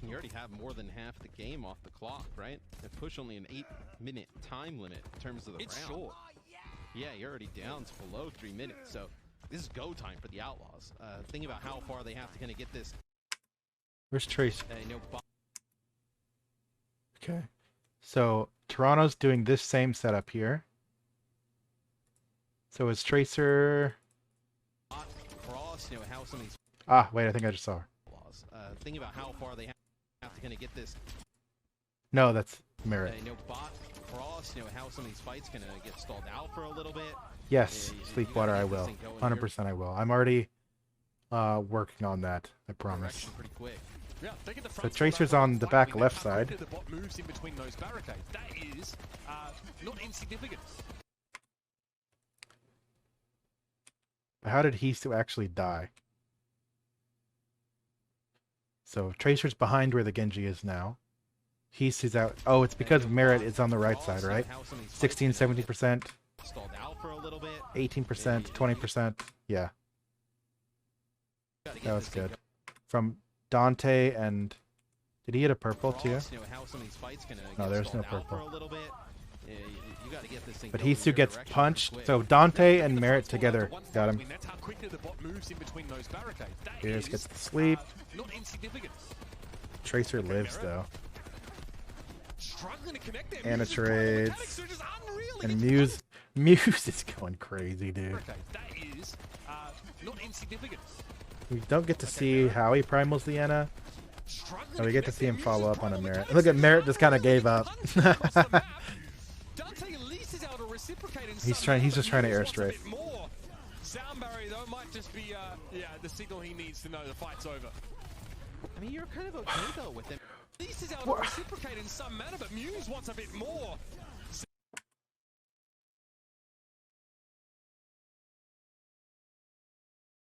You already have more than half the game off the clock, right? And push only an 8-minute time limit in terms of the round. Short. Yeah, you're already down to below 3 minutes, so this is go time for the Outlaws. Think about how far they have to kind of get this. Where's Tracer? Okay, so Toronto's doing this same setup here. So is Tracer? Ah, wait, I think I just saw her. Think about how far they have to kind of get this. No, that's Merritt. Bot cross, how some of these fights gonna get stalled out for a little bit. Yes, Sleepwater, I will. 100% I will. I'm already working on that, I promise. Pretty quick. Yeah, so Tracer's on the back left side. The bot moves in between those barricades. That is not insignificant. How did Hisu actually die? So Tracer's behind where the Genji is now. Hisu's out. Oh, it's because Merritt is on the right side, right? 16, 70%. 18%, 20%. Yeah. That was good. From Dante and... Did he hit a purple too? No, there's no purple. But Hisu gets punched, so Dante and Merritt together got him. Pierce gets to sleep. Tracer lives though. Anna trades. And Muse is going crazy, dude. We don't get to see how he primals the Anna. And we get to see him follow up on a Merritt. Look at Merritt just kind of gave up. He's just trying to airstrike. Sound barrier though might just be the signal he needs to know the fight's over. I mean, you're kind of okay though with him. Least is able to reciprocate in some manner, but Muse wants a bit more.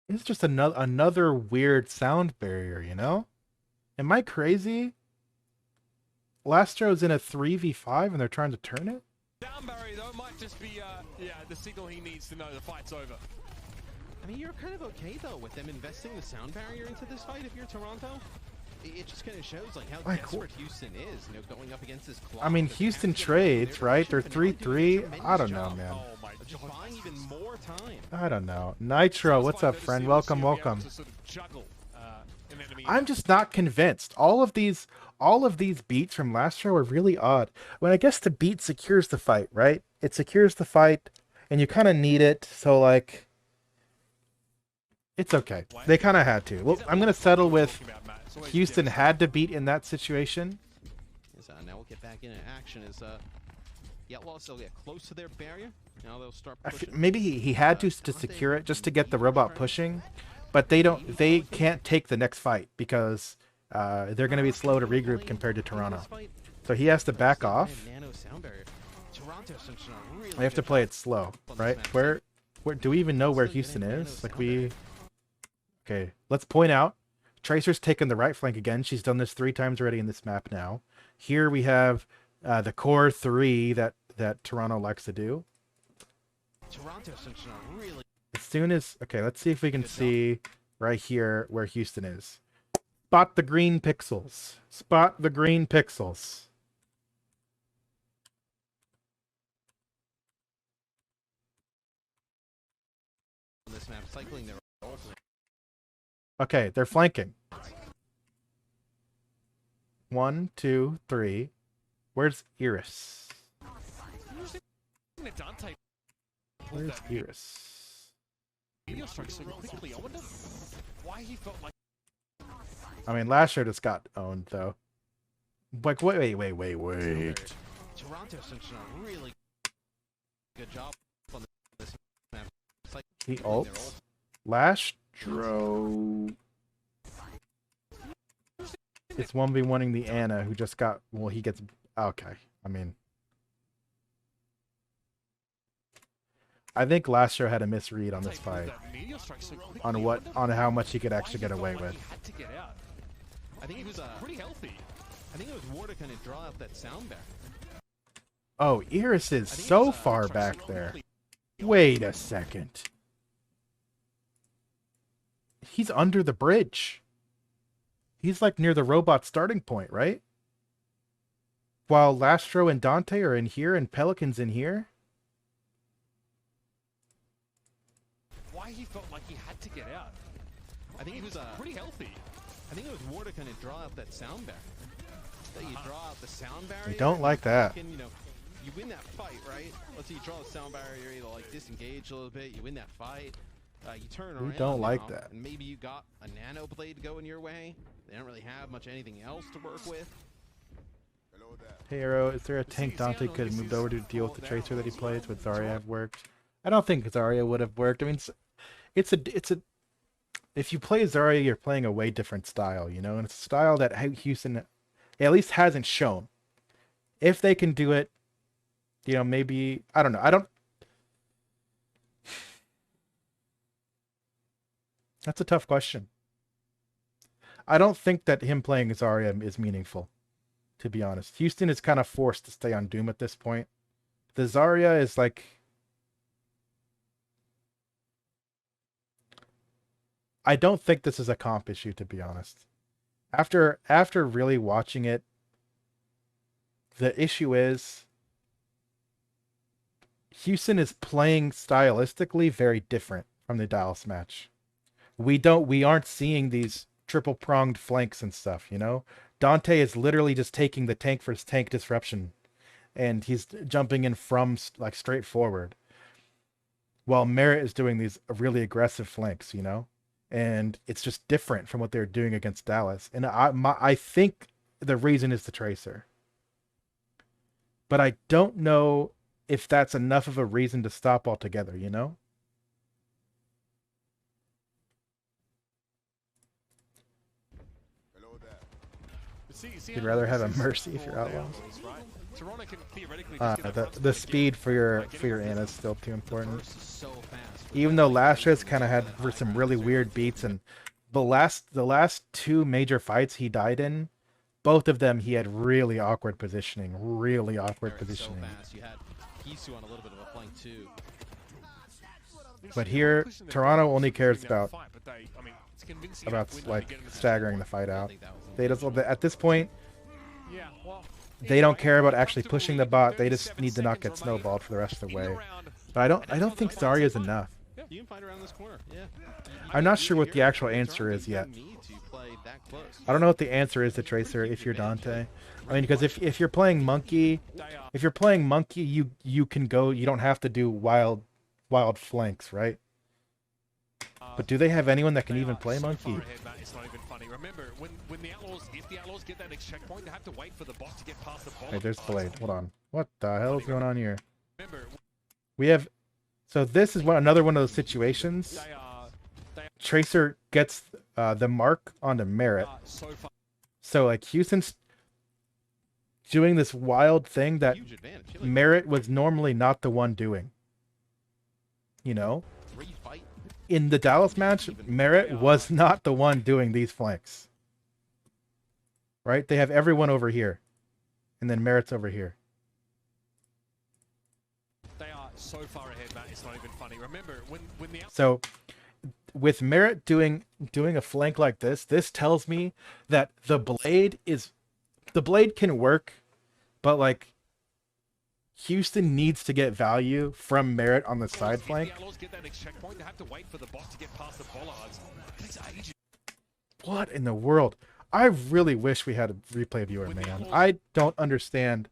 It's just another weird sound barrier, you know? Am I crazy? Lastro's in a 3v5 and they're trying to turn it? Sound barrier though might just be the signal he needs to know the fight's over. I mean, you're kind of okay though with them investing the sound barrier into this fight if you're Toronto. It just kind of shows like how desperate Houston is, you know, going up against this clock. I mean, Houston trades, right? They're 3-3. I don't know, man. Oh my Just God. buying even more time. I don't know. Nitro, what's up, friend? Welcome, welcome. I'm just not convinced. All of these beats from last row are really odd. When I guess the beat secures the fight, right? It secures the fight, and you kind of need it. So like, it's okay. They kind of had to. Well, I'm gonna settle with Houston had to beat in that situation. Now we'll get back into action as the Outlaws will get close to their barrier. Now they'll start pushing. Maybe he had to secure it just to get the robot pushing, but they can't take the next fight because they're going to be slow to regroup compared to Toronto. So he has to back off. We have to play it slow, right? Where do we even know where Houston is? Like okay, let's point out Tracer's taken the right flank again. She's done this 3 times already in this map now. Here we have the core 3 that Toronto likes to do. As soon as, okay, let's see if we can see right here where Houston is. Spot the green pixels. Spot the green pixels. This map, cycling their Okay, they're flanking. 1, 2, 3. Where's Iris? Where's Iris? I mean, last year just got owned though. Like, wait. Toronto Central really good job on this map. He ults. Lastro. It's 1v1ing the Ana who just got, well, he gets, okay. I mean, I think Lastro had a misread on this fight. On how much he could actually get away with. I think he was pretty healthy. I think it was war to kind of draw out that sound back. Oh, Iris is so far back there. Wait a second. He's under the bridge. He's like near the robot starting point, right? While Lastro and Dante are in here and Pelican's in here. Why he felt like he had to get out. I think he was pretty healthy. I think it was war to kind of draw out that sound barrier. That you draw out the sound barrier. I don't like that. You know, you win that fight, right? Let's say you draw the sound barrier, you're either like disengage a little bit, you win that fight. You turn around. We don't like now, that. And maybe you got a nano blade going your way. They don't really have much anything else to work with. Hey Aero, is there a tank Dante could have moved over to deal with the Tracer that he plays? Would Zarya have worked? I don't think Zarya would have worked. I mean, it's a if you play Zarya, you're playing a way different style, you know, and it's a style that Houston at least hasn't shown. If they can do it, you know, maybe, I don't know. That's a tough question. I don't think that him playing Zarya is meaningful, to be honest. Houston is kind of forced to stay on Doom at this point. The Zarya is like, I don't think this is a comp issue, to be honest. After really watching it, the issue is Houston is playing stylistically very different from the Dallas match. We aren't seeing these triple pronged flanks and stuff, you know? Dante is literally just taking the tank for his tank disruption, and he's jumping in from like straight forward, while Merritt is doing these really aggressive flanks, you know? And it's just different from what they're doing against Dallas. And I think the reason is the Tracer. But I don't know if that's enough of a reason to stop altogether, you know? You'd rather have a Mercy if you're Outlaws. The speed for your Ana is still too important. Even though Lastra's kind of had some really weird beats, and the last 2 major fights he died in, both of them he had really awkward positioning. Really awkward positioning. You had Hisu on a little bit of a flank too. But here, Toronto only cares about it's like staggering the fight out. They just at this point, Yeah, well, they don't care about actually pushing the bot. They just need to not get snowballed for the rest of the way. But I don't think Zarya is enough. You can fight around this corner. Yeah. I'm not sure what the actual answer is yet. I don't know what the answer is to Tracer if you're Dante. I mean, because if you're playing Monkey, you can go. You don't have to do wild flanks, right? But do they have anyone that can even play Monkey? It's not even funny. Remember, when the Outlaws, if the Outlaws get that next checkpoint, they have to wait for the bot to get past the ball. Hey, there's Blade. Hold on. What the hell is going on here? Remember, We have. So this is another one of those situations. Tracer gets the mark onto Merit. So like Houston's doing this wild thing that Merit was normally not the one doing. You know? In the Dallas match, Merit was not the one doing these flanks. Right? They have everyone over here. And then Merit's over here. They are so far ahead, Matt. It's not even funny. Remember, when the So with Merit doing a flank like this tells me that the blade can work, but like Houston needs to get value from Merit on the side flank. What in the world? I really wish we had a replay viewer, man. I don't understand.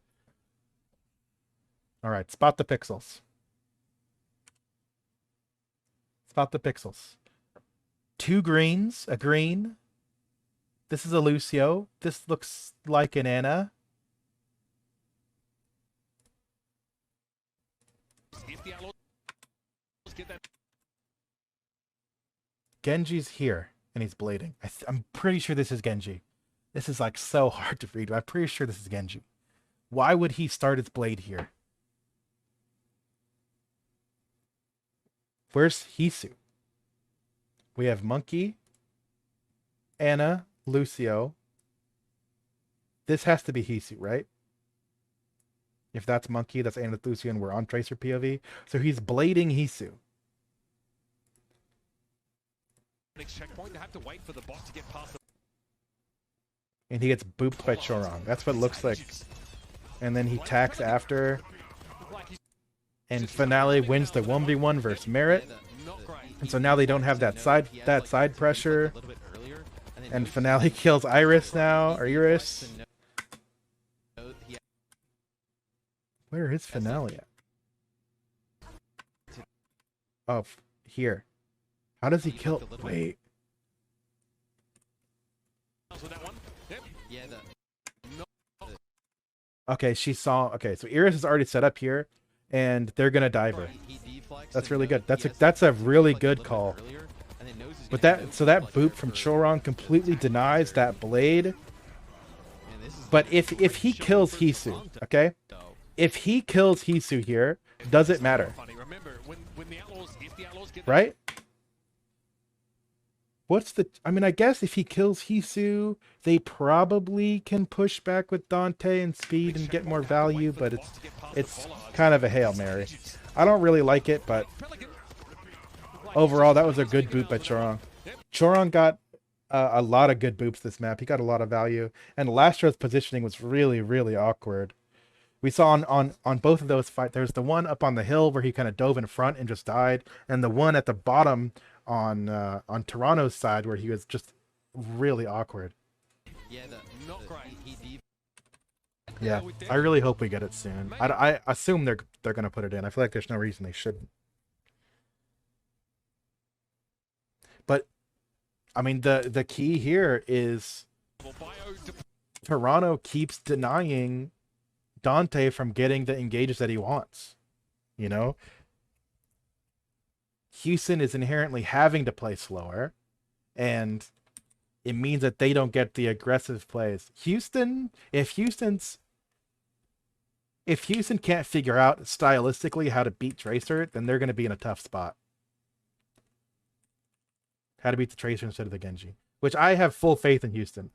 All right, spot the pixels. Spot the pixels. 2 greens, a green. This is a Lucio. This looks like an Ana. Genji's here, and he's blading. I'm pretty sure this is Genji. This is like so hard to read, but I'm pretty sure this is Genji. Why would he start his blade here? Where's Hisu? We have Monkey, Ana, Lucio. This has to be Hisu, right? If that's Monkey, that's Ana, Lucio, and we're on Tracer POV. So he's blading Hisu. Checkpoint, they have to wait for the bot to get past the... And he gets booped by Choron. That's what it looks like. And then he tacks after. And Finale wins the 1v1 versus Merit. And so now they don't have that side pressure. And Finale kills Iris now, or Iris. Where is Finale at? Oh, here. How does he kill? Wait. Okay, she saw. Okay, so Iris is already set up here, and they're gonna dive her. That's really good. That's a really good call. But that boop from Choron completely denies that blade. But if he kills Hisu, okay, if he kills Hisu here, does it matter? Right? What's the... I mean, I guess if he kills Hisu, they probably can push back with Dante and speed and get more value, but it's kind of a Hail Mary. I don't really like it, but overall, that was a good boop by Choron. Choron got a lot of good boops this map. He got a lot of value, and Lastro's positioning was really, really awkward. We saw on both of those fights, there's the one up on the hill where he kind of dove in front and just died, and the one at the bottom on Toronto's side where he was just really awkward. Yeah, I really hope we get it soon. I assume they're gonna put it in. I feel like there's no reason they shouldn't. But I mean, the key here is Toronto keeps denying Dante from getting the engages that he wants. You know? Houston is inherently having to play slower, and it means that they don't get the aggressive plays. If Houston can't figure out stylistically how to beat Tracer, then they're going to be in a tough spot. How to beat the Tracer instead of the Genji, which I have full faith in Houston.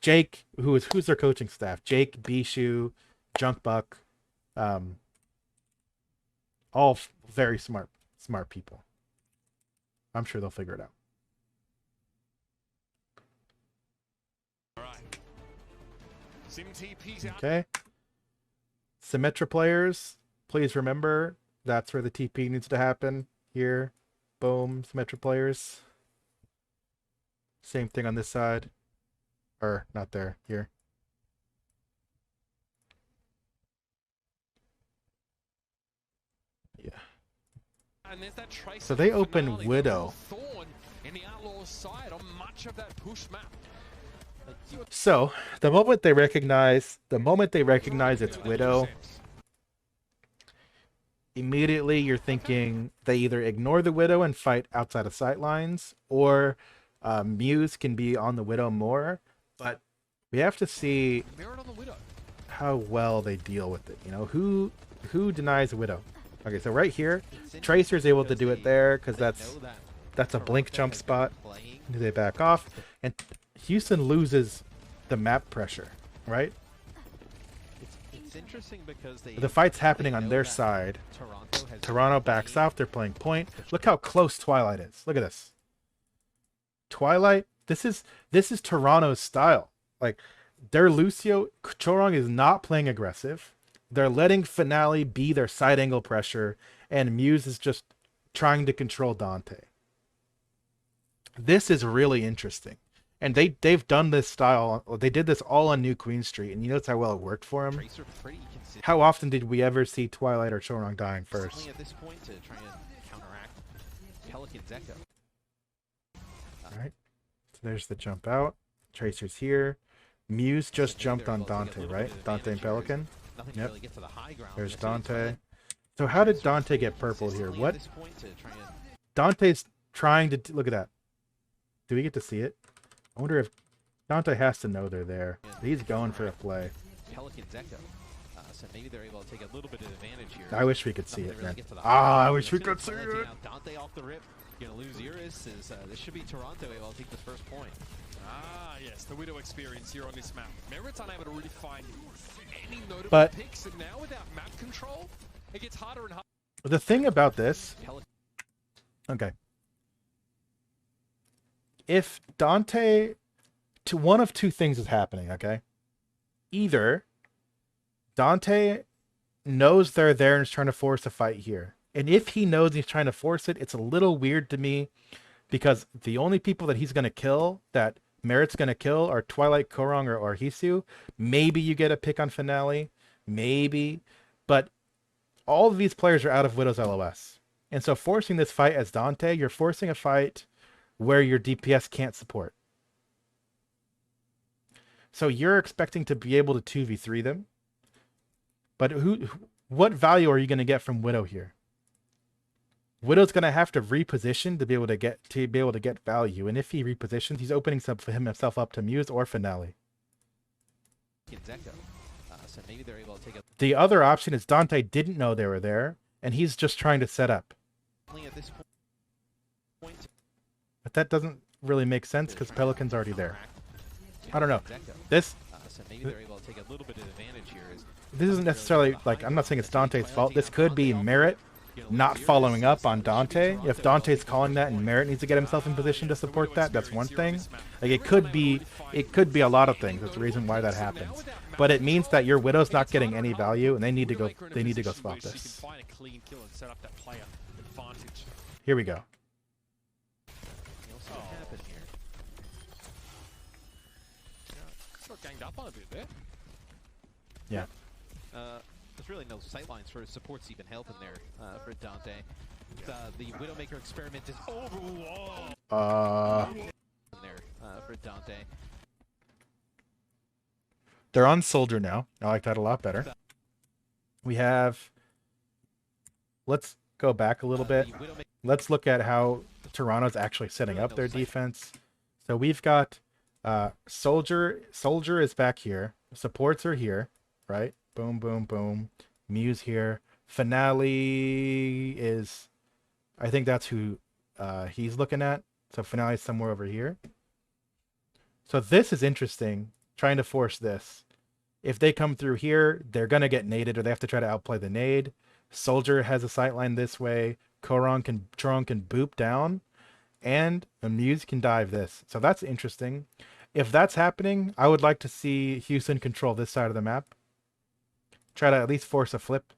Jake, who's their coaching staff? Jake, Bishu, Junkbuck, all very smart Smart people. I'm sure they'll figure it out. All right. Sim TP's out. Okay. Symmetra players, please remember that's where the TP needs to happen. Here. Boom. Symmetra players. Same thing on this side. Or not there. Here. Yeah. And there's that trace So of they the open finale, the Widow. thorn in the Outlaws side on much of that push map. So the moment they recognize it's Widow, immediately you're thinking they either ignore the Widow and fight outside of sight lines, or Muse can be on the Widow more. But we have to see Merit on the Widow. how well they deal with it. You know, who denies Widow? Okay, so right here, Tracer's able to do it there because that's a blink jump spot. They back off, and Houston loses the map pressure, right? It's interesting because The fight's happening on their side. Toronto backs off. They're playing point. Look how close Twilight is. Look at this. Twilight. This is Toronto's style. Like, their Lucio Chorong is not playing aggressive. They're letting Finale be their side angle pressure, and Muse is just trying to control Dante. This is really interesting. And they've done this style. They did this all on New Queen Street, and you notice how well it worked for them. How often did we ever see Twilight or Chorong dying first? At this point to try and counteract Pelican's Echo. All right. So there's the jump out. Tracer's here. Muse just jumped on Dante, right? Dante and Pelican. Yep. There's Dante. So how did Dante get purpled here? What? Dante's trying to look at that. Do we get to see it? I wonder if Dante has to know they're there. He's going for a play. Pelican's Echo. So maybe they're able to take a little bit of advantage here. I wish we could see it, man. I wish we could see it. Dante off the rip. Gonna lose Iris. This should be Toronto able to take this first point. Ah, yes, the Widow experience here on this map. Merit's unable to really find any notable But picks, and now without map control, it gets harder and harder. the thing about this, okay, if Dante, one of two things is happening, okay? Either Dante knows they're there and is trying to force a fight here. And if he knows he's trying to force it, it's a little weird to me because the only people that he's going to kill, that Merit's going to kill, are Twilight, Korong, or Hisu. Maybe you get a pick on Finale. Maybe. But all of these players are out of Widow's LOS. And so forcing this fight as Dante, you're forcing a fight where your DPS can't support. So you're expecting to be able to 2v3 them. But what value are you going to get from Widow here? Widow's going to have to reposition to be able to get value, and if he repositions, he's opening himself up to Muse or Finale. So maybe they're able to take the other option is Dante didn't know they were there, and he's just trying to set up. But that doesn't really make sense because Pelican's already there. I don't know. This. So maybe they're able to take a little bit of advantage here. This isn't necessarily like, I'm not saying it's Dante's fault. This could be Merit not following up on Dante. If Dante's calling that and Merit needs to get himself in position to support that, that's one thing. Like it could be a lot of things. That's the reason why that happens. But it means that your Widow's not getting any value, and they need to go swap this. Here we go. Ganged up on a bit there. Yeah. There's really no sightlines for supports even helping there for Dante. The Widowmaker experiment is Overwatch. There for Dante. They're on Soldier now. I like that a lot better. We have. Let's go back a little bit. Let's look at how Toronto's actually setting up their defense. So we've got Soldier is back here. Supports are here, right? Boom, boom, boom. Muse here. Finale is, I think that's who he's looking at. So Finale is somewhere over here. So this is interesting, trying to force this. If they come through here, they're going to get naded, or they have to try to outplay the nade. Soldier has a sightline this way. Choron can boop down, and a Muse can dive this. So that's interesting. If that's happening, I would like to see Houston control this side of the map. Try to at least force a flip.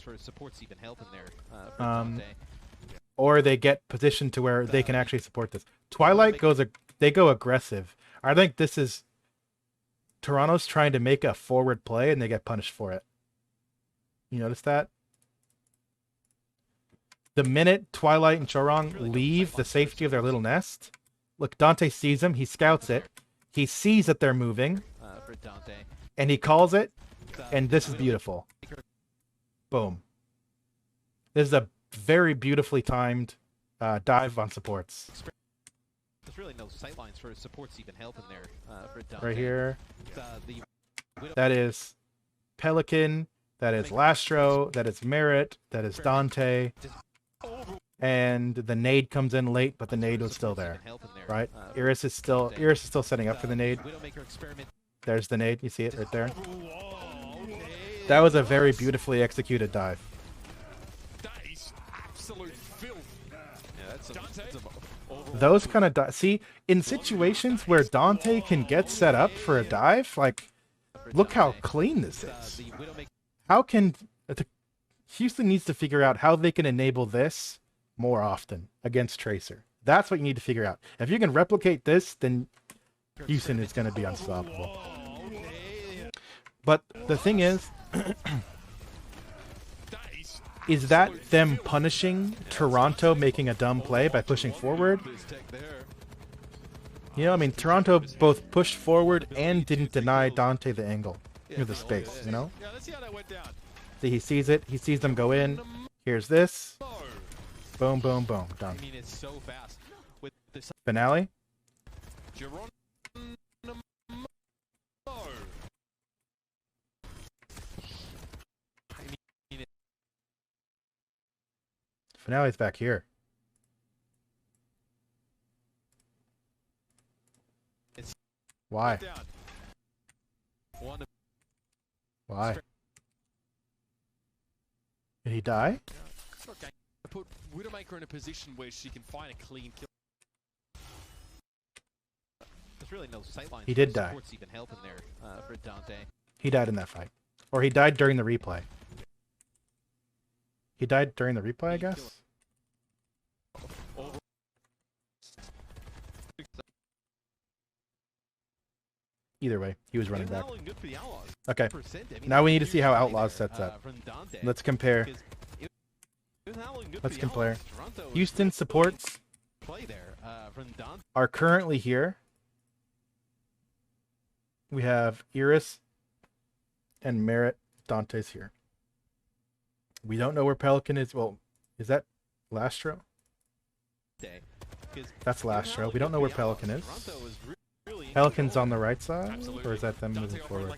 For supports even helping there. For Dante. Or they get positioned to where they can actually support this. Twilight they go aggressive. I think this is Toronto's trying to make a forward play and they get punished for it. You notice that? The minute Twilight and Chorong leave the safety of their little nest, look, Dante sees them, he scouts it, he sees that they're moving, For Dante. and he calls it, and this is beautiful. Boom. This is a very beautifully timed dive on supports. There's really no sightlines for supports even helping there. For Dante. Right here. That is Pelican, that is Lastro, that is Merit, that is Dante. And the nade comes in late, but the nade was still there, right? Iris is still setting up for the nade. There's the nade. You see it right there. That was a very beautifully executed dive. Those kind of see in situations where Dante can get set up for a dive, like look how clean this is. How can Houston needs to figure out how they can enable this more often against Tracer. That's what you need to figure out. If you can replicate this, then Houston is going to be unstoppable. But the thing is, is that them punishing Toronto making a dumb play by pushing forward? You know, I mean, Toronto both pushed forward and didn't deny Dante the angle, or the space, you know? See, he sees it. He sees them go in. Here's this. Boom, boom, boom. Done. I mean, it's so fast. With this Finale. Finale's back here. Why? Why? Did he die? Put Widowmaker in a position where she can find a clean kill. There's really no sightlines. He did die. Even helping there for Dante. He died in that fight. Or he died during the replay. He died during the replay, I guess? Either way, he was running back. Okay, now we need to see how Outlaws sets up. Let's compare. Let's compare. Houston supports are currently here. We have Iris and Merit. Dante's here. We don't know where Pelican is. Well, is that Lastro? That's Lastro. We don't know where Pelican is. Pelican's on the right side, or is that them moving forward?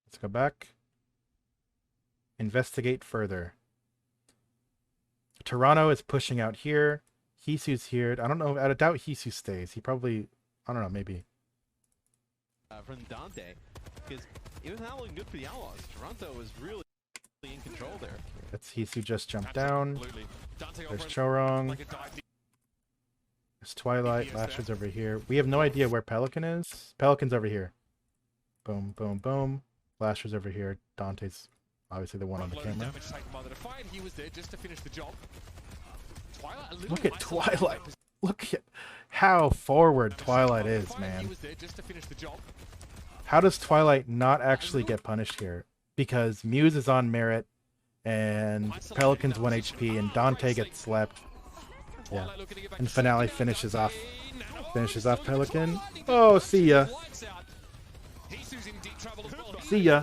Let's go back. Investigate further. Toronto is pushing out here. Hisu's here. I don't know. I doubt Hisu stays. He probably, I don't know, maybe. From Dante, because it was not looking good for the Outlaws. Toronto was really in control there. That's Hisu just jumped down. There's Chorong. There's Twilight. Lasher's over here. We have no idea where Pelican is. Pelican's over here. Boom, boom, boom. Lasher's over here. Dante's obviously the one on the camera. Look at Twilight. Look at how forward Twilight is, man. How does Twilight not actually get punished here? Because Muse is on Merit, and Pelican's 1 HP, and Dante gets slept. Yeah. And Finale finishes off Pelican. Oh, see ya. See ya.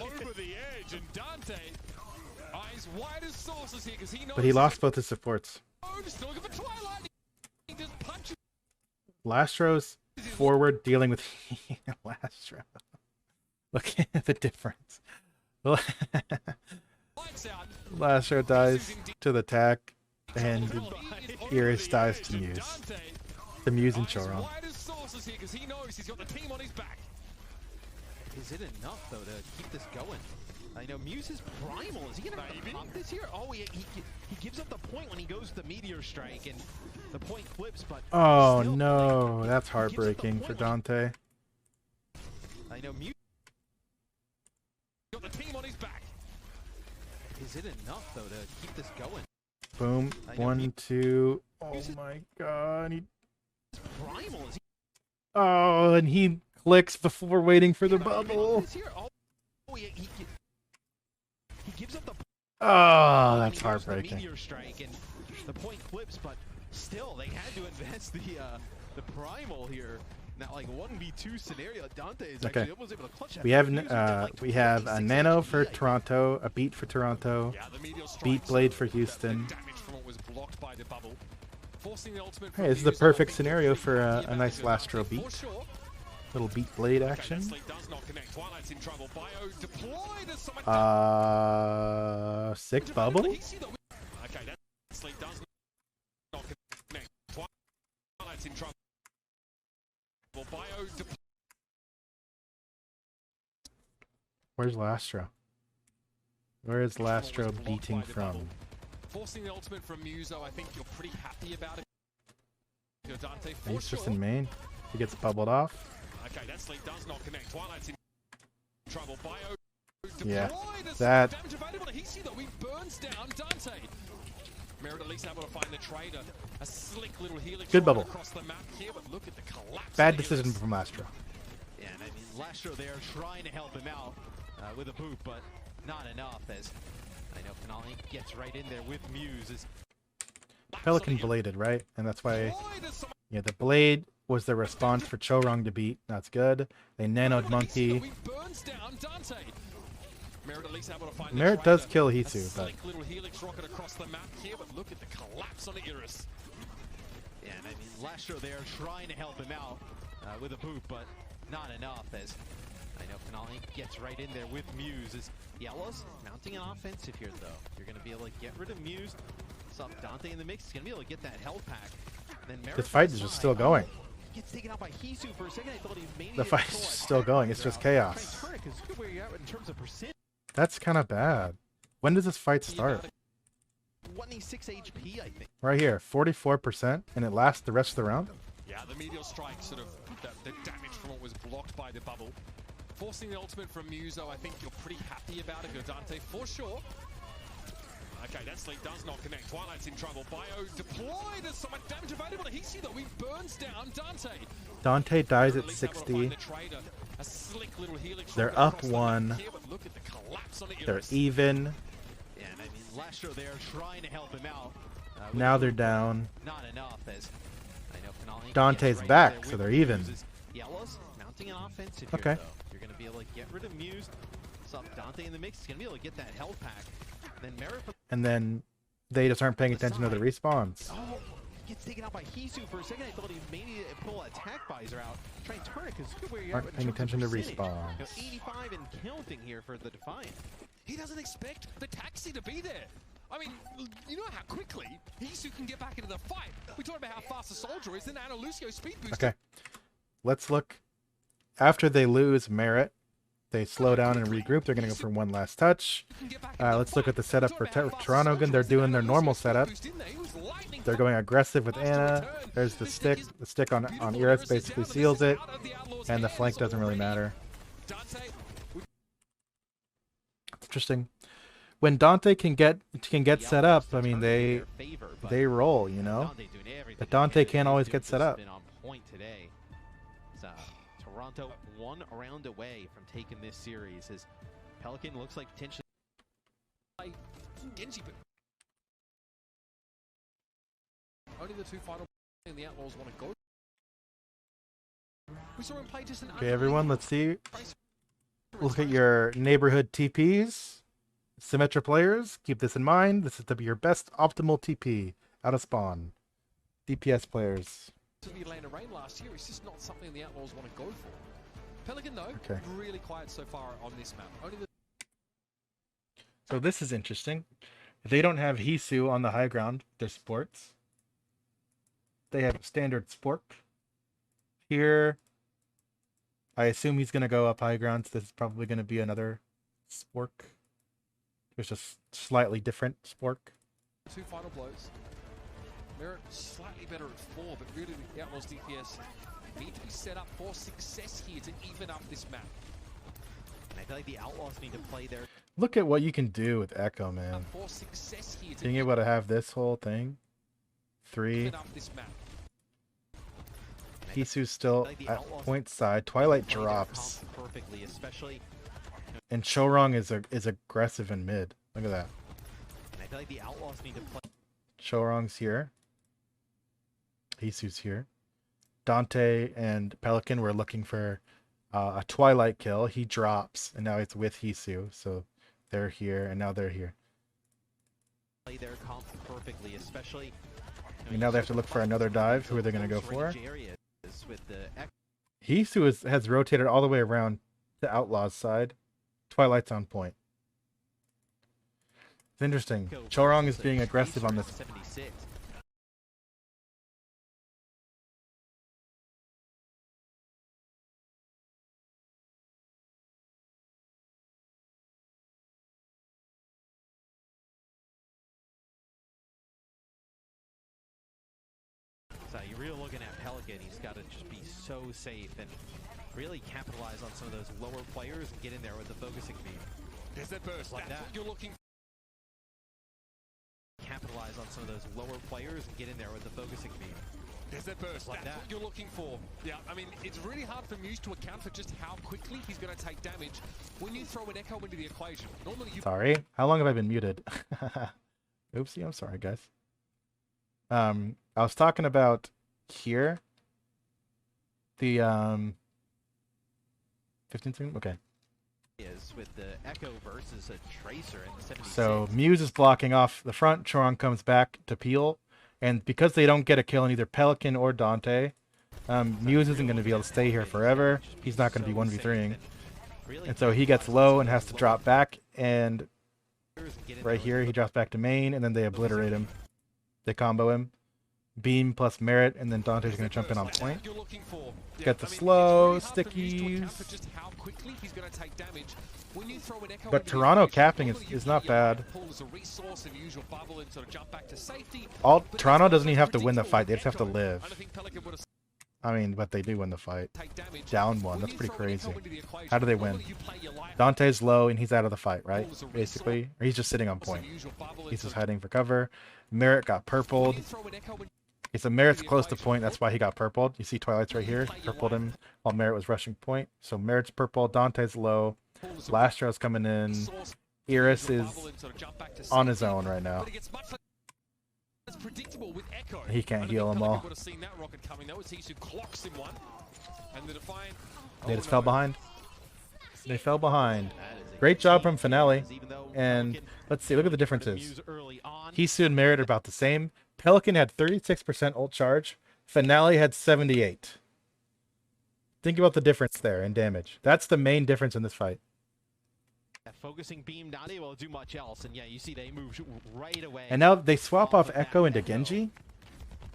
But he lost both his supports. Lastro's forward dealing with Lastro. Look at the difference. Lastro dies to the attack, and Iris dies to Muse. The Muse and Chorong. Is it enough though to keep this going? I know Muse is primal. Is he gonna pop this here? Oh, he gives up the point when he goes to the Meteor Strike, and the point flips. But Oh still, no, like, that's he gives up the heartbreaking point for when Dante. I know Muse. Got the team on his back. Is it enough though to keep this going? Boom. I know 1, 2. Oh Muse is my god. primal. Is he Oh, and he clicks before waiting for the gonna pop bubble. this here? Oh, he gives up the Oh, when that's he goes to the heartbreaking. Meteor Strike, and the point flips, but still they had to invest the primal here. Now, like 1v2 scenario, Dante is Okay. actually almost able to clutch that. We have Muse within, like, we have a 26 nano HP, for I think. Toronto, a beat for Toronto, Yeah, the Meteor Strike beat blade for the Houston. damage from it was blocked by the bubble. Forcing the ultimate Hey, from this is the Muse, I perfect think scenario you're for pretty a happy about nice it, last row Dante, beat. for sure. Little beat blade Okay, action. that sleep does not connect. Twilight's in trouble. Bio deployed as someone Sick bubble? Okay, that sleep does not connect. Twilight's in trouble. Bio deployed. Where's Lastro? Where is Lastro beating from? Forcing the ultimate from Muso, I think you're pretty happy about it. You're Dante, for He's just sure. in main. He gets bubbled off. Okay, that sleep does not connect. Twilight's in trouble. Bio Yeah, deployed as that- damage available to Hisi, though. He burns down Dante. Merit at least able to find the trader. A slick little helix Good right bubble. across the map here, but look at the collapse. Bad of the decision helix. from Lastro. Yeah, and I mean Lastro there trying to help him out with a boot, but not enough. As I know Finale gets right in there with Muse. As Pelican bladed, right? And that's why, Deployed as someone yeah, the blade was the response for Chorong to beat. That's good. They nanoed Monkey. He burns down Dante. Merit at least able to find the Merit does trader. kill A Hisu, but slick little helix rocket across the map here, but look at the collapse on the Iris. yeah, and I mean Lastro there trying to help him out with a boot, but not enough. As I know Finale gets right in there with Muse. As the Outlaws mounting an offensive here, though. You're going to be able to get rid of Muse. Stop Dante in the mix. He's going to be able to get that health pack. And then Merit this fight on is the just side. still going. Gets taken out by Hisu for a second. I thought he maybe The didn't fight pull is a still attack going. It's visor just out. chaos. Trying to turn it, 'cause look where you're at in terms of percent. That's kind of bad. When does this fight start? 26 HP, I think. Right here, 44%, and it lasts the rest of the round? Yeah, the Meteor Strike sort of, the damage from it was blocked by the bubble. Forcing the ultimate from Muso, I think you're pretty happy about it, Dante, for sure. Okay, that sleep does not connect. Twilight's in trouble. Bio deployed as someone damage available to Hisi, though. He burns down Dante. Dante dies At at least able to 60. find the trader. A slick little helix They're rocket up across the map 1. here, but look at the collapse on the They're Iris. even. Yeah, and I mean Lastro there trying to help him out. With Now the they're boot, down. but not enough. As I know Finale Dante's gets right back, in there so with they're Muse. even. As the Outlaws mounting an offensive Okay. here, though. You're going to be able to get rid of Muse. Stop Dante in the mix. He's going to be able to get that health pack. Then Merit And then they just aren't paying attention to the respawns. Oh, gets taken out by Hisu for a second. I thought he maybe pull an attack visor out. Try and turn it, because look where you're Aren't at in paying terms of attention to percentage. respawns. You know, 85 and counting here for the Defiant. He doesn't expect the taxi to be there. I mean, you know how quickly Hisu can get back into the fight. We talked about how fast the soldier is, then Ana Lucio speed boost. Okay. Let's look. After they lose Merit, they slow down and regroup. They're going to go for one last touch. Let's look at the setup for Toronto. They're doing their normal setup. They're going aggressive with Ana. There's the stick. The stick on Iris basically seals it. And the flank doesn't really matter. It's interesting. When Dante can get set up, I mean they roll, you know. But Dante can't always get set up. Been on point today. So, Toronto 1 round away from taking this series. As Pelican looks like potentially. Genji, but only the two final and the Outlaws want to go. We saw him play just an Okay, everyone, let's see. Look at your neighborhood TPs. Symmetra players, keep this in mind. This is to be your best optimal TP out of spawn. DPS players. To the Atlanta Rain last year, it's just not something the Outlaws want to go for. Pelican, though, Okay. really quiet so far on this map. Only the So this is interesting. They don't have Hisu on the high ground, their sports. They have standard Spork. Here, I assume he's going to go up high ground, so this is probably going to be another Spork. It's just slightly different spork. 2 final blows. Merit slightly better at 4, but really the Outlaws DPS need to be set up for success here to even up this map. And I feel like the Outlaws need to play their Look at what you can do with Echo, man. For success here to Being able to have this whole thing. 3. even up this map. Hisu's still at point side. Twilight play their drops. comp perfectly, especially. And Chorong is aggressive in mid. Look at that. And I feel like the Outlaws need to play. Chorong's here. Hisu's here. Dante and Pelican were looking for a Twilight kill. He drops, and now it's with Hisu. So they're here, and now they're here. Play their comp perfectly, especially. And now they have to look for another dive. Who are they going to go for? With the Hisu has rotated all the way around to Outlaw's side. Twilight's on point. It's interesting. Chorong is being aggressive on this. 76. So you're really looking at Pelican. He's got to just be so safe and really capitalize on some of those lower players and get in there with the focusing beam. There's that burst. Like That's that. what you're looking for. Capitalize on some of those lower players and get in there with the focusing beam. There's that burst. Like That's that. what you're looking for. Yeah, I mean, it's really hard for Muse to account for just how quickly he's going to take damage when you throw an Echo into the equation. Normally you Sorry. How long have I been muted? Oopsie, I'm sorry, guys. I was talking about here. The 15 seconds? Okay. Is with the Echo versus a Tracer in the 76. So Muse is blocking off the front. Chorong comes back to peel. And because they don't get a kill on either Pelican or Dante, Muse isn't going to be able to stay here forever. He's not going to be 1v3ing. And so he gets low and has to drop back. And right here, he drops back to main, and then they obliterate him. They combo him. Beam plus Merit, and then Dante's going to jump in on point. Get the slow, stickies. But Toronto capping is not bad. Toronto doesn't even have to win the fight, they just have to live. I mean, but they do win the fight. Down 1, that's pretty crazy. How do they win? Dante's low and he's out of the fight, right? Basically. Or he's just sitting on point. He's just hiding for cover. Merit got purpled. Okay, so Merit's close to point, that's why he got purpled. You see Twilight's right here. Purpled him while Merit was rushing point. So Merit's purple, Dante's low. Lastro's coming in. Iris is on his own right now. He can't heal them all. They just fell behind. They fell behind. Great job from Finale. And let's see, look at the differences. Hisu and Merit are about the same. Pelican had 36% ult charge. Finale had 78. Think about the difference there in damage. That's the main difference in this fight. Focusing beam not able to do much else, and yeah, you see they move right away. And now they swap off Echo into Genji.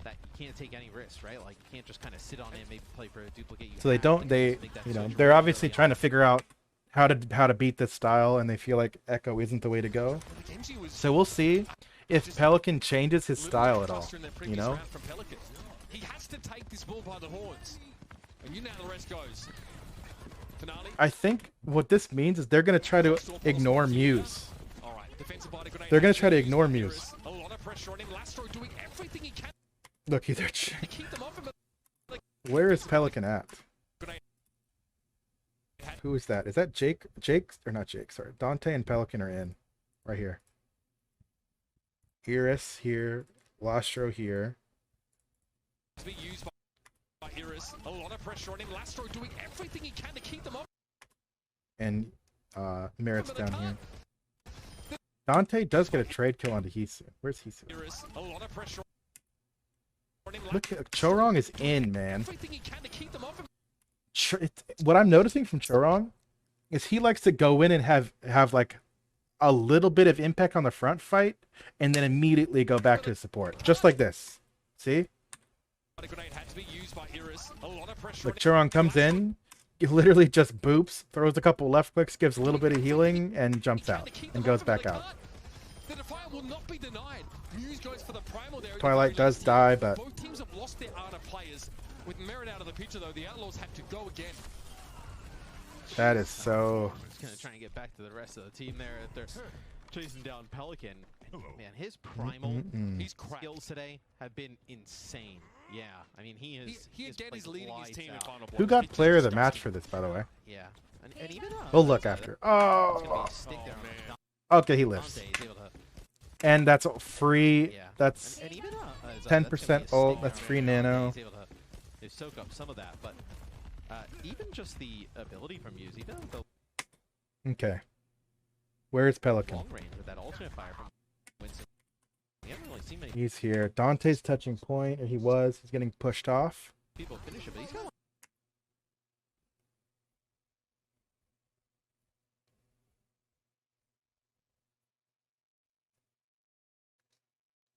That you can't take any risks, right? Like you can't just kind of sit on it and maybe play for a duplicate. So they don't. They, you know, they're obviously trying to figure out how to beat this style, and they feel like Echo isn't the way to go. So we'll see if Pelican changes his style at all. You know. He has to take this bull by the horns, and you know how the rest goes. I think what this means is they're going to try to ignore Muse. They're going to try to ignore Muse. Look, either. Where is Pelican at? Who is that? Is that Jake? Jake or not Jake? Sorry, Dante and Pelican are in, right here. Iris here, Lastro here. Iris, a lot of pressure on him. Lastro doing everything he can to keep them off. And Merit's down here. Dante does get a trade kill onto Hisu. Where's Hisu? Iris, a lot of pressure on him. Look, Chorong is in, man. What I'm noticing from Chorong is he likes to go in and have like a little bit of impact on the front fight, and then immediately go back to support, just like this. See? Like Chorong comes in, literally just boops, throws a couple left clicks, gives a little bit of healing, and jumps out and goes back out. The Defiant will not be denied. Muse goes for the primal there. Twilight does die, but both teams have lost their Ana players. With Merit out of the picture, though, the Outlaws had to go again. that is so. Just gonna try and get back to the rest of the team there. They're chasing down Pelican. Man, his primal He's cracked. skills today have been insane. Yeah, I mean he is. He again is leading his team in final. Who got player of the match for this, by the way? Yeah, and even We'll look after. Oh, man. okay, he lives. And that's free. Yeah. That's and even 10% ult. That's free nano. He's able to soak up some of that, but even just the ability from Muse, even the Okay. Where's Pelican? long range with that alternate fire from Winston. We haven't really seen many He's here. Dante's touching point, or he was. He's getting pushed off. people finish it, but he's got one.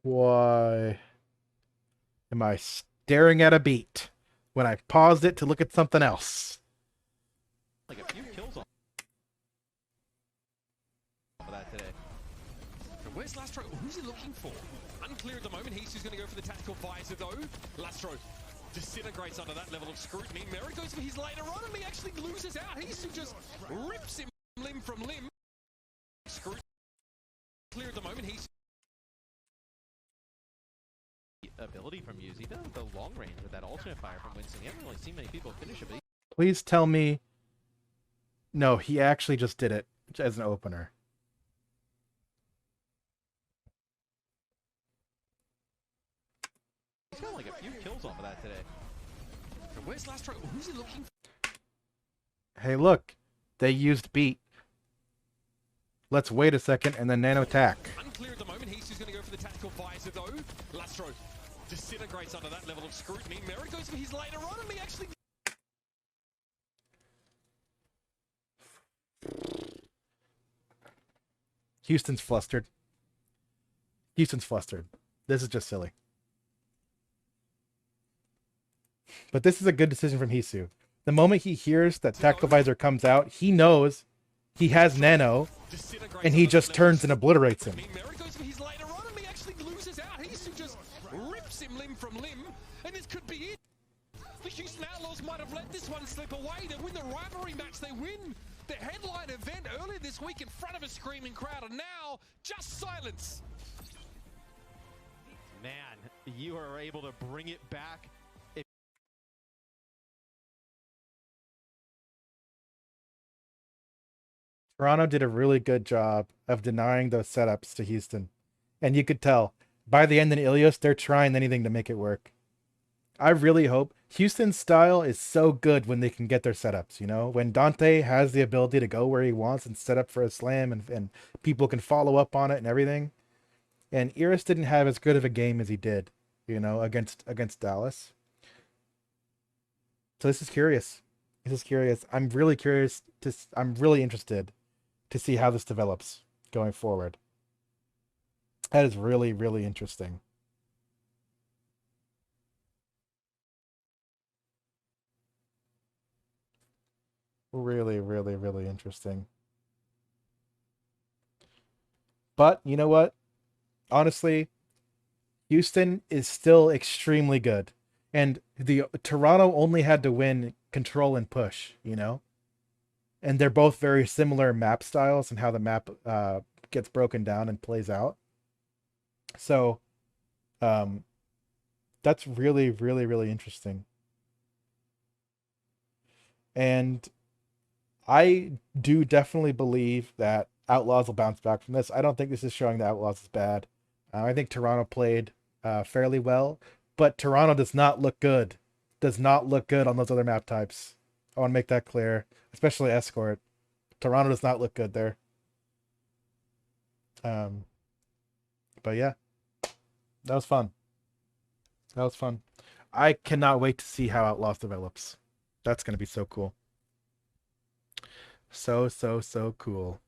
Why am I staring at a beat when I paused it to look at something else? Like a few kills off of that today. Where's Lastro? Who's he looking for? Unclear at the moment. He's just going to go for the tactical visor, though. Lastro disintegrates under that level of scrutiny. Merit goes for his later on, and he actually loses out. He's just rips him limb from limb. Scrutiny clear at the moment. He's Ability from Muse, even the long range with that alternate fire from Winston. You haven't really seen many people finish it, but Please tell me. No, he actually just did it as an opener. he's got like a few kills off of that today. Where's Lastro? Who's he looking for? Hey, look. They used beat. Let's wait a second and then nano attack. Unclear at the moment. He's just going to go for the tactical visor, though. Lastro disintegrates under that level of scrutiny. Merit goes for his later on, and he actually... Houston's flustered. Houston's flustered. This is just silly. But this is a good decision from Hisu. The moment he hears that Tactical Visor comes out, he knows he has Nano, and he just turns and obliterates him. Merit goes for his later on, and he actually loses out. He's just rips him limb from limb, and this could be it. The Houston Outlaws might have let this one slip away. They win the rivalry match. They win the headline event earlier this week in front of a screaming crowd, and now just silence. Man, you are able to bring it back. Toronto did a really good job of denying those setups to Houston. And you could tell, by the end in Ilios, they're trying anything to make it work. I really hope Houston's style is so good when they can get their setups, you know? When Dante has the ability to go where he wants and set up for a slam and people can follow up on it and everything. And Iris didn't have as good of a game as he did, you know, against Dallas. So this is curious. This is curious. I'm really interested to see how this develops going forward. That is really, really interesting. Really, really, really interesting. But you know what? Honestly, Houston is still extremely good. And the Toronto only had to win control and push, you know? And they're both very similar map styles and how the map gets broken down and plays out. So that's really, really, really interesting. And I do definitely believe that Outlaws will bounce back from this. I don't think this is showing that Outlaws is bad. I think Toronto played fairly well, but Toronto does not look good. Does not look good on those other map types. I want to make that clear, especially Escort. Toronto does not look good there. But yeah, that was fun. That was fun. I cannot wait to see how Outlaws develops. That's going to be so cool. So cool.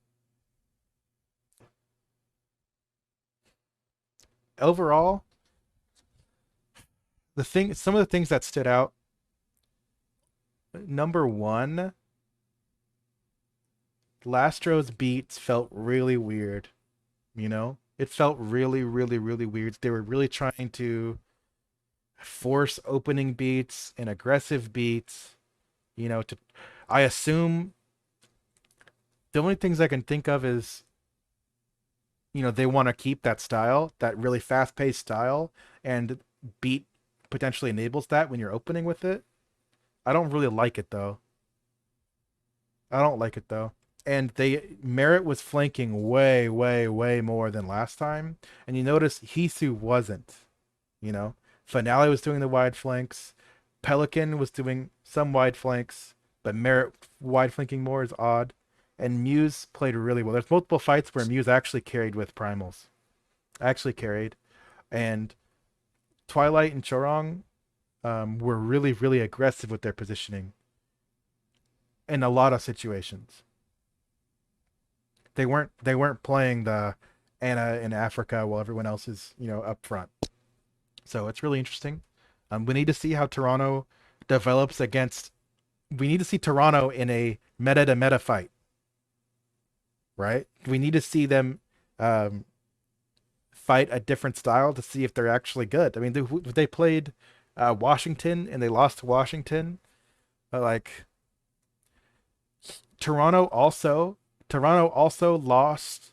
Overall, some of the things that stood out, number one, Lastro's beats felt really weird. You know, it felt really, really, really weird. They were really trying to force opening beats and aggressive beats. You know, to I assume the only things I can think of is, you know, they want to keep that style, that really fast-paced style, and beat potentially enables that when you're opening with it. I don't really like it though. I don't like it though. And they Merritt was flanking way, way, way more than last time. And you notice HOU wasn't. You know, Finale was doing the wide flanks. Pelican was doing some wide flanks, but Merritt wide flanking more is odd. And Muse played really well. There's multiple fights where Muse actually carried with primals. Actually carried. And Twilight and Chorong were really, really aggressive with their positioning in a lot of situations. They weren't playing the Anna in Africa while everyone else is, you know, up front. So it's really interesting. We need to see how Toronto develops against. We need to see Toronto in a meta to meta fight, right? We need to see them fight a different style to see if they're actually good. I mean, they played Washington and they lost to Washington. Like Toronto also lost,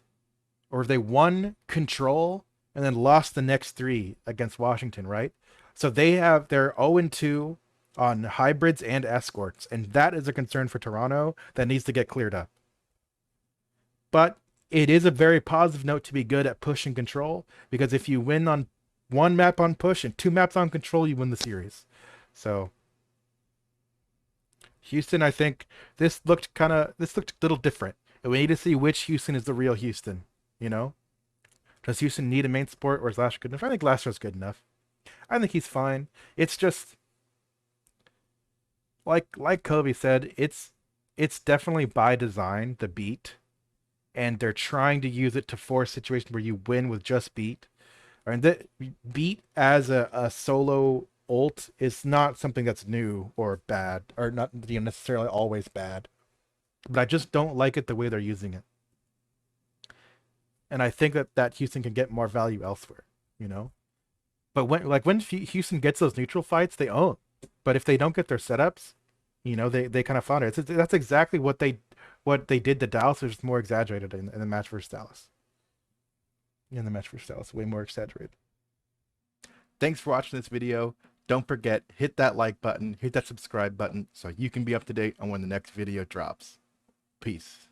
or they won control and then lost the next three against Washington, right? So they're 0-2 on hybrids and escorts, and that is a concern for Toronto that needs to get cleared up. But it is a very positive note to be good at push and control, because if you win on one map on push and two maps on control, you win the series. So Houston, I think this looked a little different. And we need to see which Houston is the real Houston, you know? Does Houston need a main support, or is Lasher good enough? I think Lasher's good enough. I think he's fine. It's just like Kobe said, it's definitely by design, the beat, and they're trying to use it to force situations where you win with just beat. And that beat as a solo ult is not something that's new or bad, or not, you know, necessarily always bad. But I just don't like it the way they're using it. And I think that Houston can get more value elsewhere, you know? But when Houston gets those neutral fights, they own. But if they don't get their setups, you know, they kind of flounder. That's exactly what they did to Dallas, which is more exaggerated in the match versus Dallas. In the match versus Dallas, way more exaggerated. Thanks for watching this video. Don't forget, hit that like button, hit that subscribe button so you can be up to date on when the next video drops. Peace.